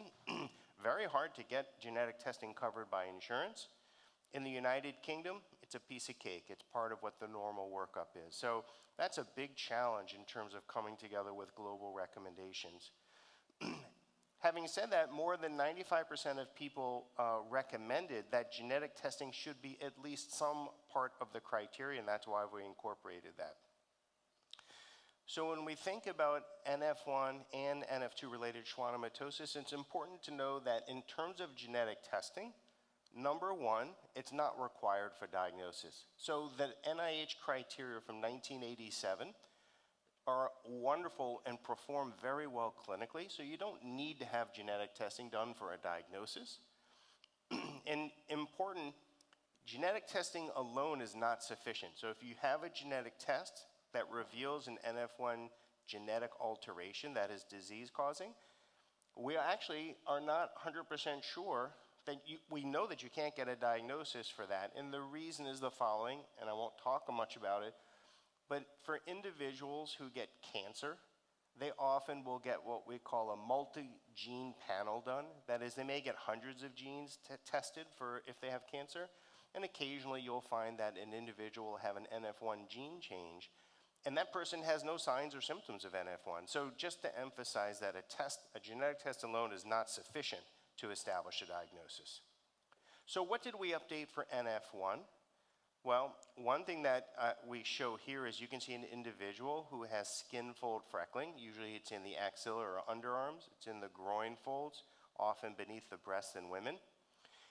very hard to get genetic testing covered by insurance. In the United Kingdom, it's a piece of cake. It's part of what the normal workup is. So that's a big challenge in terms of coming together with global recommendations. Having said that, more than 95% of people recommended that genetic testing should be at least some part of the criteria, and that's why we incorporated that. So when we think about NF1 and NF2 related schwannomatosis, it's important to know that in terms of genetic testing, number one, it's not required for diagnosis. So the NIH criteria from 1987 are wonderful and perform very well clinically, so you don't need to have genetic testing done for a diagnosis. And important, genetic testing alone is not sufficient. So if you have a genetic test that reveals an NF1 genetic alteration that is disease-causing, we actually are not 100% sure that we know that you can't get a diagnosis for that. And the reason is the following, and I won't talk much about it, but for individuals who get cancer, they often will get what we call a multi-gene panel done. That is, they may get hundreds of genes tested for if they have cancer, and occasionally you'll find that an individual will have an NF1 gene change, and that person has no signs or symptoms of NF1. So just to emphasize that a genetic test alone is not sufficient to establish a diagnosis. So what did we update for NF1? Well, one thing that we show here is you can see an individual who has skin fold freckling. Usually it's in the axilla or underarms. It's in the groin folds, often beneath the breast in women.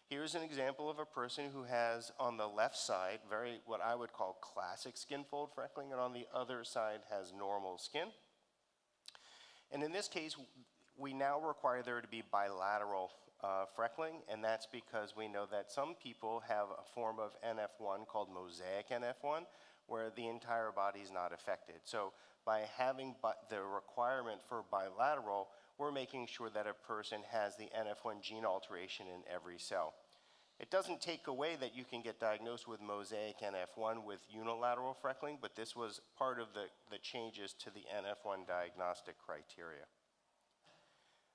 Here's an example of a person who has on the left side what I would call classic skin fold freckling, and on the other side has normal skin. And in this case, we now require there to be bilateral freckling, and that's because we know that some people have a form of NF1 called mosaic NF1, where the entire body is not affected. So by having the requirement for bilateral, we're making sure that a person has the NF1 gene alteration in every cell. It doesn't take away that you can get diagnosed with mosaic NF1 with unilateral freckling, but this was part of the changes to the NF1 diagnostic criteria.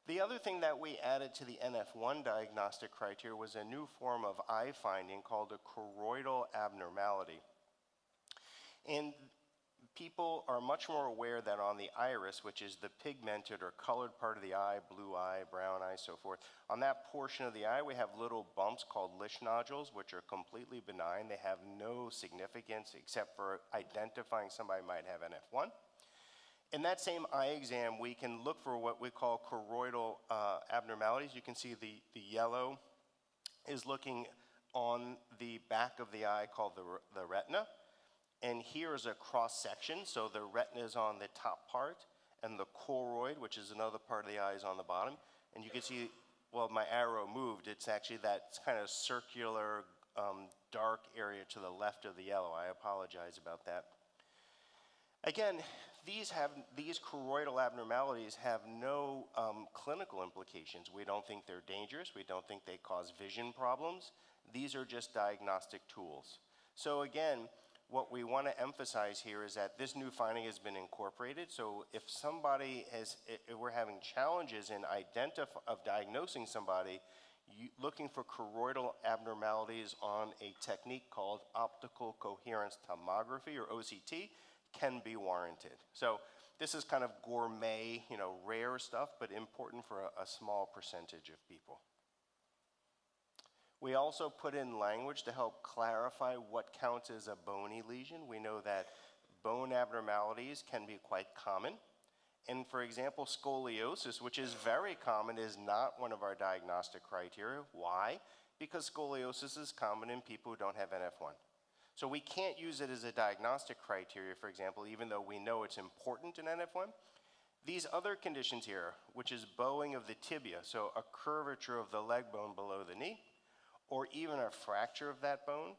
The other thing that we added to the NF1 diagnostic criteria was a new form of eye finding called a choroidal abnormality. And people are much more aware that on the iris, which is the pigmented or colored part of the eye, blue eye, brown eye, so forth, on that portion of the eye we have little bumps called Lisch nodules, which are completely benign. They have no significance except for identifying somebody might have NF1. In that same eye exam, we can look for what we call choroidal abnormalities. You can see the yellow is looking on the back of the eye called the retina. And here is a cross-section, so the retina is on the top part, and the choroid, which is another part of the eye, is on the bottom. And you can see, well, my arrow moved. It's actually that kind of circular, dark area to the left of the yellow. I apologize about that. Again, these choroidal abnormalities have no clinical implications. We don't think they're dangerous. We don't think they cause vision problems. These are just diagnostic tools. So again, what we want to emphasize here is that this new finding has been incorporated. So if somebody if we're having challenges in diagnosing somebody, looking for choroidal abnormalities on a technique called optical coherence tomography, or OCT, can be warranted. So this is kind of gourmet, rare stuff, but important for a small percentage of people. We also put in language to help clarify what counts as a bony lesion. We know that bone abnormalities can be quite common. And for example, scoliosis, which is very common, is not one of our diagnostic criteria. Why? Because scoliosis is common in people who don't have NF1. So we can't use it as a diagnostic criteria, for example, even though we know it's important in NF1. These other conditions here, which is bowing of the tibia, so a curvature of the leg bone below the knee, or even a fracture of that bone,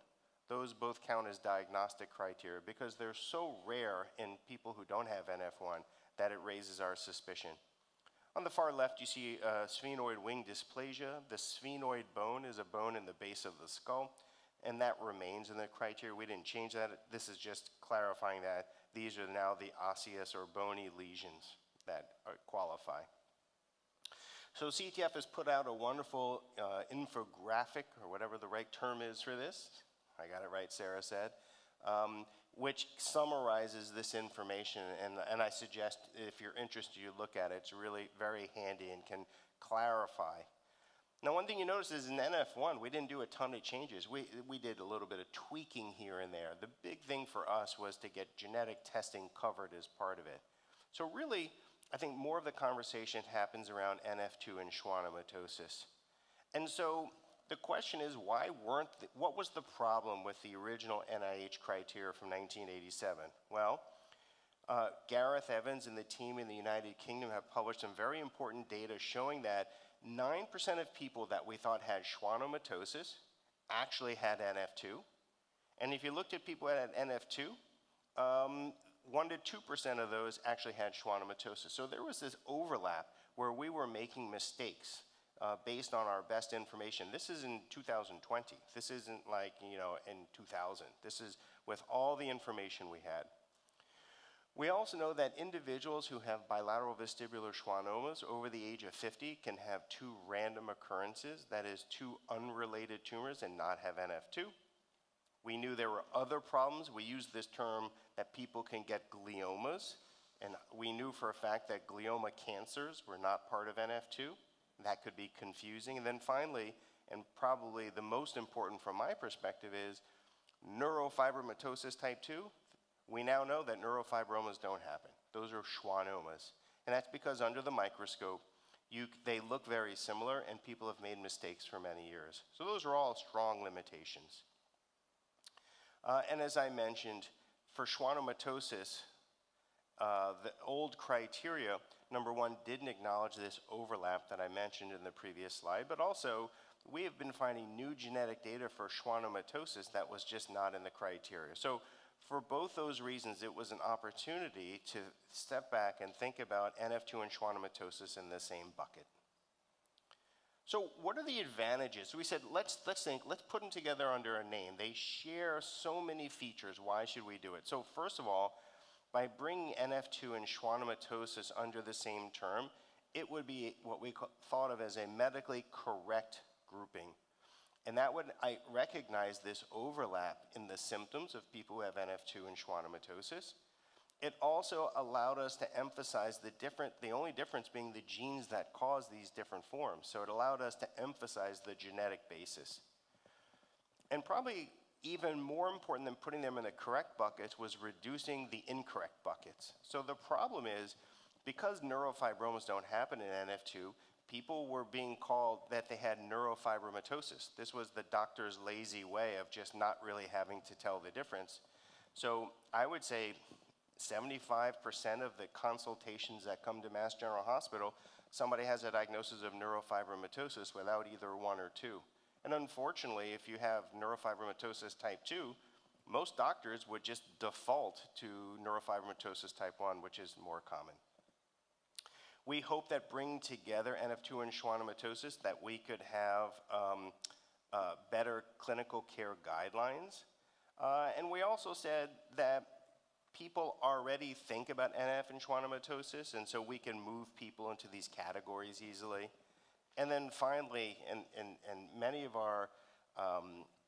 those both count as diagnostic criteria because they're so rare in people who don't have NF1 that it raises our suspicion. On the far left, you see sphenoid wing dysplasia. The sphenoid bone is a bone in the base of the skull, and that remains in the criteria. We didn't change that. This is just clarifying that these are now the osseous or bony lesions that qualify. So CTF has put out a wonderful infographic, or whatever the right term is for this. I got it right, Sarah said, which summarizes this information. And I suggest if you're interested, you look at it. It's really very handy and can clarify. Now, one thing you notice is in NF1, we didn't do a ton of changes. We did a little bit of tweaking here and there. The big thing for us was to get genetic testing covered as part of it. So really, I think more of the conversation happens around NF2 and schwannomatosis. And so the question is, what was the problem with the original NIH criteria from 1987? Well, Gareth Evans and the team in the United Kingdom have published some very important data showing that 9% of people that we thought had schwannomatosis actually had NF2. And if you looked at people that had NF2, 1% to 2% of those actually had schwannomatosis. So there was this overlap where we were making mistakes based on our best information. This is in 2020. This isn't like, in 2000. This is with all the information we had. We also know that individuals who have bilateral vestibular schwannomas over the age of 50 can have 2 random occurrences, that is 2 unrelated tumors, and not have NF2. We knew there were other problems. We used this term that people can get gliomas, and we knew for a fact that glioma cancers were not part of NF2. That could be confusing. And then finally, and probably the most important from my perspective, is neurofibromatosis type 2. We now know that neurofibromas don't happen. Those are schwannomas. And that's because under the microscope, they look very similar, and people have made mistakes for many years. So those are all strong limitations. And as I mentioned, for schwannomatosis, the old criteria, number one, didn't acknowledge this overlap that I mentioned in the previous slide, but also we have been finding new genetic data for schwannomatosis that was just not in the criteria. So for both those reasons, it was an opportunity to step back and think about NF2 and schwannomatosis in the same bucket. So what are the advantages? So we said, let's think, let's put them together under a name. They share so many features. Why should we do it? So first of all, by bringing NF2 and schwannomatosis under the same term, it would be what we thought of as a medically correct grouping. And that would recognize this overlap in the symptoms of people who have NF2 and schwannomatosis. It also allowed us to emphasize the only difference being the genes that cause these different forms. So it allowed us to emphasize the genetic basis. And probably even more important than putting them in the correct buckets was reducing the incorrect buckets. So the problem is, because neurofibromas don't happen in NF2, people were being called that they had neurofibromatosis. This was the doctor's lazy way of just not really having to tell the difference. So I would say 75% of the consultations that come to Mass General Hospital, somebody has a diagnosis of neurofibromatosis without either one or two. And unfortunately, if you have neurofibromatosis type 2, most doctors would just default to neurofibromatosis type 1, which is more common. We hope that bringing together NF2 and schwannomatosis that we could have better clinical care guidelines. And we also said that people already think about NF and schwannomatosis, and so we can move people into these categories easily. And then finally, and many of our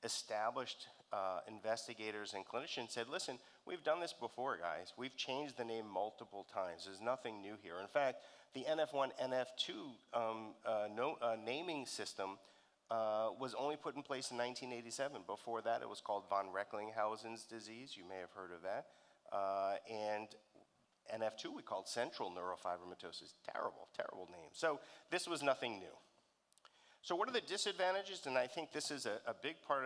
established investigators and clinicians said, listen, we've done this before, guys. We've changed the name multiple times. There's nothing new here. In fact, the NF1, NF2 naming system was only put in place in 1987. Before that, it was called von Recklinghausen's disease. You may have heard of that. And NF2 we called central neurofibromatosis. Terrible, terrible name. So this was nothing new. So what are the disadvantages? And I think this is a big part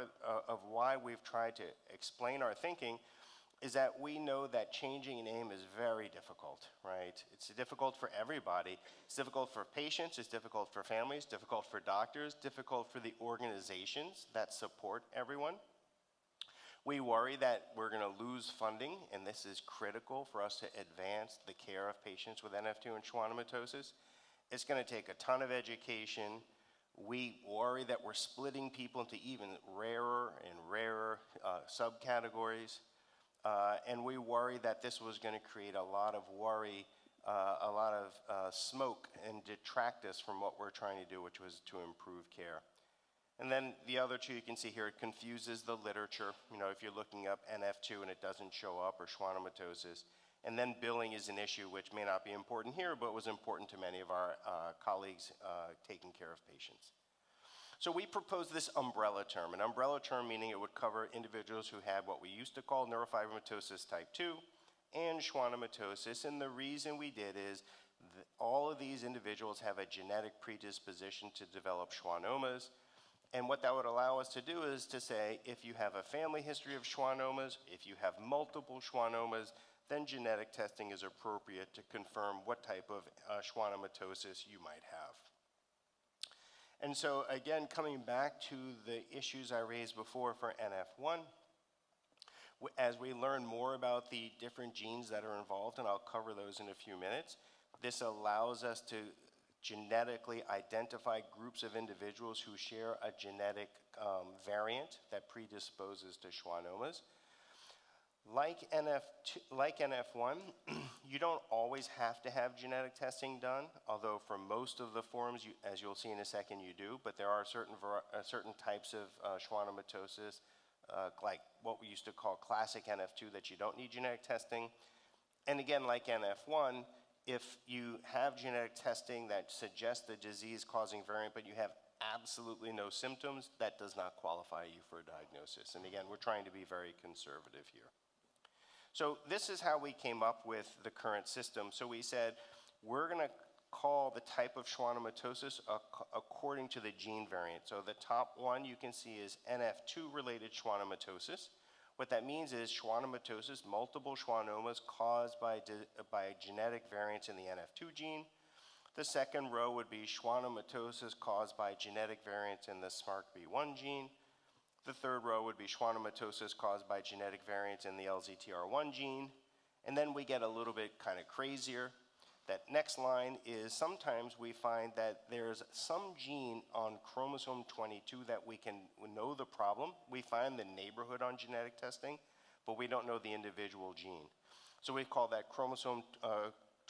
of why we've tried to explain our thinking, is that we know that changing a name is very difficult, right? It's difficult for everybody. It's difficult for patients, it's difficult for families, difficult for doctors, difficult for the organizations that support everyone. We worry that we're going to lose funding, and this is critical for us to advance the care of patients with NF2 and schwannomatosis. It's going to take a ton of education. We worry that we're splitting people into even rarer and rarer subcategories. And we worry that this was going to create a lot of worry, a lot of smoke, and detract us from what we're trying to do, which was to improve care. And then the other two you can see here, it confuses the literature. You know, if you're looking up NF2 and it doesn't show up, or schwannomatosis. And then billing is an issue which may not be important here, but was important to many of our colleagues taking care of patients. So we proposed this umbrella term, an umbrella term meaning it would cover individuals who had what we used to call neurofibromatosis type 2 and schwannomatosis. And the reason we did is all of these individuals have a genetic predisposition to develop schwannomas. And what that would allow us to do is to say, if you have a family history of schwannomas, if you have multiple schwannomas, then genetic testing is appropriate to confirm what type of schwannomatosis you might have. And so again, coming back to the issues I raised before for NF1, as we learn more about the different genes that are involved, and I'll cover those in a few minutes, this allows us to genetically identify groups of individuals who share a genetic variant that predisposes to schwannomas. Like NF1, you don't always have to have genetic testing done, although for most of the forms, as you'll see in a second, you do, but there are certain types of schwannomatosis, like what we used to call classic NF2, that you don't need genetic testing. And again, like NF1, if you have genetic testing that suggests the disease-causing variant, but you have absolutely no symptoms, that does not qualify you for a diagnosis. And again, we're trying to be very conservative here. So this is how we came up with the current system. So we said, we're going to call the type of schwannomatosis according to the gene variant. So the top one you can see is NF2-related schwannomatosis. What that means is schwannomatosis, multiple schwannomas caused by genetic variants in the NF2 gene. The second row would be schwannomatosis caused by genetic variants in the SMARCB1 gene. The third row would be schwannomatosis caused by genetic variants in the LZTR1 gene. And then we get a little bit kind of crazier. That next line is sometimes we find that there's some gene on chromosome 22 that we know the problem. We find the neighborhood on genetic testing, but we don't know the individual gene. So we call that chromosome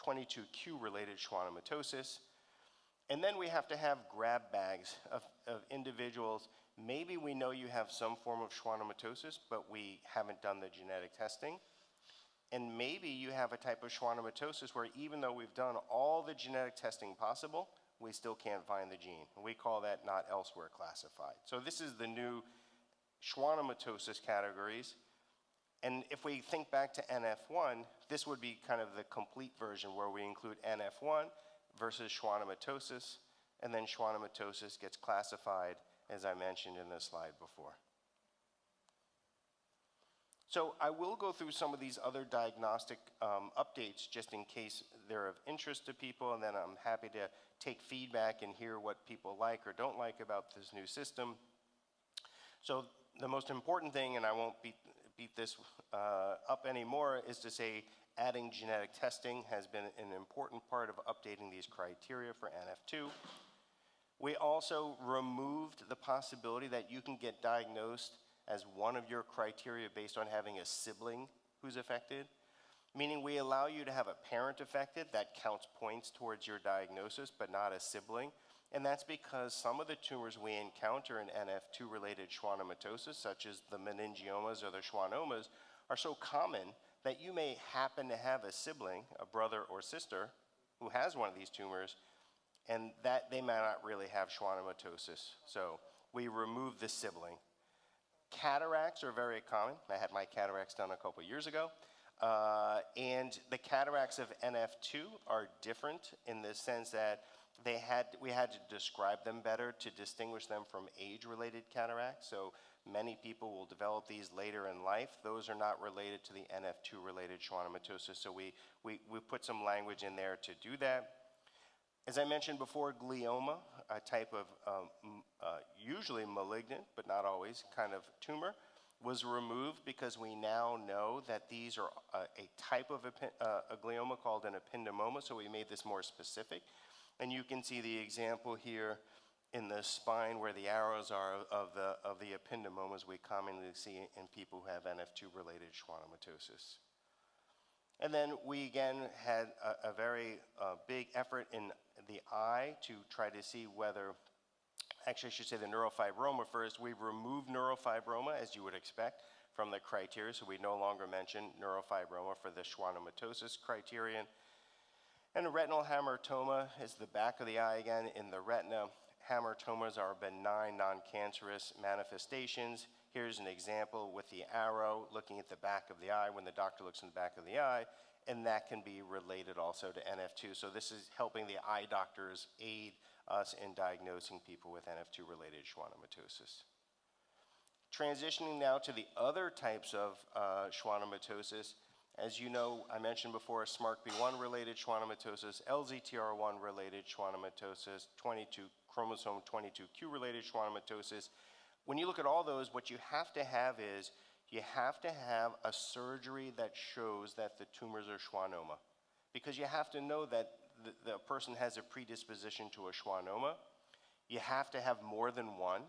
22q related schwannomatosis. And then we have to have grab bags of individuals. Maybe we know you have some form of schwannomatosis, but we haven't done the genetic testing. And maybe you have a type of schwannomatosis where even though we've done all the genetic testing possible, we still can't find the gene. And we call that not elsewhere classified. So this is the new schwannomatosis categories. And if we think back to NF1, this would be kind of the complete version where we include NF1 versus schwannomatosis, and then schwannomatosis gets classified, as I mentioned in the slide before. So I will go through some of these other diagnostic updates just in case they're of interest to people, and then I'm happy to take feedback and hear what people like or don't like about this new system. So the most important thing, and I won't beat this up anymore, is to say adding genetic testing has been an important part of updating these criteria for NF2. We also removed the possibility that you can get diagnosed as one of your criteria based on having a sibling who's affected, meaning we allow you to have a parent affected that counts points towards your diagnosis, but not a sibling. And that's because some of the tumors we encounter in NF2-related schwannomatosis, such as the meningiomas or the schwannomas, are so common that you may happen to have a sibling, a brother or sister, who has one of these tumors, and that they may not really have schwannomatosis. So we remove the sibling. Cataracts are very common. I had my cataracts done a couple years ago. And the cataracts of NF2 are different in the sense that we had to describe them better to distinguish them from age-related cataracts. So many people will develop these later in life. Those are not related to the NF2-related schwannomatosis. So we put some language in there to do that. As I mentioned before, glioma, a type of usually malignant, but not always, kind of tumor, was removed because we now know that these are a type of a glioma called an ependymoma, so we made this more specific. And you can see the example here in the spine where the arrows are of the ependymomas we commonly see in people who have NF2-related schwannomatosis. And then we again had a very big effort in the eye to try to see whether, actually I should say the neurofibroma first. We've removed neurofibroma, as you would expect, from the criteria, so we no longer mention neurofibroma for the schwannomatosis criterion. And a retinal hamartoma is the back of the eye again. In the retina, hamartomas are benign, non-cancerous manifestations. Here's an example with the arrow looking at the back of the eye when the doctor looks in the back of the eye, and that can be related also to NF2. So this is helping the eye doctors aid us in diagnosing people with NF2-related schwannomatosis. Transitioning now to the other types of schwannomatosis. As you know, I mentioned before, SMARCB1-related schwannomatosis, LZTR1-related schwannomatosis, chromosome 22q-related schwannomatosis. When you look at all those, what you have to have is you have to have a surgery that shows that the tumors are schwannoma, because you have to know that the person has a predisposition to a schwannoma. You have to have more than one,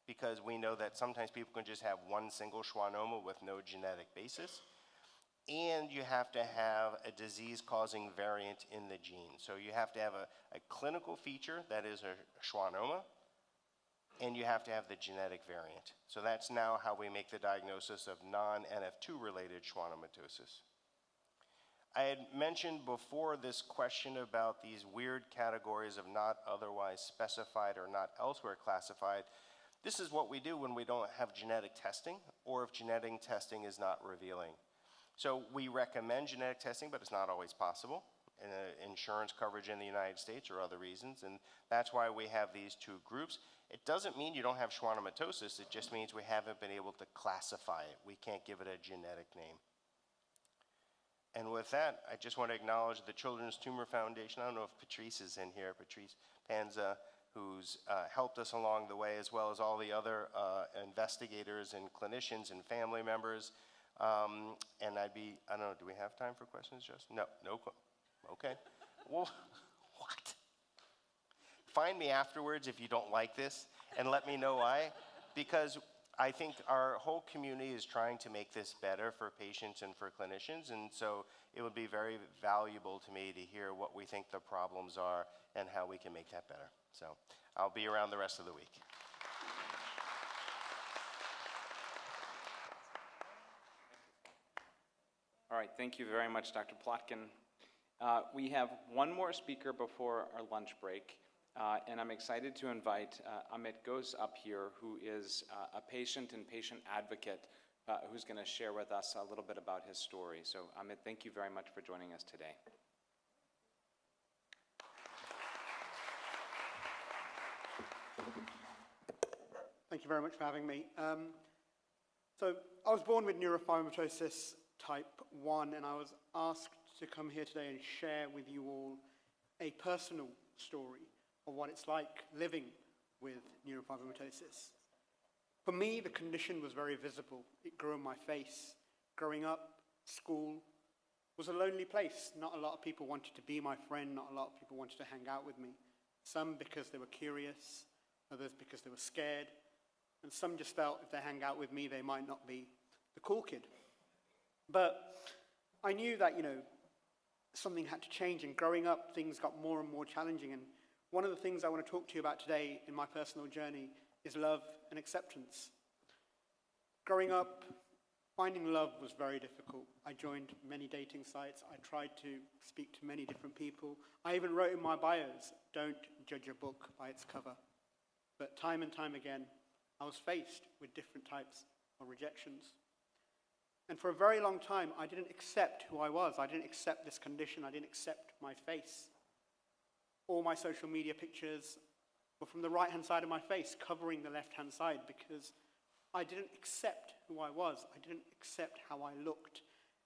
because we know that sometimes people can just have one single schwannoma with no genetic basis. And you have to have a disease-causing variant in the gene. So you have to have a clinical feature that is a schwannoma, and you have to have the genetic variant. So that's now how we make the diagnosis of non-NF2-related schwannomatosis. I had mentioned before this question about these weird categories of not otherwise specified or not elsewhere classified. This is what we do when we don't have genetic testing, or if genetic testing is not revealing. So we recommend genetic testing, but it's not always possible. Insurance coverage in the United States or other reasons, and that's why we have these two groups. It doesn't mean you don't have schwannomatosis, it just means we haven't been able to classify it. We can't give it a genetic name. And with that, I just want to acknowledge the Children's Tumor Foundation. I don't know if Patrice is in here, Patrice Panza, who's helped us along the way, as well as all the other investigators and clinicians and family members. And I don't know, do we have time for questions, Justin? No, okay. well, what? Find me afterwards if you don't like this and let me know why, because I think our whole community is trying to make this better for patients and for clinicians, and so it would be very valuable to me to hear what we think the problems are and how we can make that better. So I'll be around the rest of the week. All right, thank you very much, Dr. Plotkin. We have one more speaker before our lunch break, and I'm excited to invite Amit Ghose up here, who is a patient and patient advocate who's going to share with us a little bit about his story. So Amit, thank you very much for joining us today. Thank you very much for having me. So I was born with neurofibromatosis type 1, and I was asked to come here today and share with you all a personal story of what it's like living with neurofibromatosis. For me, the condition was very visible. It grew on my face. Growing up, school was a lonely place. Not a lot of people wanted to be my friend. Not a lot of people wanted to hang out with me. Some because they were curious, others because they were scared, and some just felt if they hang out with me, they might not be the cool kid. But I knew that, something had to change, and growing up, things got more and more challenging. And one of the things I want to talk to you about today in my personal journey is love and acceptance. Growing up, finding love was very difficult. I joined many dating sites. I tried to speak to many different people. I even wrote in my bios, don't judge a book by its cover. But time and time again, I was faced with different types of rejections. And for a very long time, I didn't accept who I was. I didn't accept this condition. I didn't accept my face. All my social media pictures were from the right-hand side of my face, covering the left-hand side, because I didn't accept who I was. I didn't accept how I looked.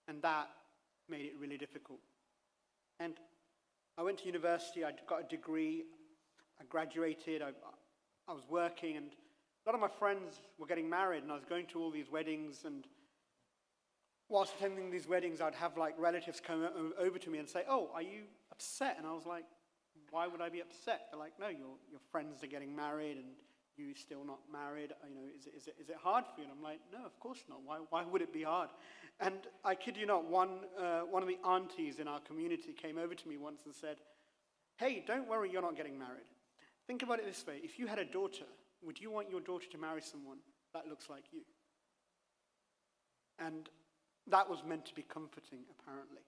And that made it really difficult. And I went to university. I got a degree. I graduated. I was working. And a lot of my friends were getting married, and I was going to all these weddings. And whilst attending these weddings, I'd have relatives come over to me and say, "Oh, are you upset?" And I was like, "Why would I be upset?" They're like, "No, your friends are getting married and you still not married. Is it hard for you?" And I'm like, "No, of course not. Why would it be hard?" And I kid you not, one of the aunties in our community came over to me once and said, "Hey, don't worry, you're not getting married. Think about it this way. If you had a daughter, would you want your daughter to marry someone that looks like you?" And that was meant to be comforting, apparently.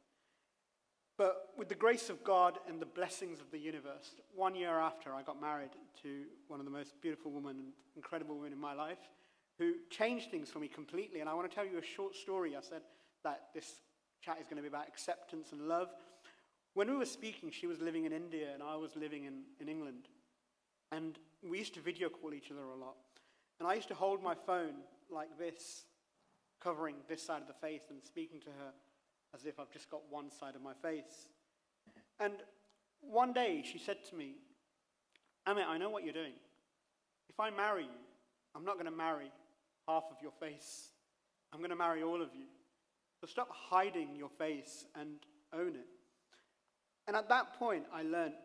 But with the grace of God and the blessings of the universe, 1 year after, I got married to one of the most beautiful women and incredible women in my life, who changed things for me completely. And I want to tell you a short story. I said that this chat is going to be about acceptance and love. When we were speaking, she was living in India and I was living in England. And we used to video call each other a lot. And I used to hold my phone like this, covering this side of the face and speaking to her as if I've just got one side of my face. And one day she said to me, "Amit, I know what you're doing. If I marry you, I'm not going to marry half of your face. I'm going to marry all of you. So stop hiding your face and own it." And at that point, I learned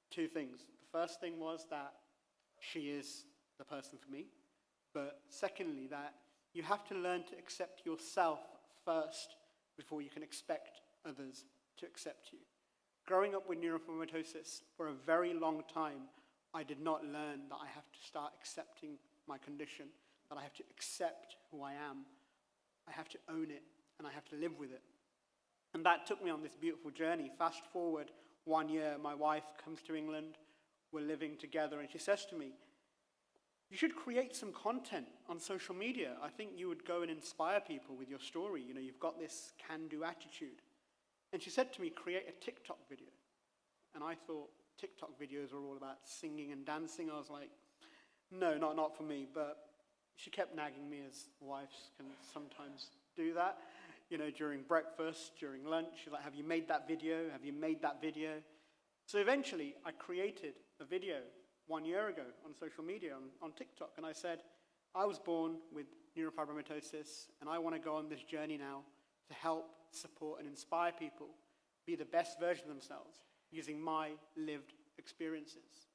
two things. The first thing was that she is the person for me. But secondly, that you have to learn to accept yourself first before you can expect others to accept you. Growing up with neurofibromatosis for a very long time, I did not learn that I have to start accepting my condition, that I have to accept who I am. I have to own it, and I have to live with it. And that took me on this beautiful journey. Fast forward 1 year, my wife comes to England, we're living together, and she says to me, "You should create some content on social media. I think you would go and inspire people with your story. You've got this can-do attitude." And she said to me, "Create a TikTok video." And I thought TikTok videos were all about singing and dancing. I was like, no, not for me. But she kept nagging me, as wives can sometimes do that. During breakfast, during lunch, she's like, "Have you made that video? Have you made that video?" So eventually, I created a video 1 year ago on social media, on TikTok, and I said, I was born with neurofibromatosis, and I want to go on this journey now to help, support, and inspire people be the best version of themselves. using my lived experiences.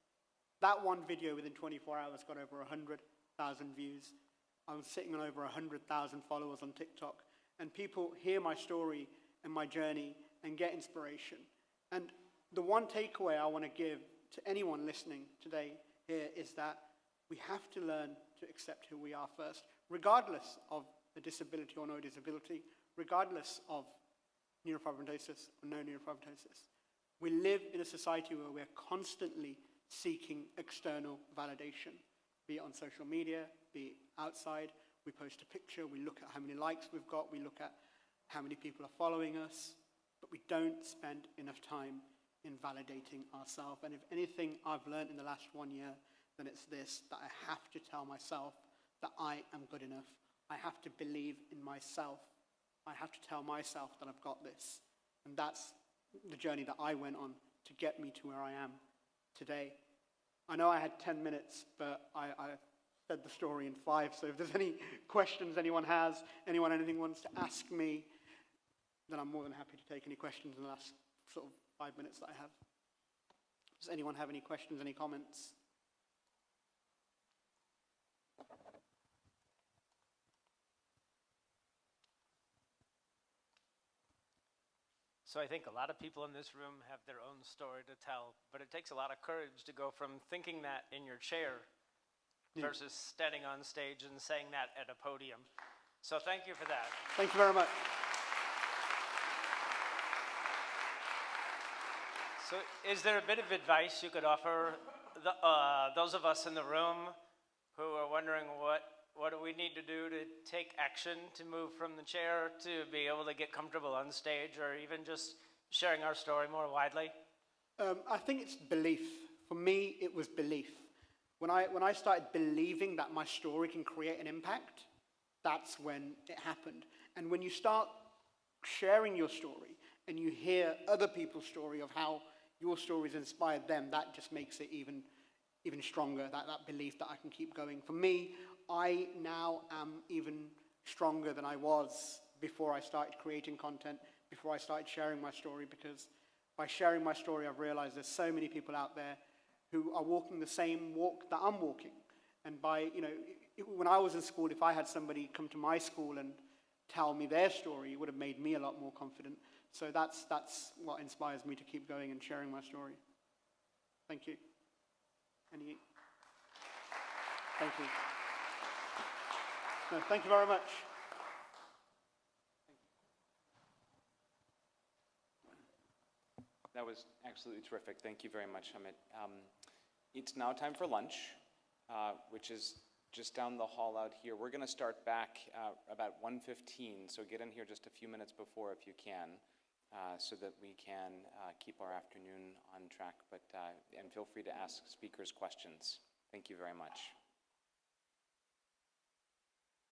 That one video within 24 hours got over 100,000 views. I'm sitting on over 100,000 followers on TikTok, and people hear my story and my journey and get inspiration. And the one takeaway I want to give to anyone listening today here is that we have to learn to accept who we are first, regardless of the disability or no disability, regardless of neurofibromatosis or no neurofibromatosis. We live in a society where we're constantly seeking external validation, be it on social media, be it outside. We post a picture, we look at how many likes we've got, we look at how many people are following us, but we don't spend enough time in validating ourselves. And if anything I've learned in the last 1 year, then it's this, that I have to tell myself that I am good enough. I have to believe in myself. I have to tell myself that I've got this. And that's the journey that I went on to get me to where I am today. I know I had 10 minutes, but I said the story in 5, so if there's any questions anyone has, anything wants to ask me, then I'm more than happy to take any questions in the last sort of 5 minutes that I have. Does anyone have any questions, any comments? So I think a lot of people in this room have their own story to tell, but it takes a lot of courage to go from thinking that in your chair versus standing on stage and saying that at a podium. So thank you for that. Thank you very much. So is there a bit of advice you could offer those of us in the room who are wondering what do we need to do to take action to move from the chair to be able to get comfortable on stage, or even just sharing our story more widely? I think it's belief. For me, it was belief. When I started believing that my story can create an impact, that's when it happened. And when you start sharing your story and you hear other people's story of how your story's inspired them, that just makes it even stronger, that belief that I can keep going. For me, I now am even stronger than I was before I started creating content, before I started sharing my story, because by sharing my story, I've realized there's so many people out there who are walking the same walk that I'm walking. And by, when I was in school, if I had somebody come to my school and tell me their story, it would have made me a lot more confident. So that's what inspires me to keep going and sharing my story. Thank you. Thank you. No, thank you very much. That was absolutely terrific. Thank you very much, Amit. It's now time for lunch, which is just down the hall out here. We're going to start back about 1:15, so get in here just a few minutes before if you can, so that we can keep our afternoon on track. And feel free to ask speakers questions. Thank you very much.